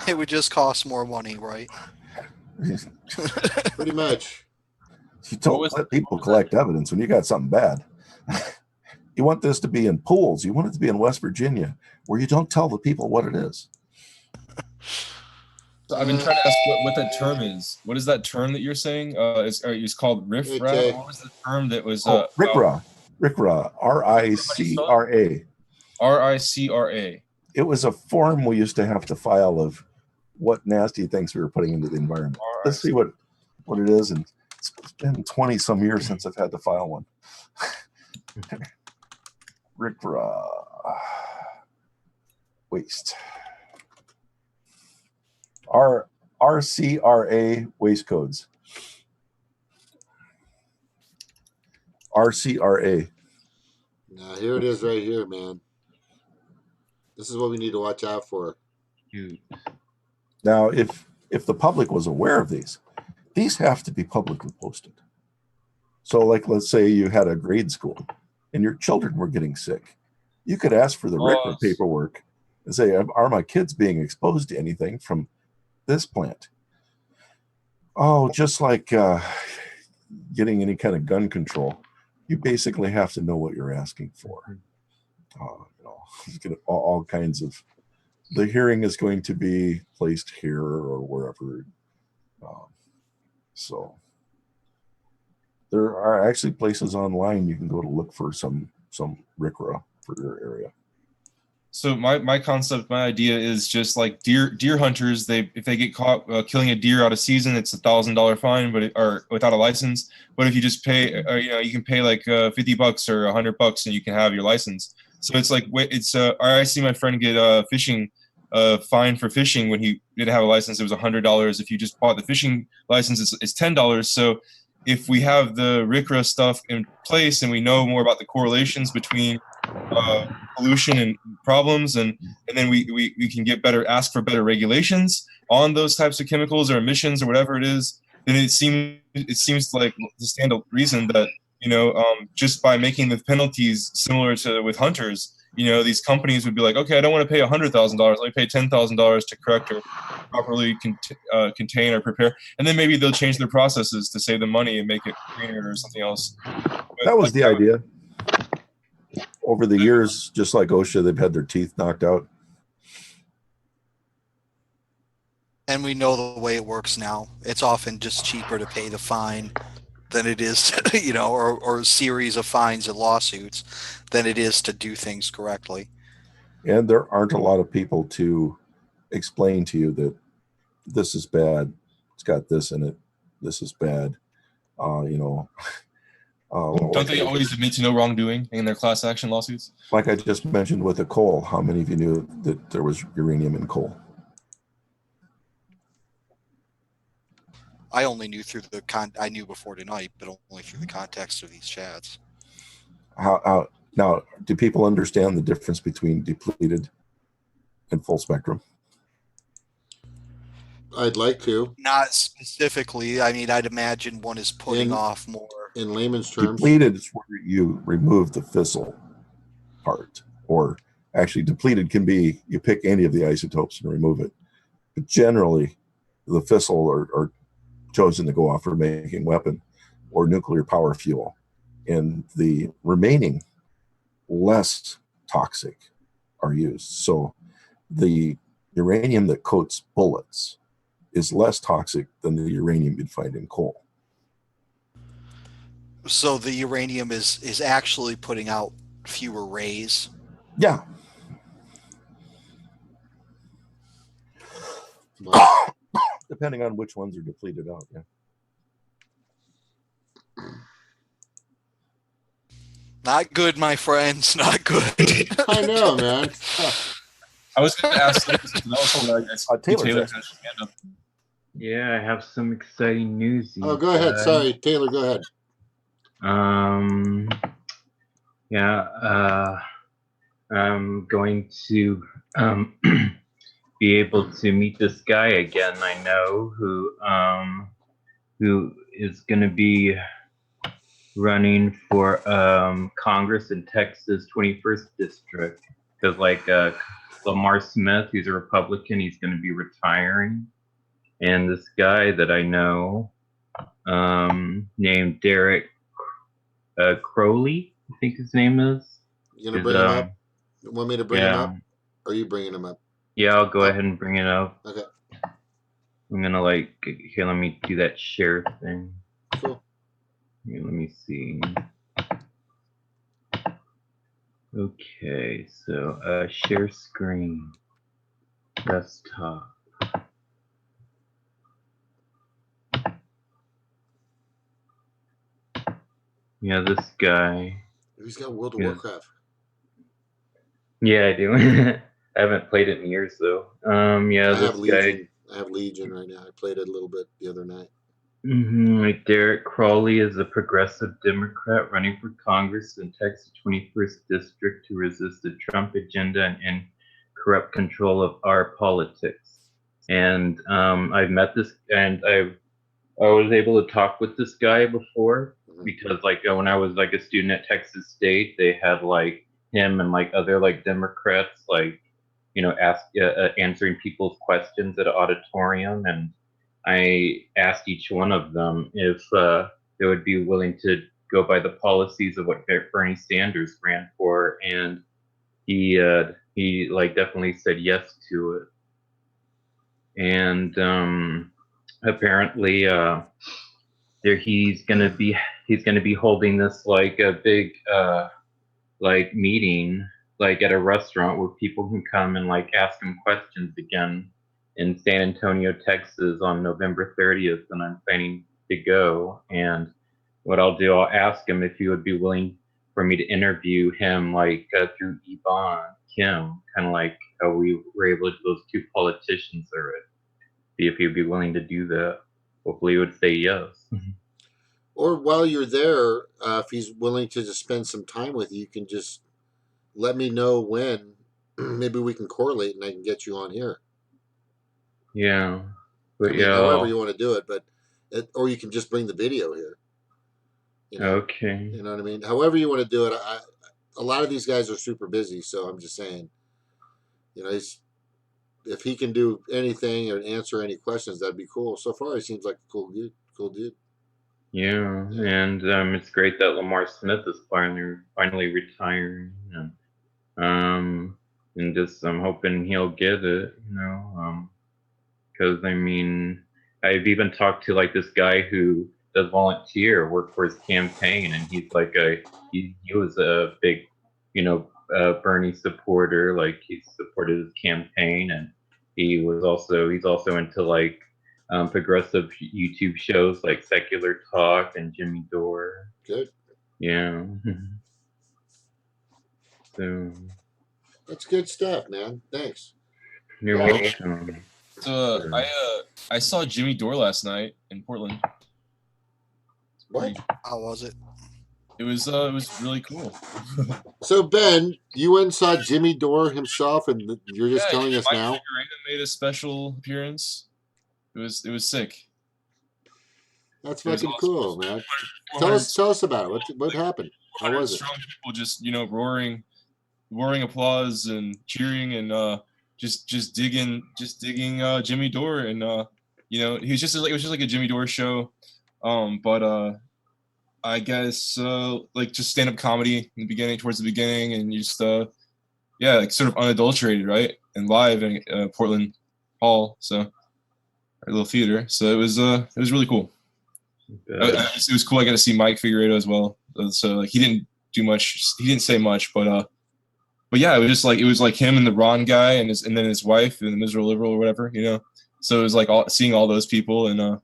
It would just cost more money, right? Pretty much. You don't let people collect evidence when you got something bad. You want this to be in pools. You want it to be in West Virginia, where you don't tell the people what it is. So I've been trying to ask what that term is. What is that term that you're saying? It's called riffraff. What was the term that was? RICRA. RICRA. RICRA. RICRA. It was a form we used to have to file of what nasty things we were putting into the environment. Let's see what it is. And it's been 20 some years since I've had to file one. RICRA. Waste. RCRA waste codes. RCRA. Now, here it is right here, man. This is what we need to watch out for. Now, if the public was aware of these have to be publicly posted. So, like, let's say you had a grade school and your children were getting sick. You could ask for the RICRA paperwork and say, are my kids being exposed to anything from this plant? Oh, just like getting any kind of gun control, you basically have to know what you're asking for. All kinds of, the hearing is going to be placed here or wherever. So there are actually places online you can go to look for some RICRA for your area. So my concept, my idea is just like deer hunters. If they get caught killing a deer out of season, it's $1,000 fine, or without a license. But if you just pay, you can pay like $50 or $100, and you can have your license. So it's like I see my friend get fishing fine for fishing when he didn't have a license. It was $100. If you just bought the fishing license, it's $10. So if we have the RCRA stuff in place and we know more about the correlations between pollution and problems, and then we can get ask for better regulations on those types of chemicals or emissions or whatever it is, then it seems like to stand a reason that, just by making the penalties similar to with hunters, these companies would be like, okay, I don't want to pay $100,000. Let me pay $10,000 to correct or properly contain or prepare, and then maybe they'll change their processes to save the money and make it greener or something else. That was the idea. Over the years, just like OSHA, they've had their teeth knocked out. And we know the way it works now. It's often just cheaper to pay the fine than it is, or a series of fines and lawsuits than it is to do things correctly. And there aren't a lot of people to explain to you that this is bad. It's got this in it. This is bad. Don't they always admit to no wrongdoing in their class action lawsuits? Like I just mentioned with the coal, how many of you knew that there was uranium in coal? I only knew through I knew before tonight, but only through the context of these chats. How now, do people understand the difference between depleted and full spectrum? I'd like to. Not specifically. I mean, I'd imagine one is putting off more. In layman's terms, depleted is where you remove the fissile part, or actually depleted can be you pick any of the isotopes and remove it. But generally, the fissile are chosen to go off for making weapon or nuclear power fuel, and the remaining less toxic are used. So the uranium that coats bullets is less toxic than the uranium you'd find in coal. So the uranium is actually putting out fewer rays. Yeah. Depending on which ones are depleted out, yeah. Not good, my friends. Not good. I know, man. I was going to ask Taylor. Yeah, I have some exciting news. Oh, go ahead. Sorry, Taylor, go ahead. I'm going to be able to meet this guy again. I know who is going to be running for Congress in Texas 21st district, because Lamar Smith, who's a Republican, he's going to be retiring, and this guy that I know named Derek Crowley, I think his name is. You gonna bring him up? You want me to bring him up? Or are you bringing him up? Yeah, I'll go ahead and bring it up. Okay. I'm gonna here, let me do that share thing. Cool. Here, let me see. Okay, so share screen, desktop. Yeah, this guy. He's got World of Warcraft. Yeah, I do. I haven't played it in years though. Yeah, I have Legion. I have Legion right now. I played it a little bit the other night. Derek Crowley is a progressive Democrat running for Congress in Texas 21st District to resist the Trump agenda and corrupt control of our politics. And I've met this, and I was able to talk with this guy before, because when I was a student at Texas State, they had him and other Democrats answering people's questions at an auditorium, and I asked each one of them if they would be willing to go by the policies of what Bernie Sanders ran for, and he definitely said yes to it. And apparently he's gonna be holding this a big meeting at a restaurant where people can come and ask him questions again in San Antonio, Texas on November 30th, and I'm planning to go. And what I'll do, I'll ask him if he would be willing for me to interview him through Yvonne Kim, kind of how we were able to do those two politicians there. See if he'd be willing to do that. Hopefully he would say yes. Or while you're there, if he's willing to just spend some time with you, you can just let me know when. Maybe we can correlate, and I can get you on here. Yeah, I but mean, yeah. however you want to do it, but or you can just bring the video here. Okay. You know what I mean. However you want to do it. A lot of these guys are super busy, so I'm just saying. If he can do anything or answer any questions, that'd be cool. So far, he seems like a cool dude. Cool dude. Yeah, and it's great that Lamar Smith is finally retiring, and just I'm hoping he'll get it, because I mean I've even talked to like this guy who does volunteer work for his campaign, and he's like he was a big Bernie supporter, like he supported his campaign, and he's also into like progressive YouTube shows like Secular Talk and Jimmy Dore. Good. Yeah. So That's good stuff, man. Thanks. you're welcome. So I saw Jimmy Dore last night in Portland. What? How was it? It was really cool. So Ben, you went and saw Jimmy Dore himself, and you're just telling us Mike now? Figueredo made a special appearance. It was sick. That's fucking cool, man. Tell us about it. What happened? How was it? Strong people just roaring applause and cheering and just digging Jimmy Dore, and it was just like a Jimmy Dore show, but I guess like just stand up comedy in the beginning, towards the beginning, and you just like sort of unadulterated, right, and live in Portland Hall, so a little theater. So it was really cool. It was cool. I got to see Mike Figueredo as well. So like he didn't do much. He didn't say much, but yeah, it was like him and the Ron guy and then his wife and the Miserable Liberal or whatever, So it was like seeing all those people, and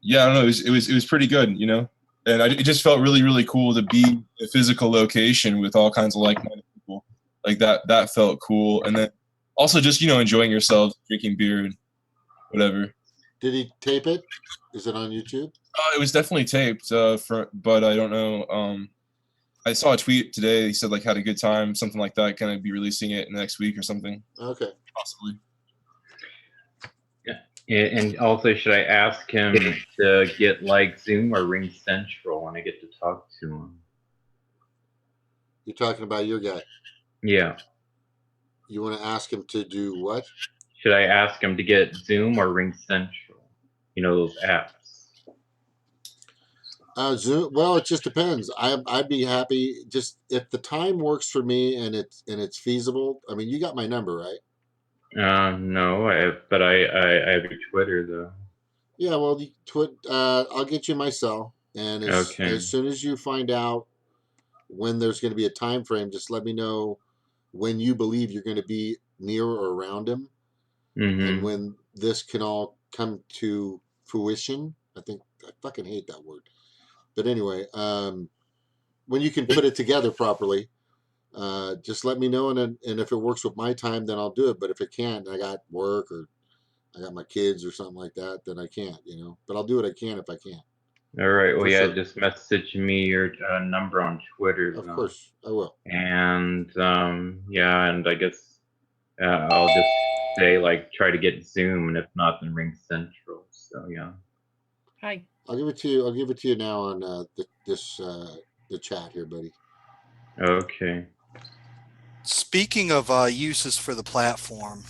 yeah, I don't know. It was pretty good, and it just felt really, really cool to be in a physical location with all kinds of like-minded people. Like that felt cool, and then also just enjoying yourself, drinking beer and whatever. Did he tape it? Is it on YouTube? It was definitely taped, but I don't know. I saw a tweet today. He said like had a good time, something like that. Gonna be releasing it next week or something. Okay. Possibly. Yeah, and also should I ask him to get like Zoom or Ring Central when I get to talk to him? You're talking about your guy. Yeah. You want to ask him to do what? Should I ask him to get Zoom or Ring Central? Those apps. Zoom. Well, it just depends. I'd be happy just if the time works for me and it's feasible. I mean, you got my number, right? No, but I have your Twitter though. Yeah, well, I'll get you my cell, and as soon as you find out when there's going to be a time frame, just let me know when you believe you're going to be near or around him, and when this can all come to fruition. I fucking hate that word. But anyway, when you can put it together properly, just let me know, and if it works with my time, then I'll do it. But if it can't, I got work or I got my kids or something like that, then I can't, But I'll do what I can if I can. All right. Well, sure. Just message me your number on Twitter. Of course, I will. And and I guess I'll just say like try to get Zoom, and if not, then Ring Central. So yeah. Hi. I'll give it to you now on the chat here, buddy. Okay. Speaking of uses for the platform,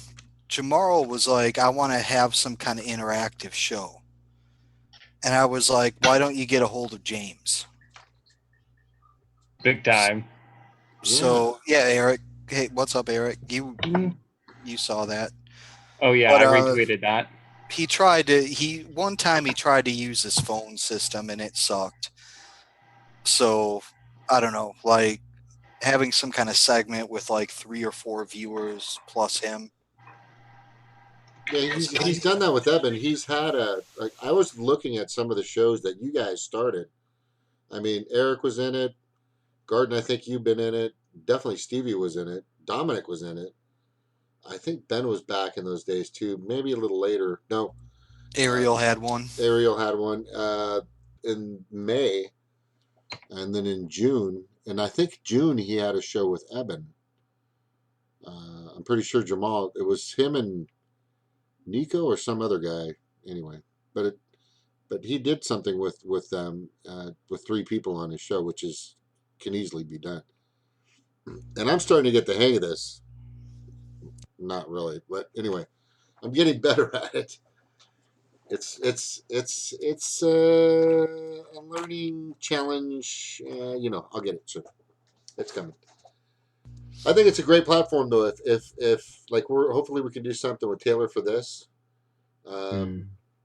Jamaro was like, I want to have some kind of interactive show. And I was like, why don't you get a hold of James? Big time. So, yeah, Eric. Hey, what's up, Eric? You saw that. Oh, yeah, But, I retweeted that. One time he tried to use his phone system and it sucked. So, I don't know, like having some kind of segment with like 3 or 4 viewers plus him. Yeah, he's done that with Eben. He's had I was looking at some of the shows that you guys started. I mean, Eric was in it. Garden, I think you've been in it. Definitely Stevie was in it. Dominic was in it. I think Ben was back in those days too. Maybe a little later. No. Ariel had one. Ariel had one. in May, and then in June, and I think June he had a show with Eben. I'm pretty sure Jamal. It was him and Nico or some other guy. Anyway, but he did something with them with 3 people on his show, which can easily be done. And I'm starting to get the hang of this. Not really, but anyway, I'm getting better at it. It's a learning challenge. I'll get it soon. It's coming. I think it's a great platform though. If like hopefully we can do something with Taylor for this,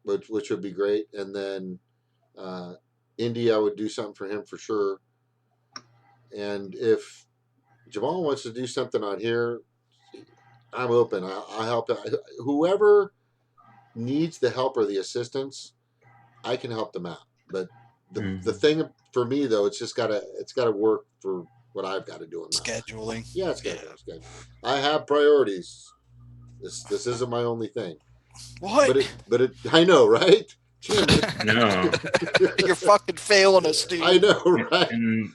which would be great. And then Indy, I would do something for him for sure. And if Jamal wants to do something on here, I'm open. I'll help out. Whoever needs the help or the assistance, I can help them out. But the thing for me though, it's gotta work for what I've got to do in my Scheduling. life. Yeah, scheduling. I have priorities. This isn't my only thing. What? But it I know, right? Jim, No. You're fucking failing us, dude. I know, right?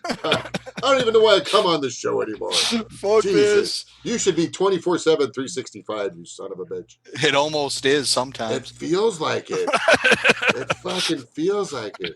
I don't even know why I come on this show anymore. Fuck Jesus. this. You should be 24/7, 365, you son of a bitch. It almost is It sometimes. feels like it. It fucking feels like it.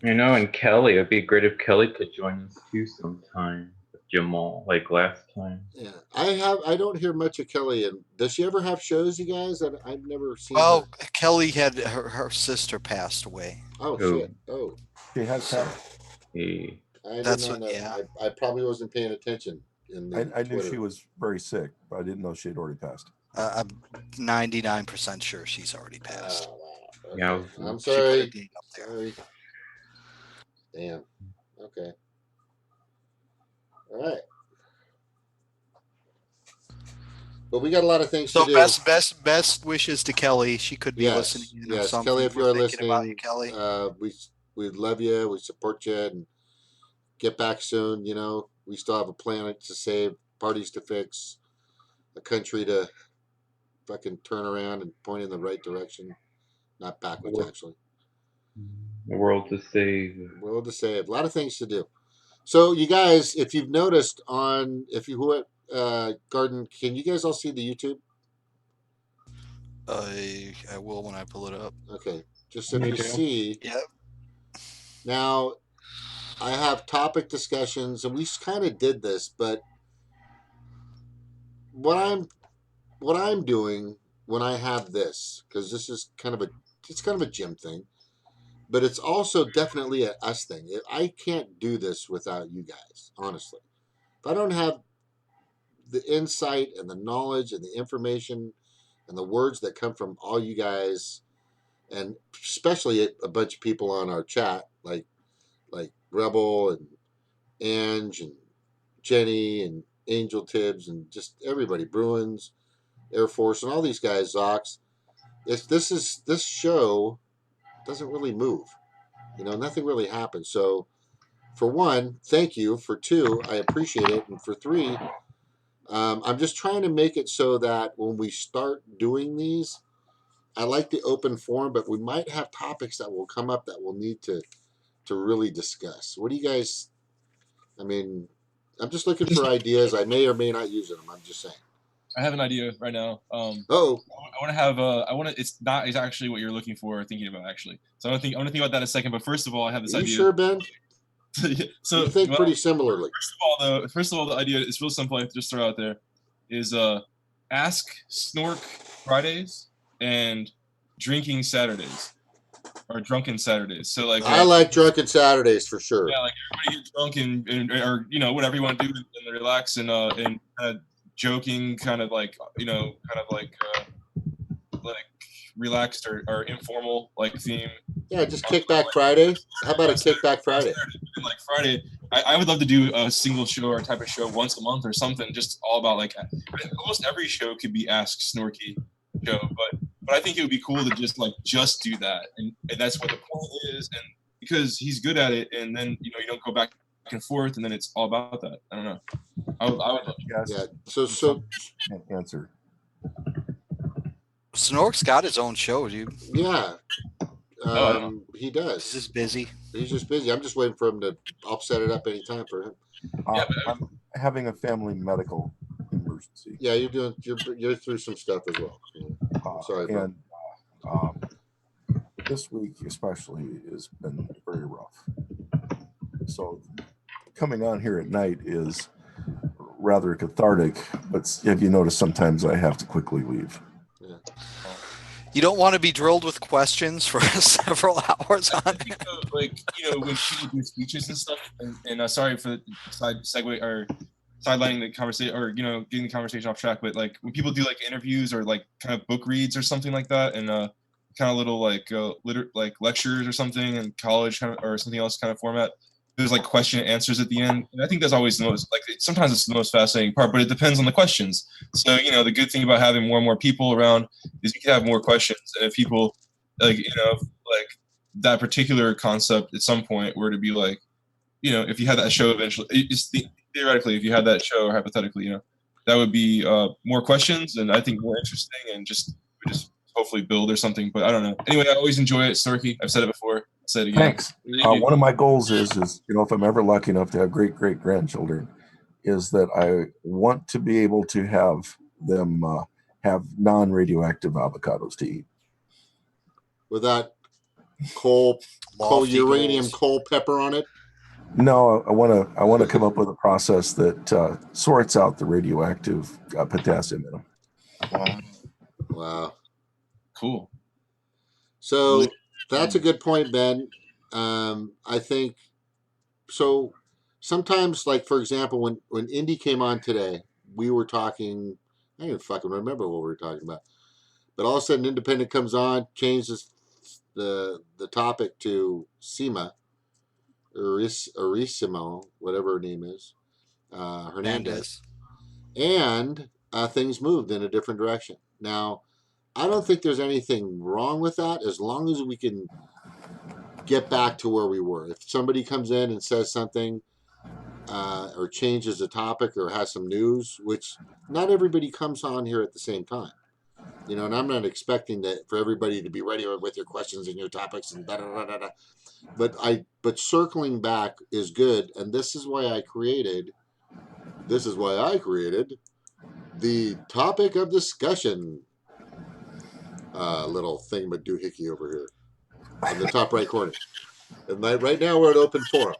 I know, and Kelly, it'd be great if Kelly could join us too sometime with Jamal, like last time. Yeah, I don't hear much of Kelly. And does she ever have shows, you guys? I've never seen. Well, her. Kelly had her sister passed away. Oh Who? shit! Oh, She has passed. He, I did That's not what- know. yeah. I probably wasn't paying attention. I knew she was very sick, but I didn't know she had already passed. I'm 99% sure she's already passed. Oh, wow. Okay. Yeah. I'm She put a sorry. date up there. Sorry. Damn. Okay. All right. But we got a lot of things So to do. best wishes to Kelly. She could be Yes, listening. yes, something. Kelly, if you We're are thinking about listening, you, Kelly. we love you. We support you, and get back soon. We still have a planet to save, parties to fix, a country to fucking turn around and point in the right direction, not backwards actually. the world to save. World to save, a lot of things to do. So you guys, if you've noticed Garden, can you guys all see the YouTube? I will when I pull it up. Okay, just so Me you too. see. Yep. Now, I have topic discussions, and we kind of did this, but what I'm doing when I have this, because this is kind of a Jim thing, but it's also definitely a us thing. I can't do this without you guys, honestly. If I don't have the insight and the knowledge and the information and the words that come from all you guys, and especially a bunch of people on our chat, like Rebel and Ange and Jenny and Angel Tibbs and just everybody, Bruins, Air Force, and all these guys, Zox. This show doesn't really move. Nothing really happens. So, for one, thank you. For two, I appreciate it. And for three, I'm just trying to make it so that when we start doing these, I like the open forum, but we might have topics that will come up that we'll need to really discuss. What do you guys? I mean, I'm just looking for ideas. I may or may not use them. I'm just saying. I have an idea right now. Oh, I want to have it's not exactly what you're looking for or thinking about actually. So I want to think about that in a second. But first of all, I have this are you idea. sure, Ben? So You think pretty similarly. First of all, the idea is real simple. I have to just throw out there is ask Snork Fridays and drinking Saturdays or drunken Saturdays. So like I like drunken Saturdays for sure. yeah, like everybody gets drunk and or whatever you want to do and relax and kind of joking, kind of like like relaxed or informal like theme. Yeah, just Kickback Friday. How about a Kickback Friday? Like Friday, I would love to do a single show or type of show once a month or something, just all about like almost every show could be Ask Snorky show, but I think it would be cool to just do that, and that's what the point is, and because he's good at it, and then you don't go back and forth, and then it's all about that. I don't know. I would love Yes. Yeah. So Can't answer. Snork's got his own show, dude. yeah. He He's does. just busy. He's just busy. I'm just waiting for him to. I'll set it up anytime for him. I'm having a family medical emergency. Yeah, you're through some stuff as well. Sorry, bro. And this week especially has been very rough. So coming on here at night is rather cathartic, but if you notice, sometimes I have to quickly leave. Yeah. You don't want to be drilled with questions for several hours on it. Like, when people do speeches and stuff, and sorry for the segue or sidelining the conversation, or getting the conversation off track, but like when people do like interviews or like kind of book reads or something like that, and kind of little like lectures or something in college kind of, or something else kind of format, there's like question and answers at the end, and I think that's always the most sometimes it's the most fascinating part, but it depends on the questions. So the good thing about having more and more people around is you can have more questions, and if people like that particular concept at some point were to be like, if you had that show eventually, theoretically, if you had that show, or hypothetically, that would be more questions, and I think more interesting, and just hopefully build or something. But I don't know. Anyway, I always enjoy it, Storky. I've said it before. I'll say it again. Thanks. One of my goals is if I'm ever lucky enough to have great grandchildren, is that I want to be able to have them have non-radioactive avocados to eat. With that coal uranium coal pepper on it. No, I want to come up with a process that sorts out the radioactive potassium in them. Wow. Cool. So that's a good point, Ben. I think so. Sometimes, like for example, when Indy came on today, we were talking. I don't even fucking remember what we were talking about. But all of a sudden, Independent comes on, changes the topic to SEMA, Erisimo, whatever her name is, Hernandez, and things moved in a different direction. Now, I don't think there's anything wrong with that as long as we can get back to where we were. If somebody comes in and says something or changes the topic or has some news, which not everybody comes on here at the same time. And I'm not expecting that for everybody to be ready with your questions and your topics and da da da da. But circling back is good, and this is why I created the topic of discussion little thing but doohickey over here in the top right corner. And right now we're at open forum.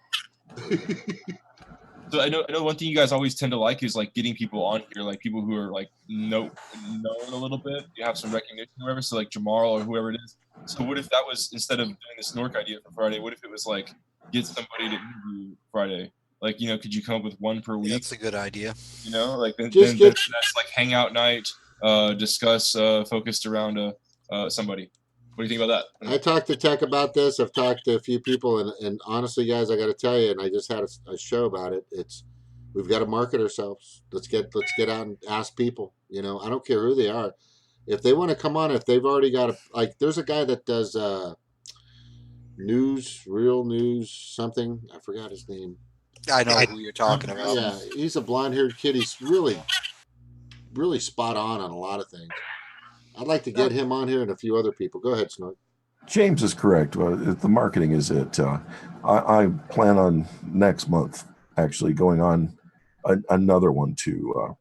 So I know one thing you guys always tend to like is like getting people on here, like people who are like known a little bit, you have some recognition or whatever. So like Jamal or whoever it is. So what if that was, instead of doing the Snork idea for Friday, what if it was like get somebody to interview Friday? Like, could you come up with one per week? That's a good idea. Like then that's like hangout night, discuss focused around somebody. What do you think about that? I talked to Tech about this. I've talked to a few people, and honestly, guys, I got to tell you, and I just had a show about it. We've got to market ourselves. Let's get out and ask people. I don't care who they are. If they want to come on, if they've already got there's a guy that does real news, something. I forgot his name. I know who you're talking about. Yeah, he's a blonde-haired kid. He's really, really spot on a lot of things. I'd like to get him on here and a few other people. Go ahead, Snork. James is correct. The marketing is it. I plan on next month actually going on another one to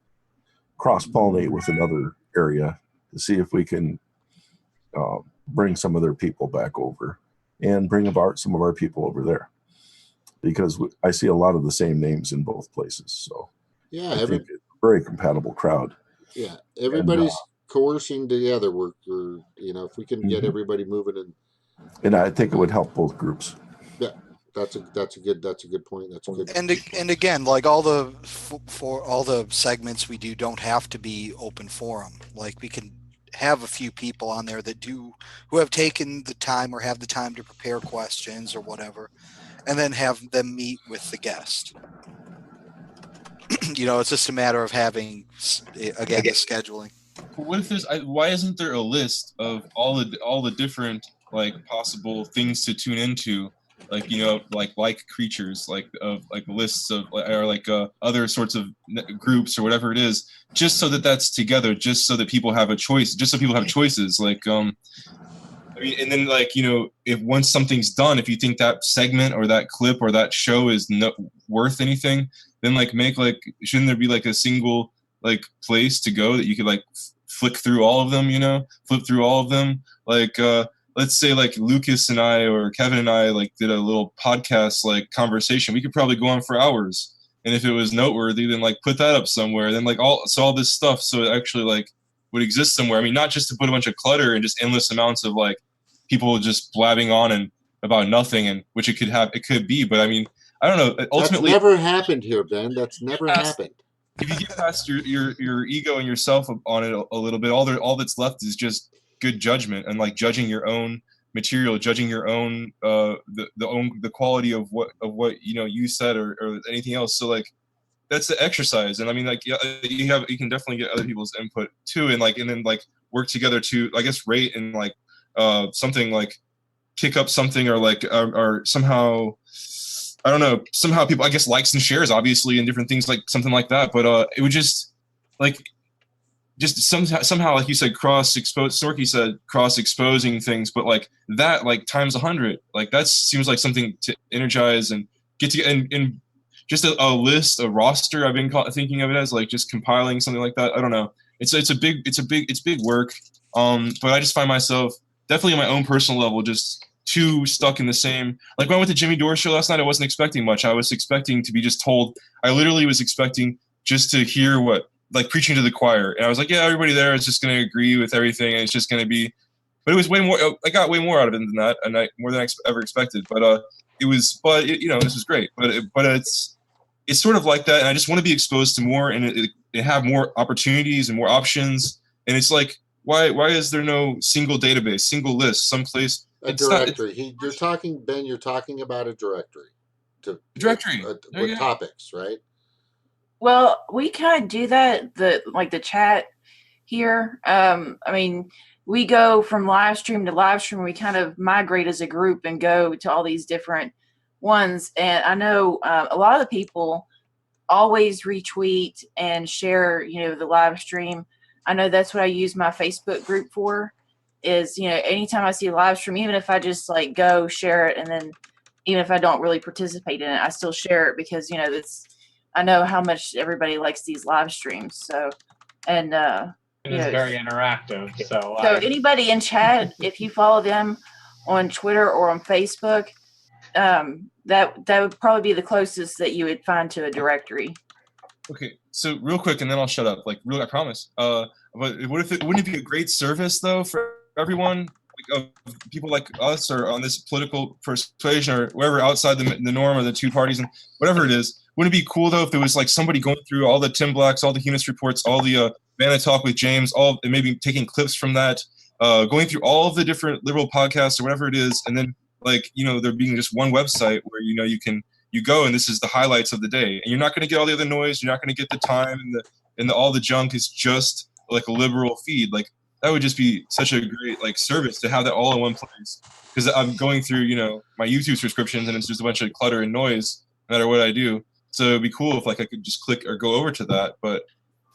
cross-pollinate with another area to see if we can bring some of their people back over and bring some of our people over there, because I see a lot of the same names in both places. So yeah, I think it's a very compatible crowd. Yeah, everybody's coercing together. We're if we can get everybody moving, and I think it would help both groups. Yeah, that's a good point. That's a good. And again, like for all the segments we do don't have to be open forum. Like we can have a few people on there who have taken the time or have the time to prepare questions or whatever, and then have them meet with the guest. It's just a matter of having, again, the scheduling. What if why isn't there a list of all the different like possible things to tune into, like creatures, like lists of or like other sorts of groups or whatever it is, just so that's together, just so that people have a choice, just so people have choices. Like I mean, and then like, you know, if once something's done, if you think that segment or that clip or that show is not worth anything, then like make like, shouldn't there be like a single like place to go that you could like flick through all of them, you know, flip through all of them. Like, let's say like Lucas and I or Kevin and I like did a little podcast like conversation. We could probably go on for hours. And if it was noteworthy, then like put that up somewhere. Then like all this stuff, so it actually like would exist somewhere. I mean, not just to put a bunch of clutter and just endless amounts of like people just blabbing on and about nothing, and which it could be. But I mean, I don't know. Ultimately, that's never happened here, Ben. That's never happened. If you get past your ego and yourself on it a little bit, all that's left is just good judgment and like judging your own material, judging your own the quality of what you know you said or anything else. So like that's the exercise. And I mean like you can definitely get other people's input too, and then like work together to, I guess, rate and like something like pick up something or like or somehow, I don't know, somehow people, I guess, likes and shares obviously and different things like something like that. But it would just somehow like you said, Sorky said cross exposing things, but like that like times 100, like that seems like something to energize and get to and just a list, a roster. I've been thinking of it as like just compiling something like that. I don't know. It's big work. But I just find myself definitely on my own personal level just too stuck in the same. Like when I went to Jimmy Dore's show last night, I wasn't expecting much. I was expecting to be just told. I literally was expecting just to hear what, like, preaching to the choir, and I was like, yeah, everybody there is just going to agree with everything, and it's just going to be. But it was way more. I got way more out of it than that, and more than I ever expected. But this was great. But it's sort of like that, and I just want to be exposed to more and have more opportunities and more options. And it's like, why is there no single database, single list, someplace? A directory. You're talking about a directory. Directory. With topics, right? Well, we kind of do that, the chat here. I mean, we go from live stream to live stream. We kind of migrate as a group and go to all these different ones. And I know a lot of the people always retweet and share, the live stream. I know that's what I use my Facebook group for, is, anytime I see a live stream, even if I just like go share it, and then even if I don't really participate in it, I still share it because, I know how much everybody likes these live streams. So, and it's very interactive. So anybody in chat, if you follow them on Twitter or on Facebook, that would probably be the closest that you would find to a directory. Okay, so real quick, and then I'll shut up. Like, really, I promise. But wouldn't it be a great service though for everyone, like, of people like us or on this political persuasion or wherever outside the norm or the two parties and whatever it is? Wouldn't it be cool though if there was like somebody going through all the Tim Blacks, all the Humus reports, all the Vanna Talk with James, and maybe taking clips from that, going through all of the different liberal podcasts or whatever it is, and then like there being just one website where you go and this is the highlights of the day, and you're not going to get all the other noise, you're not going to get the time and all the junk is just like a liberal feed. Like that would just be such a great like service to have that all in one place. Because I'm going through my YouTube subscriptions and it's just a bunch of clutter and noise no matter what I do. So it'd be cool if like I could just click or go over to that. I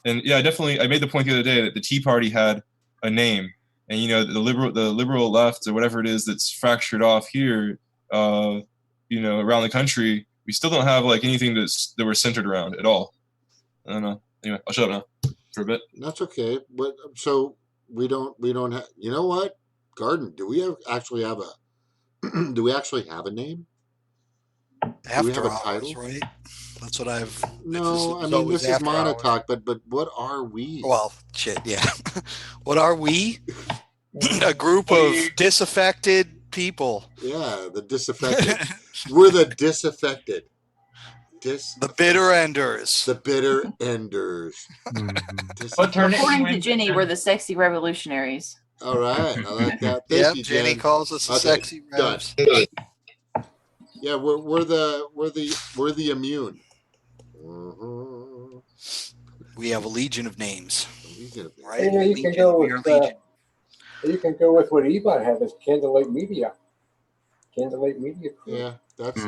made the point the other day that the Tea Party had a name, and the liberal left or whatever it is that's fractured off here, around the country, we still don't have like anything that we're centered around at all. I don't know. Anyway, I'll shut up now for a bit. That's okay. But so we don't have. You know what, Garden? Do we actually have a name? After do we have a hours, title? Right? That's what I've. No, I mean this is Montauk, but what are we? Well, shit, yeah. What are we? A group of disaffected people. Yeah, the disaffected. We're the disaffected. The bitter enders. The bitter enders. According to Jenny, we're the sexy revolutionaries. All right, I like that. Thank you, Jenny calls us the sexy revs. Yeah, we're the immune. We have a legion of names. Right? You can go with what Ebon had as Candlelight Media. Candlelight Media. Yeah, that's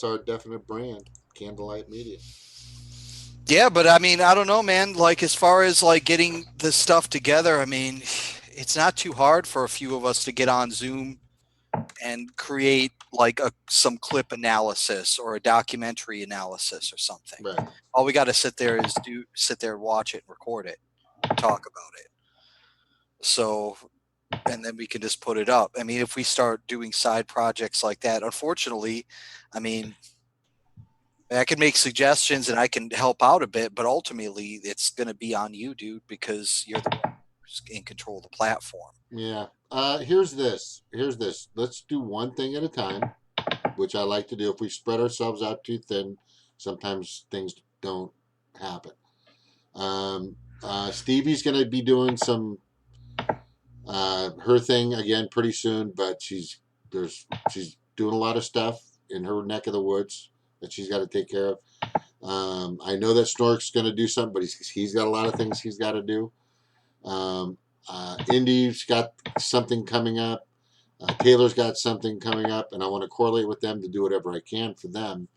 our definite brand, Candlelight Media. Yeah, but I mean, I don't know, man. Like as far as like getting the stuff together, I mean, it's not too hard for a few of us to get on Zoom and create like some clip analysis or a documentary analysis or something. Right. All we got to sit there and watch it and record it, and talk about it. So, and then we can just put it up. I mean, if we start doing side projects like that, unfortunately, I mean, I can make suggestions and I can help out a bit, but ultimately it's going to be on you, dude, because you're the one who's in control of the platform. Yeah. Here's this. Let's do one thing at a time, which I like to do. If we spread ourselves out too thin, sometimes things don't happen. Stevie's going to be doing some her thing again pretty soon, but she's doing a lot of stuff in her neck of the woods that she's got to take care of. I know that Snork's going to do something, but he's got a lot of things he's got to do. Indy's got something coming up. Taylor's got something coming up, and I want to correlate with them to do whatever I can for them.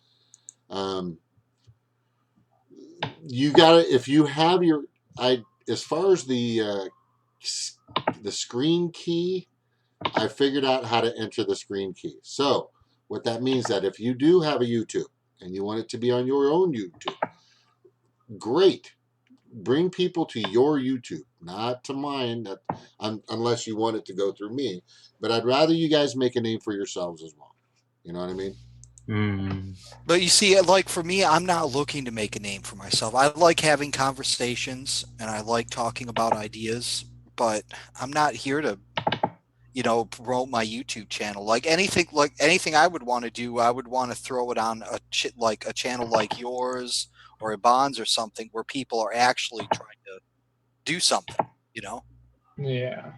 You got to, if you have your, as far as the screen key, I figured out how to enter the screen key. So what that means that if you do have a YouTube and you want it to be on your own YouTube, great. Bring people to your YouTube, not to mine, unless you want it to go through me. But I'd rather you guys make a name for yourselves as well. You know what I mean? But you see, like for me, I'm not looking to make a name for myself. I like having conversations and I like talking about ideas, but I'm not here to, promote my YouTube channel. Like anything I would want to do, I would want to throw it on a channel like yours or a Bonds or something where people are actually trying to do something, Yeah.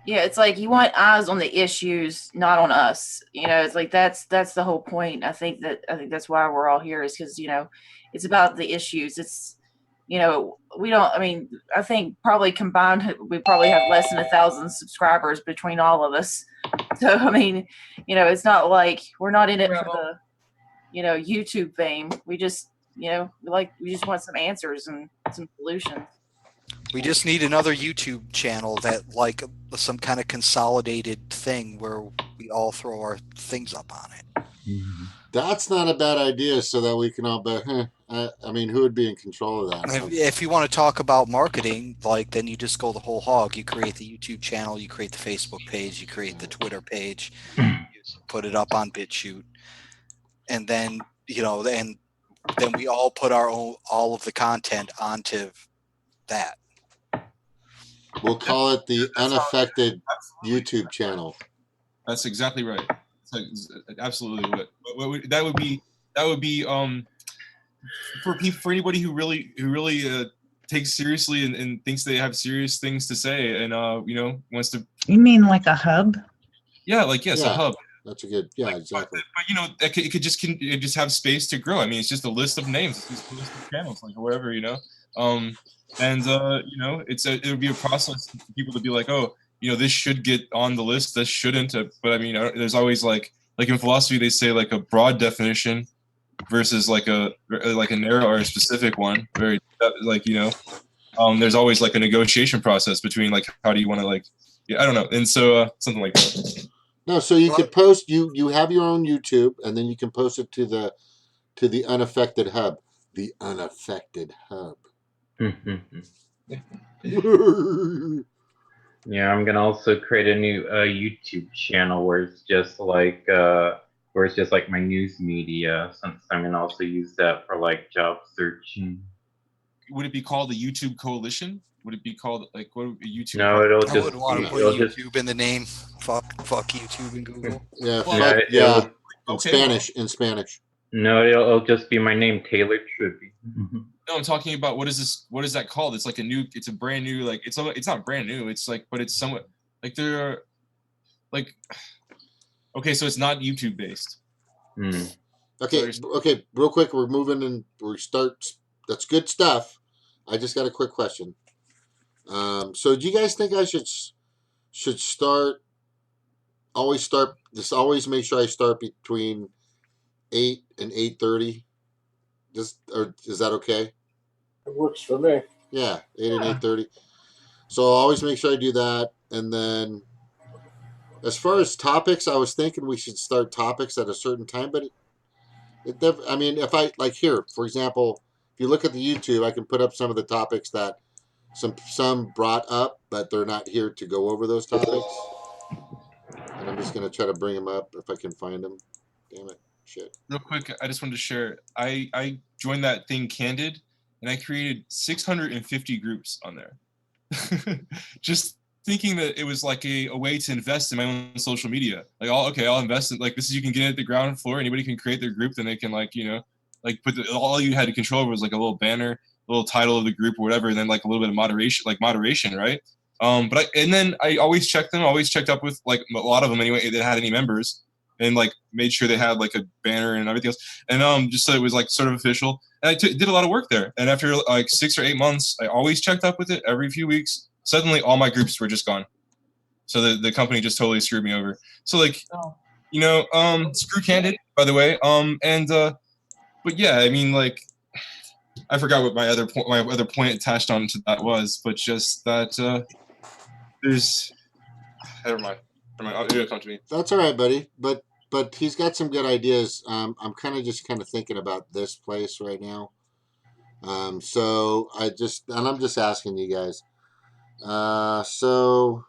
Yeah, it's like you want eyes on the issues, not on us. It's like that's the whole point. I think that's why we're all here is because it's about the issues. It's we don't. I mean, I think probably combined we probably have less than 1,000 subscribers between all of us. So I mean, it's not like we're not in it for the YouTube fame. We just we just want some answers and some solutions. We just need another YouTube channel that like some kind of consolidated thing where we all throw our things up on it. That's not a bad idea, so that we can all be. I mean, who would be in control of that? If you want to talk about marketing, then you just go the whole hog. You create the YouTube channel, you create the Facebook page, you create the Twitter page, you put it up on BitChute, and then then we all put all of the content onto that. We'll call it the Unaffected YouTube channel. That's exactly right. Absolutely what that would be for anybody who really takes seriously and thinks they have serious things to say and wants to. You mean like a hub? Yeah, a hub. That's a good. Yeah, exactly. But it could just have space to grow. I mean, it's just a list of names, it's just a list of channels, like whatever, and it would be a process for people to be like, oh, this should get on the list, this shouldn't. But I mean, there's always like in philosophy they say like a broad definition versus like a narrow or a specific one. Very there's always like a negotiation process between like how do you want to I don't know, and so something like that. No, so you could post you have your own YouTube and then you can post it to the Unaffected Hub, the Unaffected Hub. Yeah, I'm gonna also create a new YouTube channel where it's just like my news media. Since I'm gonna also use that for like job searching. Would it be called the YouTube Coalition? Would it be called like what would be YouTube? No, it'll I just. wouldn't want to put YouTube in the name. Fuck YouTube and Google. Yeah, in Spanish. No, it'll just be my name, Taylor Tribby. No, I'm talking about what is that called? It's like it's a brand new, like it's not brand new. It's like, but it's somewhat like they're like, okay, so it's not YouTube based. Okay, real quick, we're moving and that's good stuff. I just got a quick question. So do you guys think I should always make sure I start between 8 and 8:30? Or is that okay? It works for me. Yeah, 8 and 8:30. So I'll always make sure I do that. And then as far as topics, I was thinking we should start topics at a certain time, but I mean, if I like here, for example, if you look at the YouTube, I can put up some of the topics that some brought up, but they're not here to go over those topics. And I'm just gonna try to bring them up if I can find them. Damn it, shit. Real quick, I just wanted to share. I joined that thing Candid, and I created 650 groups on there. Just thinking that it was like a way to invest in my own social media. Like, I'll invest in, like, this is, you can get it at the ground floor. Anybody can create their group, then they can, like, like all you had to control over was like a little banner, a little title of the group or whatever, and then like a little bit of moderation, right? And then I always checked them, always checked up with like a lot of them anyway that had any members, and like made sure they had like a banner and everything else, and just so it was like sort of official. And I did a lot of work there. And after like 6 or 8 months, I always checked up with it every few weeks. Suddenly, all my groups were just gone. So the company just totally screwed me over. So like, screw Candid, by the way. But yeah, I mean, like, I forgot what my other point attached on to that was, but just that there's. Never mind. It'll come to me. That's all right, buddy. But he's got some good ideas. I'm kind of thinking about this place right now. So I'm just asking you guys. So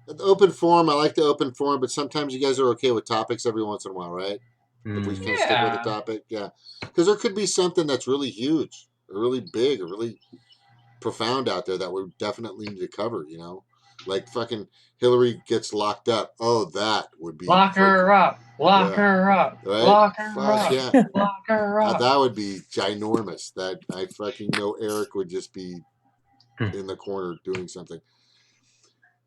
the open forum, I like the open forum, but sometimes you guys are okay with topics every once in a while, right? If we can stick with the topic, yeah, because there could be something that's really huge, or really big, or really profound out there that we definitely need to cover. Like fucking Hillary gets locked up. Oh, that would be lock her up, lock her up, right? Lock her up, yeah, lock her up. That would be ginormous. That I fucking know Eric would just be in the corner doing something.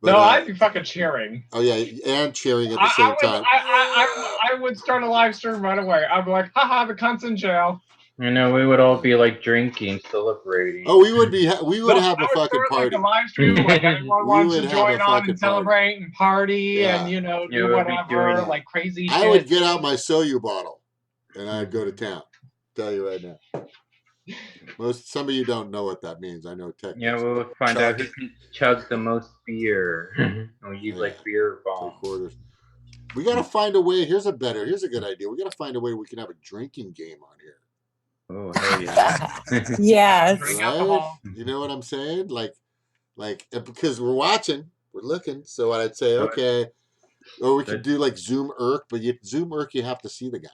But, no, I'd be fucking cheering. Oh yeah, and cheering at the same time. I would start a live stream right away. I'd be like, haha, the cunt's in jail. I know, we would all be like drinking, celebrating. Oh, we would have a fucking party. Like a live stream, like everyone wants to join on and celebrate and party and do whatever, like crazy shit. I would get out my Soyu bottle and I'd go to town. Tell you right now. Some of you don't know what that means. I know technically. Yeah, we'll find out who can chug the most beer. And we use like beer bombs. We gotta find a way. Here's a good idea. We gotta find a way we can have a drinking game on here. Oh hell yeah! Yes. Right? You know what I'm saying? Like because we're watching, we're looking. So what I'd say, okay, or we could do like Zoom Irk, but Zoom Irk, you have to see the guy.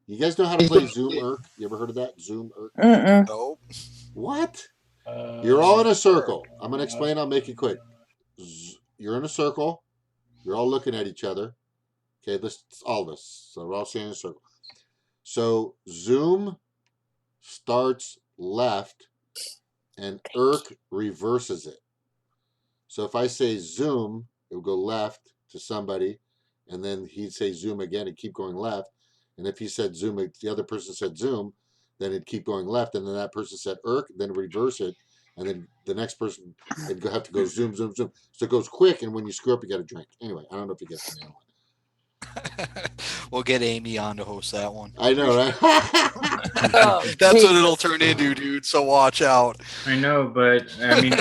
You guys know how to play Zoom Irk? You ever heard of that? Zoom Irk? Nope. What? You're all in a circle. I'm going to explain. I'll make it quick. You're in a circle. You're all looking at each other. Okay, all this. So we're all staying in a circle. So Zoom starts left and Irk reverses it. So if I say Zoom, it will go left to somebody, and then he'd say Zoom again and keep going left. And if he said Zoom, the other person said Zoom, then it'd keep going left. And then that person said Irk, then reverse it. And then the next person would have to go Zoom, Zoom, Zoom. So it goes quick. And when you screw up, you got to drink. Anyway, I don't know if you get the name one. We'll get Amy on to host that one. I know, right? That's what it'll turn into, dude. So watch out. I know, but I mean,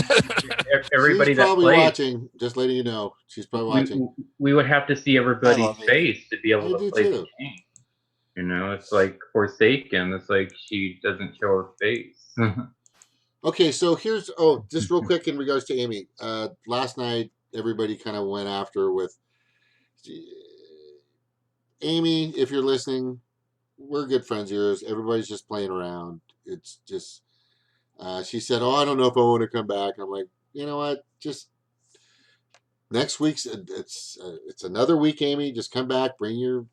everybody She's that probably plays, watching. Just letting you know, she's probably watching. We would have to see everybody's face to be able to play the game. It's like Forsaken. It's like she doesn't show her face. Okay, so here's just real quick in regards to Amy. Last night, everybody kind of went after with Amy. If you're listening, we're good friends of yours. Everybody's just playing around. It's just she said, "Oh, I don't know if I want to come back." I'm like, you know what? Just next week's it's another week, Amy. Just come back, bring your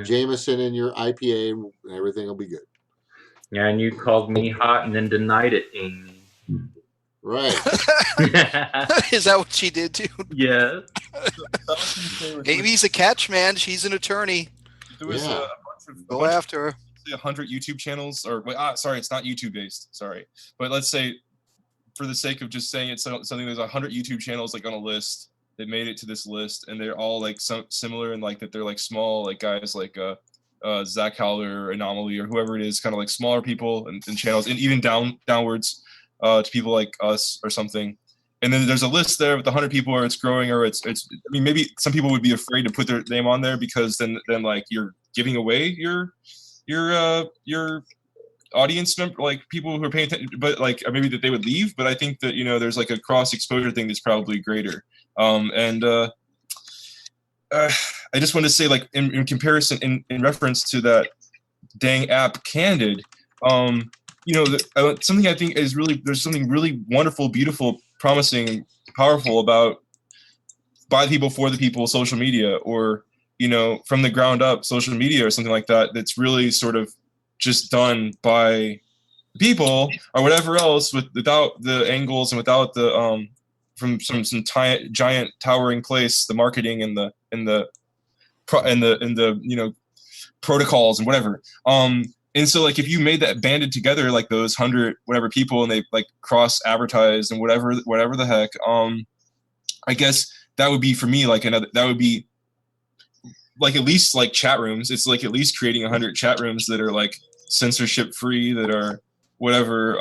Jameson and your IPA, and everything will be good. Yeah, and you called me hot and then denied it, Amy. Right. Is that what she did too? Yes. Amy's a catch, man. She's an attorney. There was go after her. 100 YouTube channels, or sorry, it's not YouTube based. Sorry, but let's say, for the sake of just saying it's something, there's 100 YouTube channels like on a list that made it to this list, and they're all like similar in like that they're like small, like guys like Zach Howler or Anomaly or whoever it is, kind of like smaller people and channels, and even downwards to people like us or something. and then there's a list there with 100 people, or it's growing, or it's. I mean, maybe some people would be afraid to put their name on there because then like you're giving away your audience number, like people who are paying attention, but like maybe that they would leave. But I think that there's like a cross exposure thing that's probably greater. I just want to say, like in comparison, in reference to that dang app, Candid. Something I think is there's something really wonderful, beautiful, promising, powerful about by the people, for the people, social media, or from the ground up social media or something like that. That's really sort of just done by people or whatever else, without the angles and without the from some giant towering place, the marketing and the protocols and whatever. And so, like, if you made that banded together, like those 100 whatever people, and they like cross advertised and whatever the heck, I guess that would be for me like that would be like at least like chat rooms. It's like at least creating 100 chat rooms that are like censorship free, that are whatever.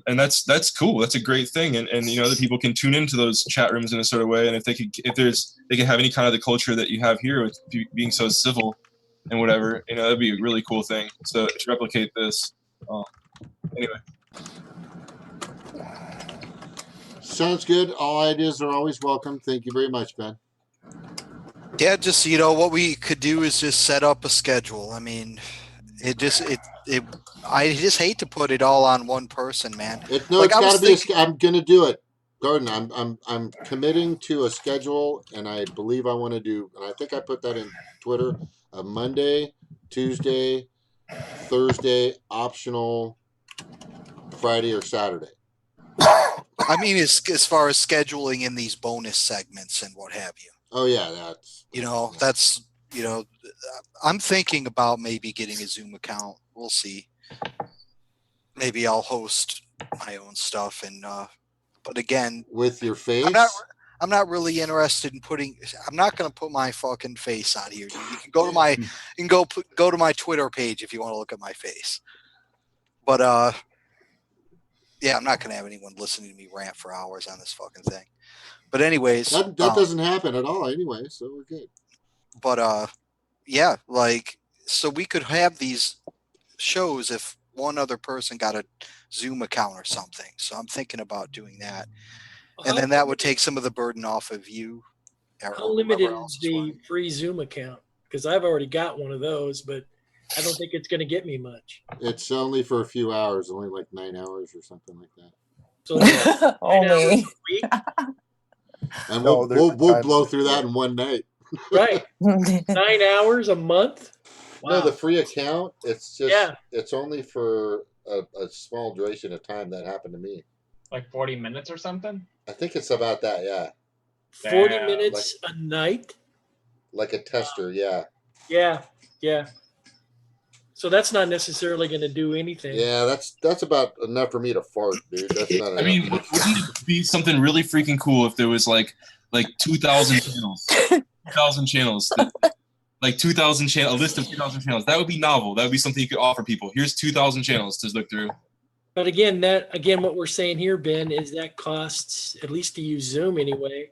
And that's cool. That's a great thing. And the people can tune into those chat rooms in a sort of way. And if they could have any kind of the culture that you have here with being so civil and whatever, that'd be a really cool thing. So to replicate this. Anyway. Sounds good. All ideas are always welcome. Thank you very much, Ben. Yeah, just what we could do is just set up a schedule. I mean, I just hate to put it all on one person, man. It's got to be. I'm gonna do it, Gordon. I'm committing to a schedule, and I believe I want to do. And I think I put that in Twitter: a Monday, Tuesday, Thursday, optional, Friday or Saturday. I mean, as far as scheduling in these bonus segments and what have you. Oh yeah, that's I'm thinking about maybe getting a Zoom account. We'll see. Maybe I'll host my own stuff, and but again, with your face. I'm not really interested in putting. I'm not going to put my fucking face on here. You can go to my go to my Twitter page if you want to look at my face. But yeah, I'm not going to have anyone listening to me rant for hours on this fucking thing. But anyways, that doesn't happen at all anyway, so we're good. But yeah, like, so we could have these shows if one other person got a Zoom account or something. So I'm thinking about doing that, and then that would take some of the burden off of you. How limited is the free Zoom account? Because I've already got one of those, but I don't think it's going to get me much. It's only for a few hours, only like 9 hours or something like that. So only. And we'll blow through that in one night. Right. 9 hours a month? Wow. No, the free account, it's just it's only for a small duration of time. That happened to me. Like 40 minutes or something? I think it's about that, yeah. 40 minutes a night? Like a tester, yeah. Yeah. So that's not necessarily going to do anything. Yeah, that's about enough for me to fart, dude. That's not enough. I mean, wouldn't it be something really freaking cool if there was like 2,000 channels? 2,000 channels. Like 2,000 channels, a list of 2,000 channels. That would be novel. That would be something you could offer people. Here's 2,000 channels to look through. But again, what we're saying here, Ben, is that costs, at least to use Zoom anyway,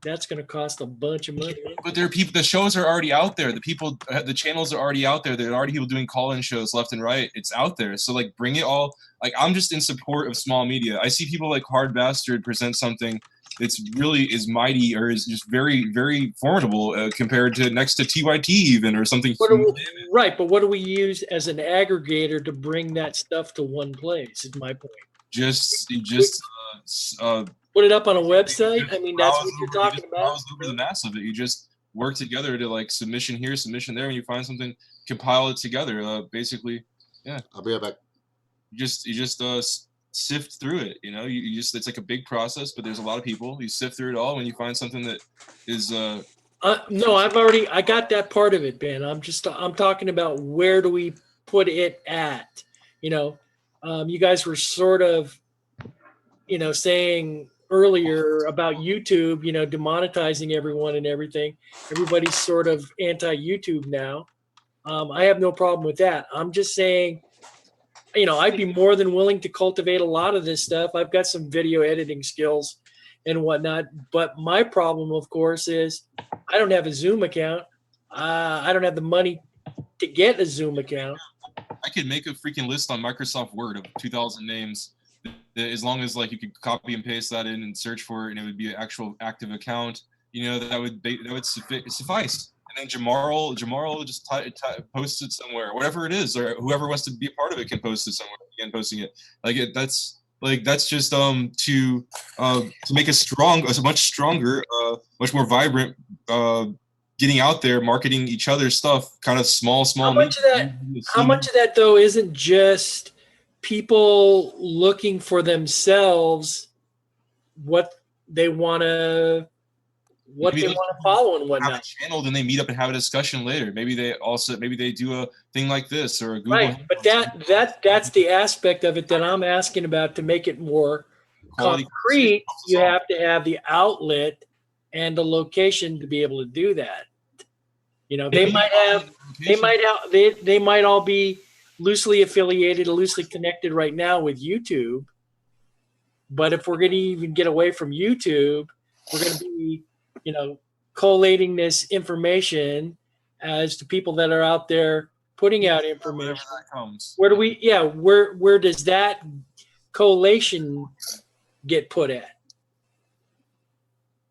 that's going to cost a bunch of money. But there are people. The shows are already out there. The channels are already out there. There are already people doing call-in shows left and right. It's out there. So like, bring it all. Like, I'm just in support of small media. I see people like Hard Bastard present something that's really is mighty, or is just very, very formidable compared to next to TYT even, or something. Right, but what do we use as an aggregator to bring that stuff to one place? Is my point. Just put it up on a website. I mean, that's what you're talking about. Browse over the mass of it. You just work together to like submission here, submission there, and you find something, compile it together. Basically, yeah. I'll be right back. You just sift through it. You just, it's like a big process, but there's a lot of people. You sift through it all when you find something that is. No, I got that part of it, Ben. I'm talking about where do we put it at? You guys were sort of, saying earlier about YouTube, demonetizing everyone and everything. Everybody's sort of anti-YouTube now. I have no problem with that. I'm just saying, I'd be more than willing to cultivate a lot of this stuff. I've got some video editing skills, and whatnot. But my problem, of course, is I don't have a Zoom account. I don't have the money to get a Zoom account. I could make a freaking list on Microsoft Word of 2,000 names, as long as like you could copy and paste that in and search for it, and it would be an actual active account. You know, that would suffice. And then Jamar just post it somewhere, whatever it is, or whoever wants to be a part of it can post it somewhere. Again, posting it that's just to make a much stronger, much more vibrant, getting out there, marketing each other's stuff, kind of small. How much of that though isn't just people looking for themselves what they want to follow and whatnot? Have a channel, then they meet up and have a discussion later. Maybe they do a thing like this or a Google. Right, but that's the aspect of it that I'm asking about to make it more concrete. You have to have the outlet and the location to be able to do that. You know, they might all be loosely affiliated, loosely connected right now with YouTube. But if we're going to even get away from YouTube, we're going to be, you know, collating this information as to people that are out there putting out information. Where does that collation get put at?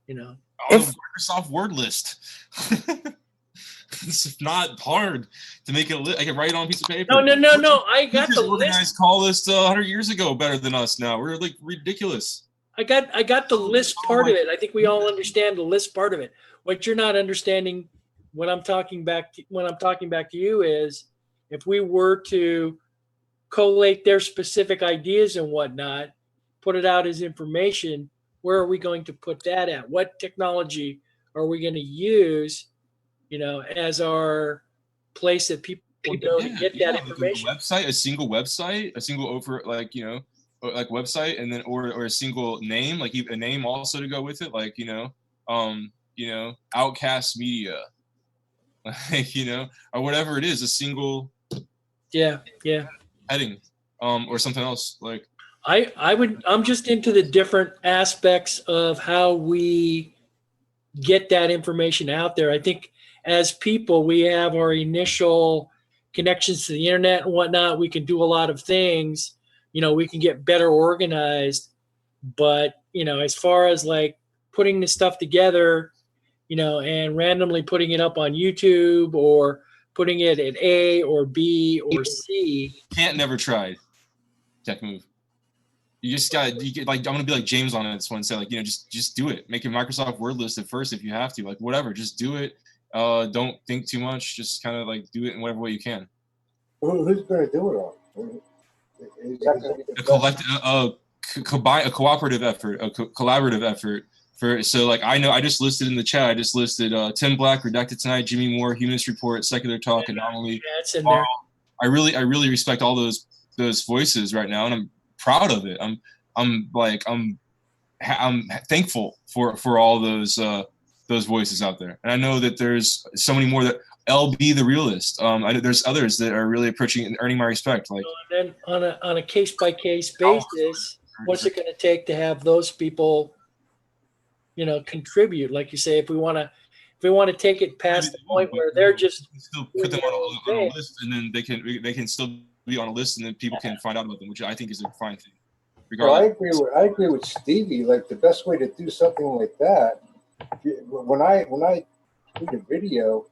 You know, Microsoft Word list. It's not hard to make it. I can write it on a piece of paper. No. I got the organized call list 100 years ago better than us now. We're like ridiculous. I got the list part of it. I think we all understand the list part of it. What you're not understanding when I'm talking back to you is if we were to collate their specific ideas and whatnot, put it out as information, where are we going to put that at? What technology are we going to use, you know, as our place that people go to get that information? A single website, a single website, and then or a single name, like a name also to go with it, like Outcast Media, like or whatever it is, a single heading, or something else. Like I'm just into the different aspects of how we get that information out there. I think as people, we have our initial connections to the internet and whatnot. We can do a lot of things. You know, we can get better organized. But, you know, as far as like putting this stuff together, you know, and randomly putting it up on YouTube or putting it at A or B or C. Never tried. Tech move. You just got I'm gonna be like James on this one. Say like, just do it. Make your Microsoft Word list at first if you have to. Like whatever, just do it. Don't think too much. Just kind of like do it in whatever way you can. Who's gonna do it all? Is that gonna be a cooperative effort, a collaborative effort. So like I just listed in the chat. I just listed Tim Black, Redacted Tonight, Jimmy Moore, Humanist Report, Secular Talk, Anomaly. That's in there. I really respect all those voices right now, and I'm proud of it. I'm thankful for all those voices out there, and I know that there's so many more. That LB the realist. There's others that are really approaching and earning my respect. Like and then on a case by case basis, what's it going to take to have those people, contribute? Like you say, if we want to take it past the point where they're just still put them on a list, and then they can still be on a list, and then people can find out about them, which I think is a fine thing. Well, I agree with Stevie. Like the best way to do something like that, when I tweet a video,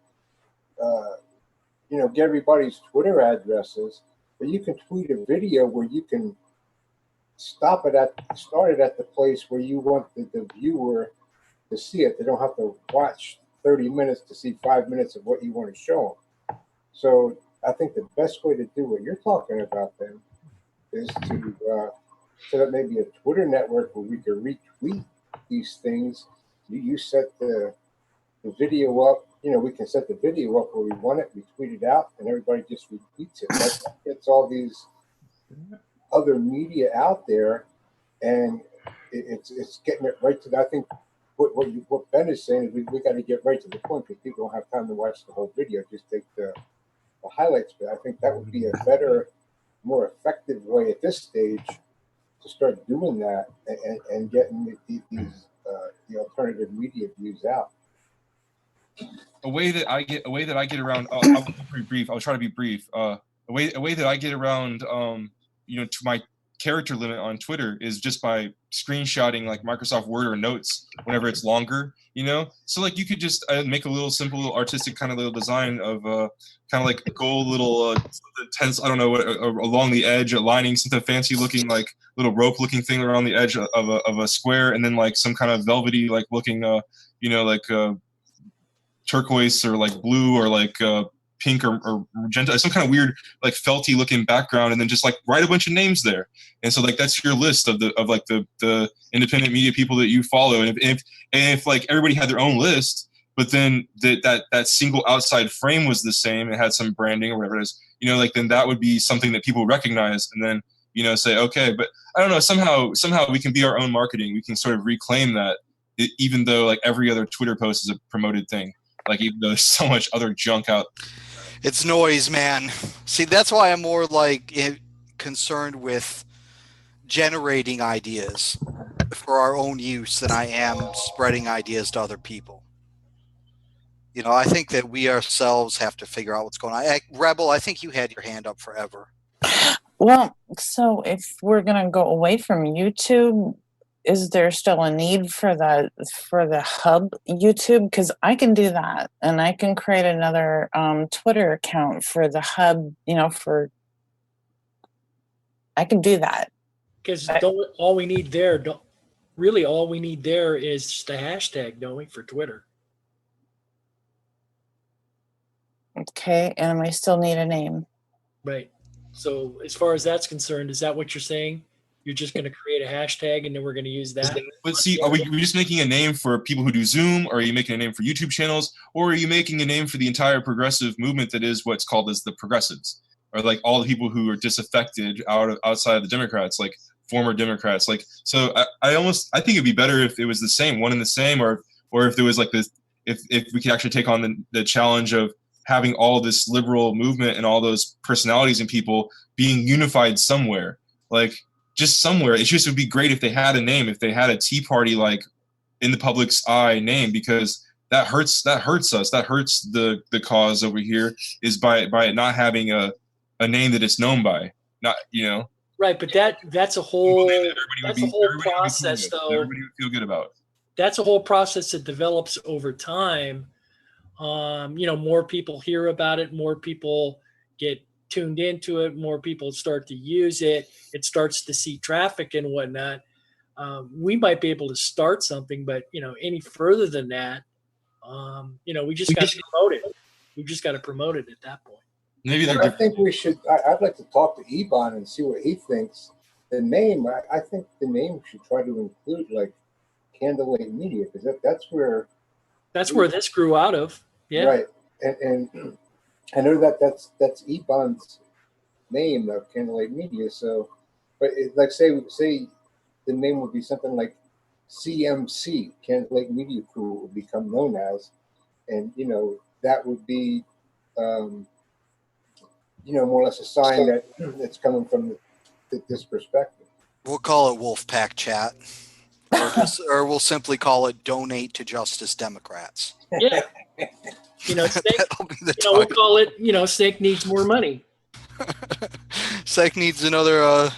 get everybody's Twitter addresses, but you can tweet a video where you can start it at the place where you want the viewer to see it. They don't have to watch 30 minutes to see 5 minutes of what you want to show them. So I think the best way to do what you're talking about then is to set up maybe a Twitter network where we can retweet these things. You set the video up. We can set the video up where we want it. We tweet it out, and everybody just retweets it. That gets all these other media out there, and it's getting it right to the, I think what Ben is saying is we got to get right to the point because people don't have time to watch the whole video. Just take the highlights. But I think that would be a better, more effective way at this stage to start doing that and getting these the alternative media views out. A way that I get around. I'll be pretty brief. I'll try to be brief. A way that I get around, to my character limit on Twitter is just by screenshotting like Microsoft Word or Notes whenever it's longer. So like you could just make a little simple, little artistic kind of little design of kind of like a gold little tense. I don't know what along the edge, aligning something fancy looking like little rope looking thing around the edge of a square, and then like some kind of velvety like looking turquoise or like blue or like pink or magenta, some kind of weird like felty looking background, and then just like write a bunch of names there. And so like that's your list of the independent media people that you follow. And if like everybody had their own list, but then that single outside frame was the same, it had some branding or whatever it is, like then that would be something that people recognize, and then say, okay. But I don't know, somehow we can be our own marketing. We can sort of reclaim that, even though like every other Twitter post is a promoted thing. Like even though there's so much other junk out. It's noise, man. See, that's why I'm more like concerned with generating ideas for our own use than I am spreading ideas to other people. I think that we ourselves have to figure out what's going on. Rebel, I think you had your hand up forever. Well, so if we're going to go away from YouTube, is there still a need for the hub YouTube? Because I can do that, and I can create another Twitter account for the hub. I can do that. Because all we need there is just a hashtag, don't we, for Twitter? Okay, and I still need a name. Right. So as far as that's concerned, is that what you're saying? You're just going to create a hashtag and then we're going to use that? But see, are we just making a name for people who do Zoom, or are you making a name for YouTube channels, or are you making a name for the entire progressive movement that is what's called as the progressives, or like all the people who are disaffected outside of the Democrats, like former Democrats? Like, so I think it'd be better if it was the same, one and the same, or if there was like this, if we could actually take on the challenge of having all this liberal movement and all those personalities and people being unified somewhere, like just somewhere. It just would be great if they had a name, if they had a Tea Party like in the public's eye name, because that hurts us. That hurts the cause over here, is by it not having a name that it's known by. Not Right, but that's a whole process though. Everybody would feel good about. That's a whole process that develops over time. More people hear about it, more people get tuned into it, more people start to use it, it starts to see traffic and whatnot. We might be able to start something, but any further than that, we just got to promote it. We just got to promote it at that point. Maybe I think we should. I'd like to talk to Ebon and see what he thinks. The name, I think the name should try to include like Candlelight Media, because that's where this grew out of. Yeah, right. And I know that's Ebon's name of Candlelight Media. So, but like say the name would be something like CMC, Candlelight Media Crew, would become known as, and that would be more or less a sign that it's coming from this perspective. We'll call it Wolfpack Chat, or we'll simply call it Donate to Justice Democrats. Yeah. Snake, we'll call it, Snake needs more money. Snake needs another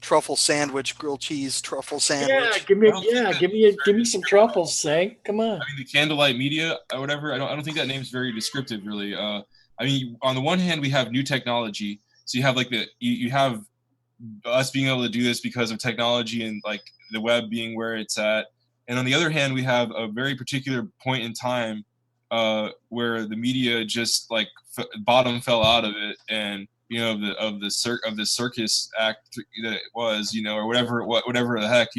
truffle sandwich, grilled cheese truffle sandwich. Yeah, give me some truffles, Snake. Come on. I mean, the Candlelight Media or whatever. I don't think that name's very descriptive, really. I mean, on the one hand, we have new technology, so you have like you have us being able to do this because of technology and like the web being where it's at, and on the other hand, we have a very particular point in time where the media just like bottom fell out of it, and of the circus act that it was, or whatever the heck,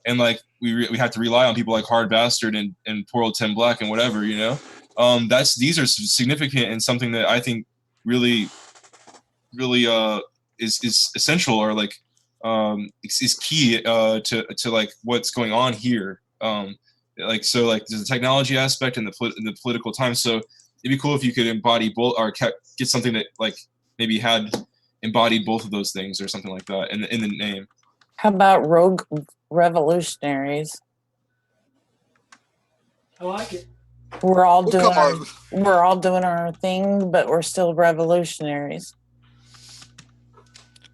and like we had to rely on people like Hard Bastard and poor old Tim Black and whatever, these are significant and something that I think really is essential, or like is key to like what's going on here. There's a technology aspect and the political time. So it'd be cool if you could embody both, or get something that like maybe had embodied both of those things or something like that in the name. How about rogue revolutionaries? I like it. We're all We'll doing come our thing, but we're still revolutionaries.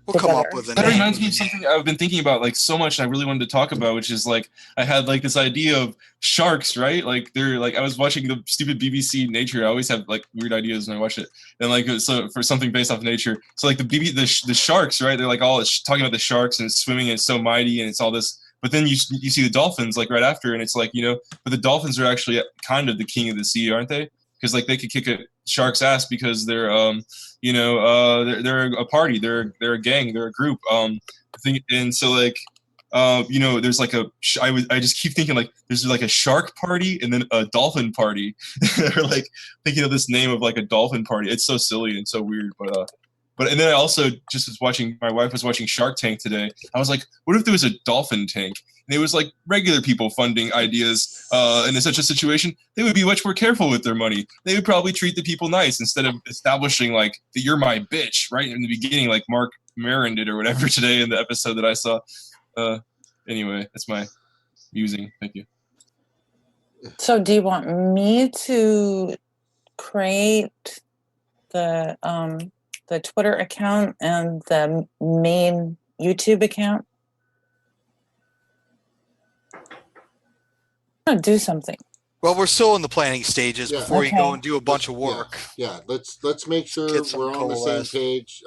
We'll come up Together. with a That name. reminds me of something I've been thinking about like so much. I really wanted to talk about, which is like I had like this idea of sharks, right? Like they're like I was watching the stupid BBC Nature. I always have like weird ideas when I watch it, and like so for something based off nature. So like the sharks, right? They're like all talking about the sharks and it's swimming and it's so mighty and it's all this. But then you see the dolphins like right after, and it's like but the dolphins are actually kind of the king of the sea, aren't they? Because like they could kick a shark's ass because they're they're a party, they're a gang, they're a group. And so like there's like I just keep thinking like there's like a shark party and then a dolphin party. Or like thinking of this name of like a dolphin party. It's so silly and so weird, but and then I also just was watching. My wife was watching Shark Tank today. I was like, what if there was a dolphin tank? And it was like regular people funding ideas. And in such a situation, they would be much more careful with their money. They would probably treat the people nice instead of establishing like that you're my bitch right in the beginning, like Mark Maron did or whatever today in the episode that I saw. Anyway, that's my musing. Thank you. So do you want me to create the Twitter account and the main YouTube account? I'm gonna do something. Well, we're still in the planning stages before you go and do a bunch of work. Yeah. Let's make sure we're on the same page.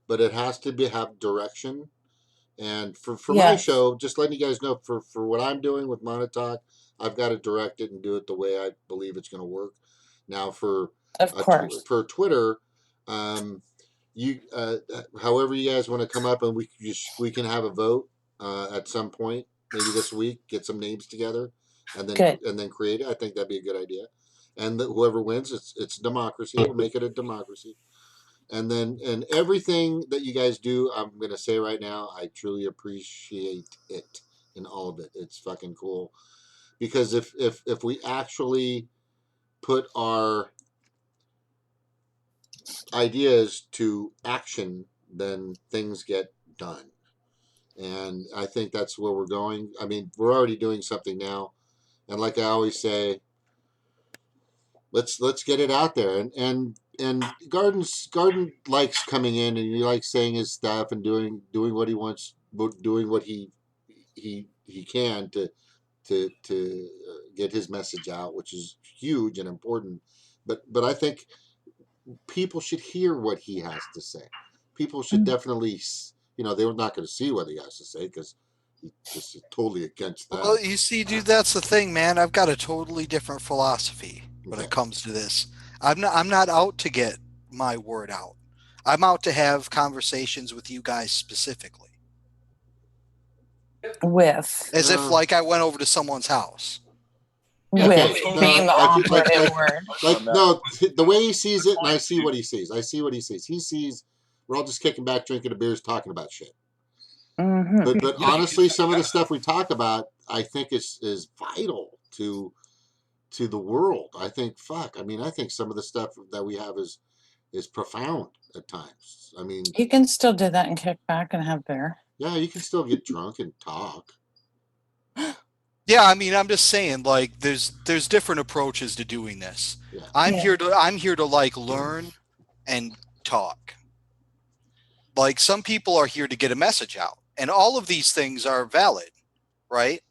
But it has to have direction. And for my show, just letting you guys know, for what I'm doing with Monotalk, I've got to direct it and do it the way I believe it's going to work. Now for Twitter, you however you guys want to come up, and we can have a vote at some point, maybe this week, get some names together, and then create it. I think that'd be a good idea. And whoever wins, it's democracy. We'll make it a democracy. And then everything that you guys do, I'm gonna say right now, I truly appreciate it in all of it. It's fucking cool, because if we actually put our ideas to action, then things get done. And I think that's where we're going. I mean, we're already doing something now, and like I always say, let's get it out there. And Garden likes coming in and he likes saying his stuff and doing what he wants, doing what he can to get his message out, which is huge and important. But I think people should hear what he has to say. People should definitely, they're not going to see what he has to say because he's just totally against that. Well, you see, dude, that's the thing, man. I've got a totally different philosophy when it comes to this. I'm not out to get my word out. I'm out to have conversations with you guys specifically. As if like I went over to someone's house. Being the operative word. No, the way he sees it, and I see what he sees. I see what he sees. He sees we're all just kicking back, drinking a beers, talking about shit. Mm-hmm. But honestly, some of the stuff we talk about, I think is vital to the world. I think I think some of the stuff that we have is profound at times. I mean, you can still do that and kick back and have beer. Yeah, you can still get drunk and talk. Yeah, I mean, I'm just saying, like, there's different approaches to doing this. Yeah. I'm here to like learn and talk. Like, some people are here to get a message out, and all of these things are valid, right?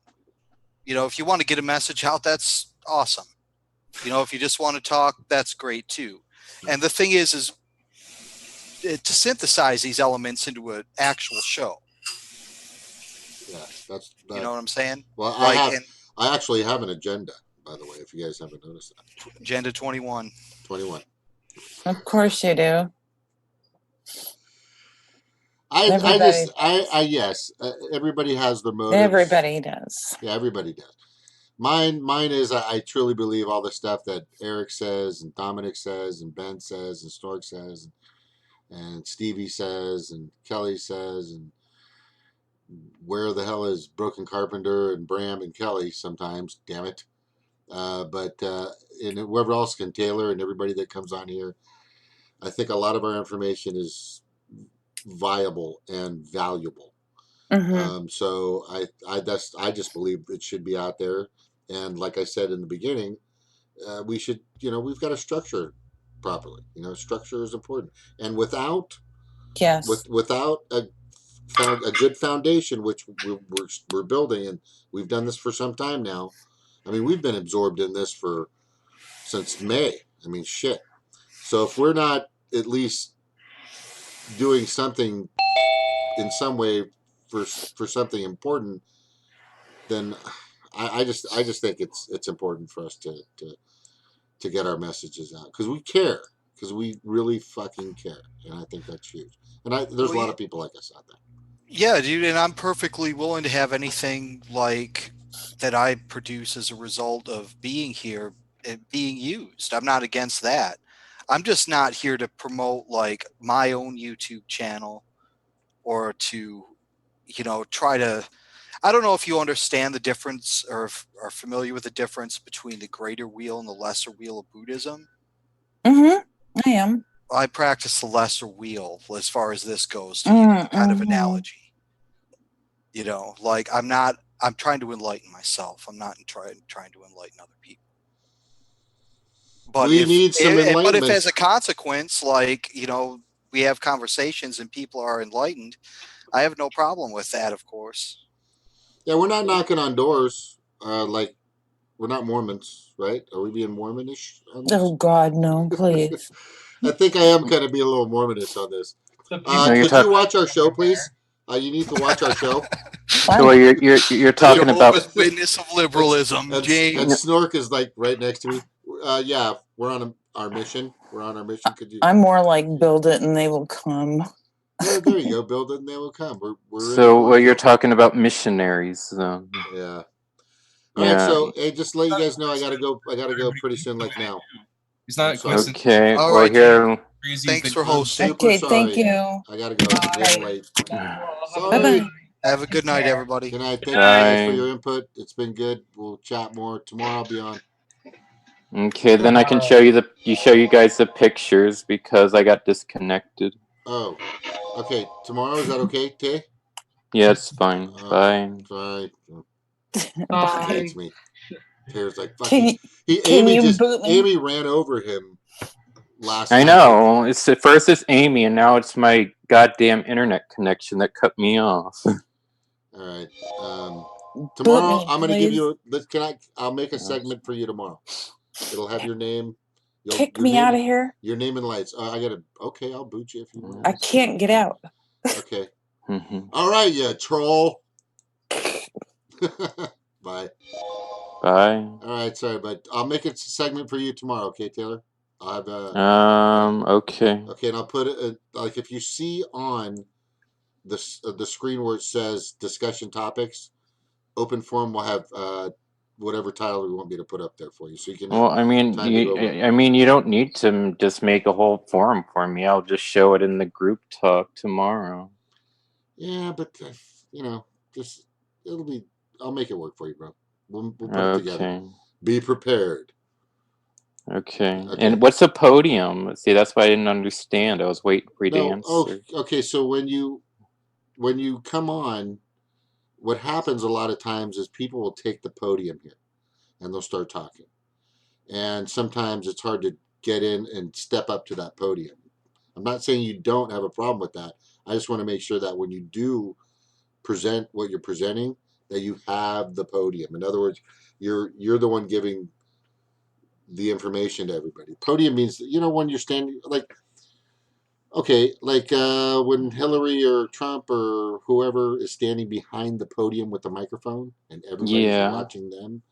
If you want to get a message out, that's awesome. If you just want to talk, that's great too. And the thing is to synthesize these elements into an actual show. Yeah, that's you know what I'm saying? Well, I actually have an agenda, by the way, if you guys haven't noticed that. Agenda 21. 21. Of course you do. Yes, everybody has their motives. Everybody does. Yeah, everybody does. Mine is I truly believe all the stuff that Eric says and Dominic says and Ben says and Stork says and Stevie says and Kelly says and where the hell is Broken Carpenter and Bram and Kelly sometimes, damn it. And whoever else can, Taylor and everybody that comes on here, I think a lot of our information is viable and valuable. So I just believe it should be out there. And like I said in the beginning, we should, we've got to structure properly. Structure is important. And without a good foundation, which we're building, and we've done this for some time now. I mean, we've been absorbed in this since May. I mean, shit. So if we're not at least doing something in some way for something important, then I just think it's important for us to get our messages out, because we care, because we really fucking care, and I think that's huge. And there's a lot of people like us out there. Yeah, dude, and I'm perfectly willing to have anything like that I produce as a result of being here being used. I'm not against that. I'm just not here to promote like my own YouTube channel or to, try to. I don't know if you understand the difference or are familiar with the difference between the greater wheel and the lesser wheel of Buddhism. I am. I practice the lesser wheel as far as this goes, to use a kind of analogy. Like I'm trying to enlighten myself. I'm not trying to enlighten other people. But we need some enlightenment. But if as a consequence, like, we have conversations and people are enlightened, I have no problem with that, of course. Yeah, we're not knocking on doors. Like, we're not Mormons, right? Are we being Mormonish on this? Oh God, no, please. I think I am kind of being a little Mormonish on this. Could you watch our show, please? You need to watch our show. So you're talking about witness of liberalism, James. And Snork is like right next to me. Yeah, we're on our mission. We're on our mission. Could you? I'm more like build it and they will come. Yeah, there you go. Build it and they will come. We're so you're talking about missionaries. Yeah. All right, so hey, just to let you guys know, I gotta go pretty soon, like now. It's not okay. All well, right, here. Thanks for hosting. Okay, thank you. I gotta go. It's getting late. Bye-bye. Have a good night, everybody. Good night. Thank you guys for your input. It's been good. We'll chat more tomorrow. I'll be on. Okay, then I can show you guys the pictures because I got disconnected. Oh, okay. Tomorrow, is that okay, Tay? Yeah, it's fine. Bye. Bye. Bye. Hates me. Tay's like, fucking. Amy ran over him last I night. know. At first it's Amy, and now it's my goddamn internet connection that cut me off. All right. Tomorrow I'm gonna give you. I'll make a segment for you tomorrow. It'll have your name. Kick me out of here. Your name and lights. Okay, I'll boot you if you want. I can't get out. Okay. All right, you troll. Bye. Bye. All right, sorry, but I'll make a segment for you tomorrow. Okay, Taylor. I'll have okay. Okay, and I'll put it like if you see on the screen where it says discussion topics, open forum will have whatever title you want me to put up there for you, so you can. Well, I mean, you don't need to just make a whole forum for me. I'll just show it in the group talk tomorrow. Yeah, but just I'll make it work for you, bro. We'll put it together. Be prepared. Okay. And what's a podium? See, that's why I didn't understand. I was waiting for you to answer. Oh, okay. So when you come on, what happens a lot of times is people will take the podium here and they'll start talking. And sometimes it's hard to get in and step up to that podium. I'm not saying you don't have a problem with that. I just want to make sure that when you do present what you're presenting, that you have the podium. In other words, you're the one giving the information to everybody. Podium means, when you're standing, like, okay, like when Hillary or Trump or whoever is standing behind the podium with the microphone and everybody's watching them,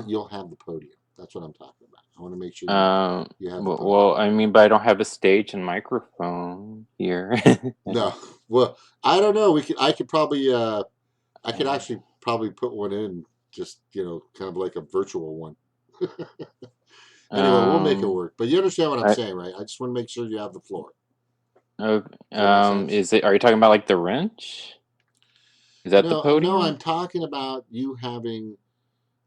you'll have the podium. That's what I'm talking about. I want to make sure you have the podium. Well, I mean, but I don't have a stage and microphone here. No. Well, I don't know. I could probably I could actually probably put one in, just kind of like a virtual one. Anyway, we'll make it work. But you understand what I'm saying, right? I just want to make sure you have the floor. Are you talking about like the wrench? Is that the podium? No, I'm talking about you having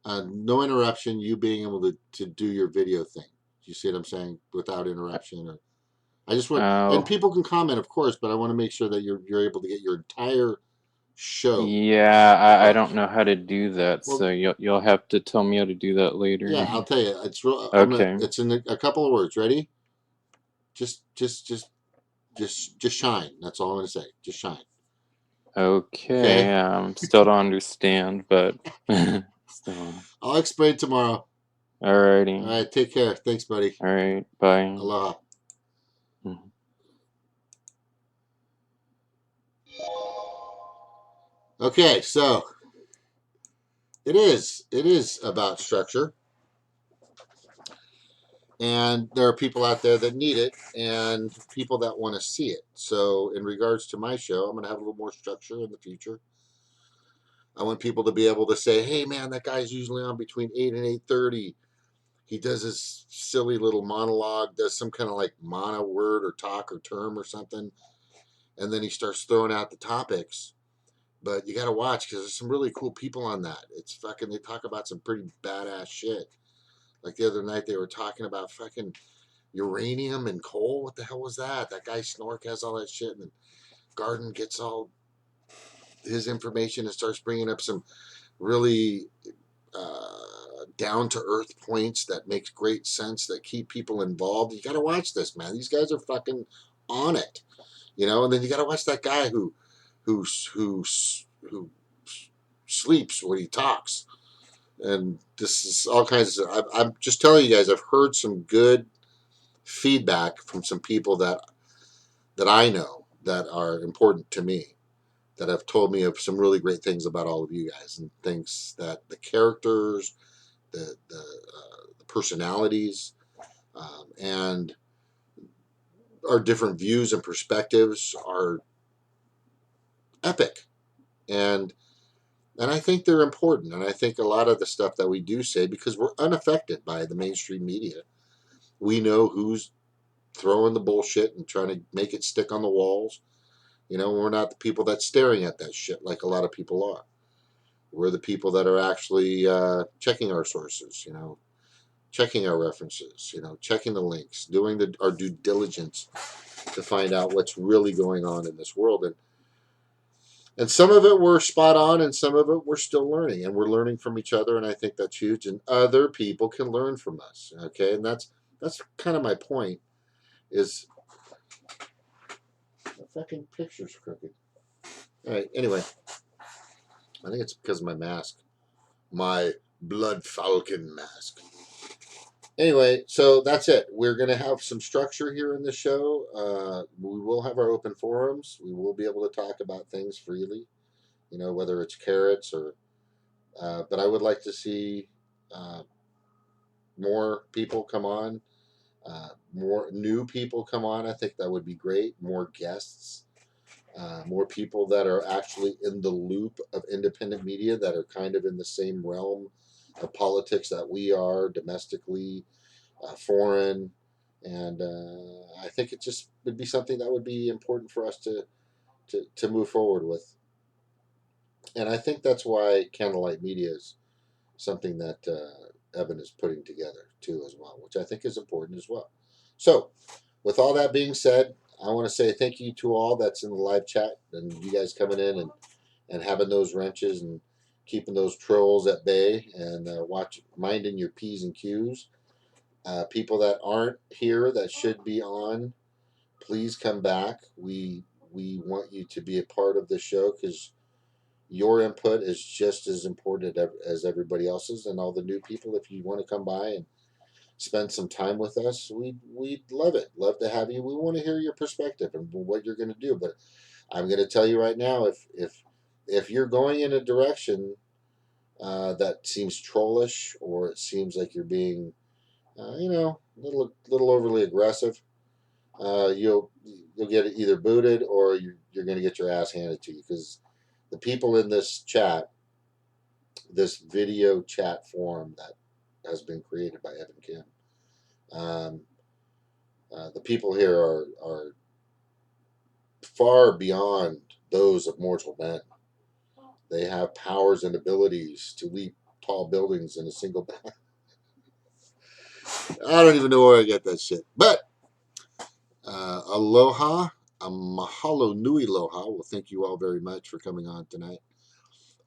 no interruption, you being able to do your video thing. You see what I'm saying? Without interruption. I just want, and people can comment, of course, but I want to make sure that you're able to get your entire show. Yeah, I don't know how to do that, Well, so you'll have to tell me how to do that later. Yeah, I'll tell you. It's real. Okay. It's in a couple of words. Ready? Just shine. That's all I'm gonna say. Just shine. Okay. Still don't understand, but still. I'll explain tomorrow. Alrighty. All right. Take care. Thanks, buddy. All right. Bye. Aloha. Mhm. Okay, so it is about structure, and there are people out there that need it and people that want to see it. So in regards to my show, I'm going to have a little more structure in the future. I want people to be able to say, hey man, that guy's usually on between 8 and 8:30. He does his silly little monologue, does some kind of like mono word or talk or term or something, and then he starts throwing out the topics. But you got to watch because there's some really cool people on that. It's fucking, they talk about some pretty badass shit. Like the other night, they were talking about fucking uranium and coal. What the hell was that? That guy Snork has all that shit, and then Garden gets all his information and starts bringing up some really down to earth points that makes great sense that keep people involved. You got to watch this, man. These guys are fucking on it, you know. And then you got to watch that guy who sleeps when he talks. And this is all kinds of. I'm just telling you guys. I've heard some good feedback from some people that I know that are important to me, that have told me of some really great things about all of you guys, and things that the characters, the personalities, and our different views and perspectives are epic, and I think they're important, and I think a lot of the stuff that we do say, because we're unaffected by the mainstream media, we know who's throwing the bullshit and trying to make it stick on the walls. You know, we're not the people that's staring at that shit like a lot of people are. We're the people that are actually checking our sources, you know, checking our references, you know, checking the links, doing our due diligence to find out what's really going on in this world. And some of it we're spot on, and some of it we're still learning, and we're learning from each other, and I think that's huge. And other people can learn from us, okay? And that's kind of my point. Is the fucking picture's crooked. All right. Anyway, I think it's because of my mask, my blood falcon mask. Anyway, so that's it. We're going to have some structure here in the show. We will have our open forums. We will be able to talk about things freely, you know, whether it's carrots or, but I would like to see more people come on, more new people come on. I think that would be great. More guests, more people that are actually in the loop of independent media, that are kind of in the same realm of politics that we are domestically, foreign, and I think it just would be something that would be important for us to move forward with. And I think that's why Candlelight Media is something that Evan is putting together too as well, which I think is important as well. So with all that being said, I want to say thank you to all that's in the live chat, and you guys coming in and having those wrenches and keeping those trolls at bay, and minding your P's and Q's. People that aren't here that should be on, please come back. We want you to be a part of the show, because your input is just as important as everybody else's. And all the new people, if you want to come by and spend some time with us, we'd love it. Love to have you. We want to hear your perspective and what you're going to do. But I'm going to tell you right now, if you're going in a direction that seems trollish, or it seems like you're being you know, little overly aggressive, you'll get either booted, or you're going to get your ass handed to you, because the people in this chat, this video chat forum that has been created by Evan Kim, the people here are far beyond those of mortal men. They have powers and abilities to leap tall buildings in a single bound. I don't even know where I get that shit. But aloha, a mahalo nui loha. Well, thank you all very much for coming on tonight.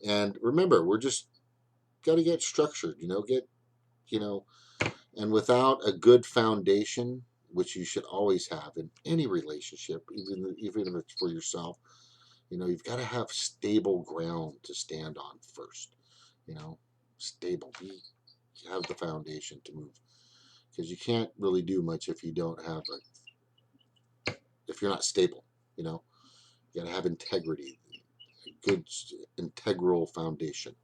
And remember, we're just got to get structured, and without a good foundation, which you should always have in any relationship, even if it's for yourself, you've got to have stable ground to stand on first. Stable. You have the foundation to move, because you can't really do much if you don't have if you're not stable. You got to have integrity, a good integral foundation.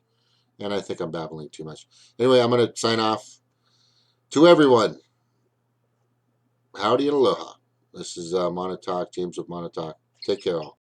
And I think I'm babbling too much. Anyway, I'm going to sign off. To everyone, howdy and aloha. This is Montauk, James with Montauk. Take care, all.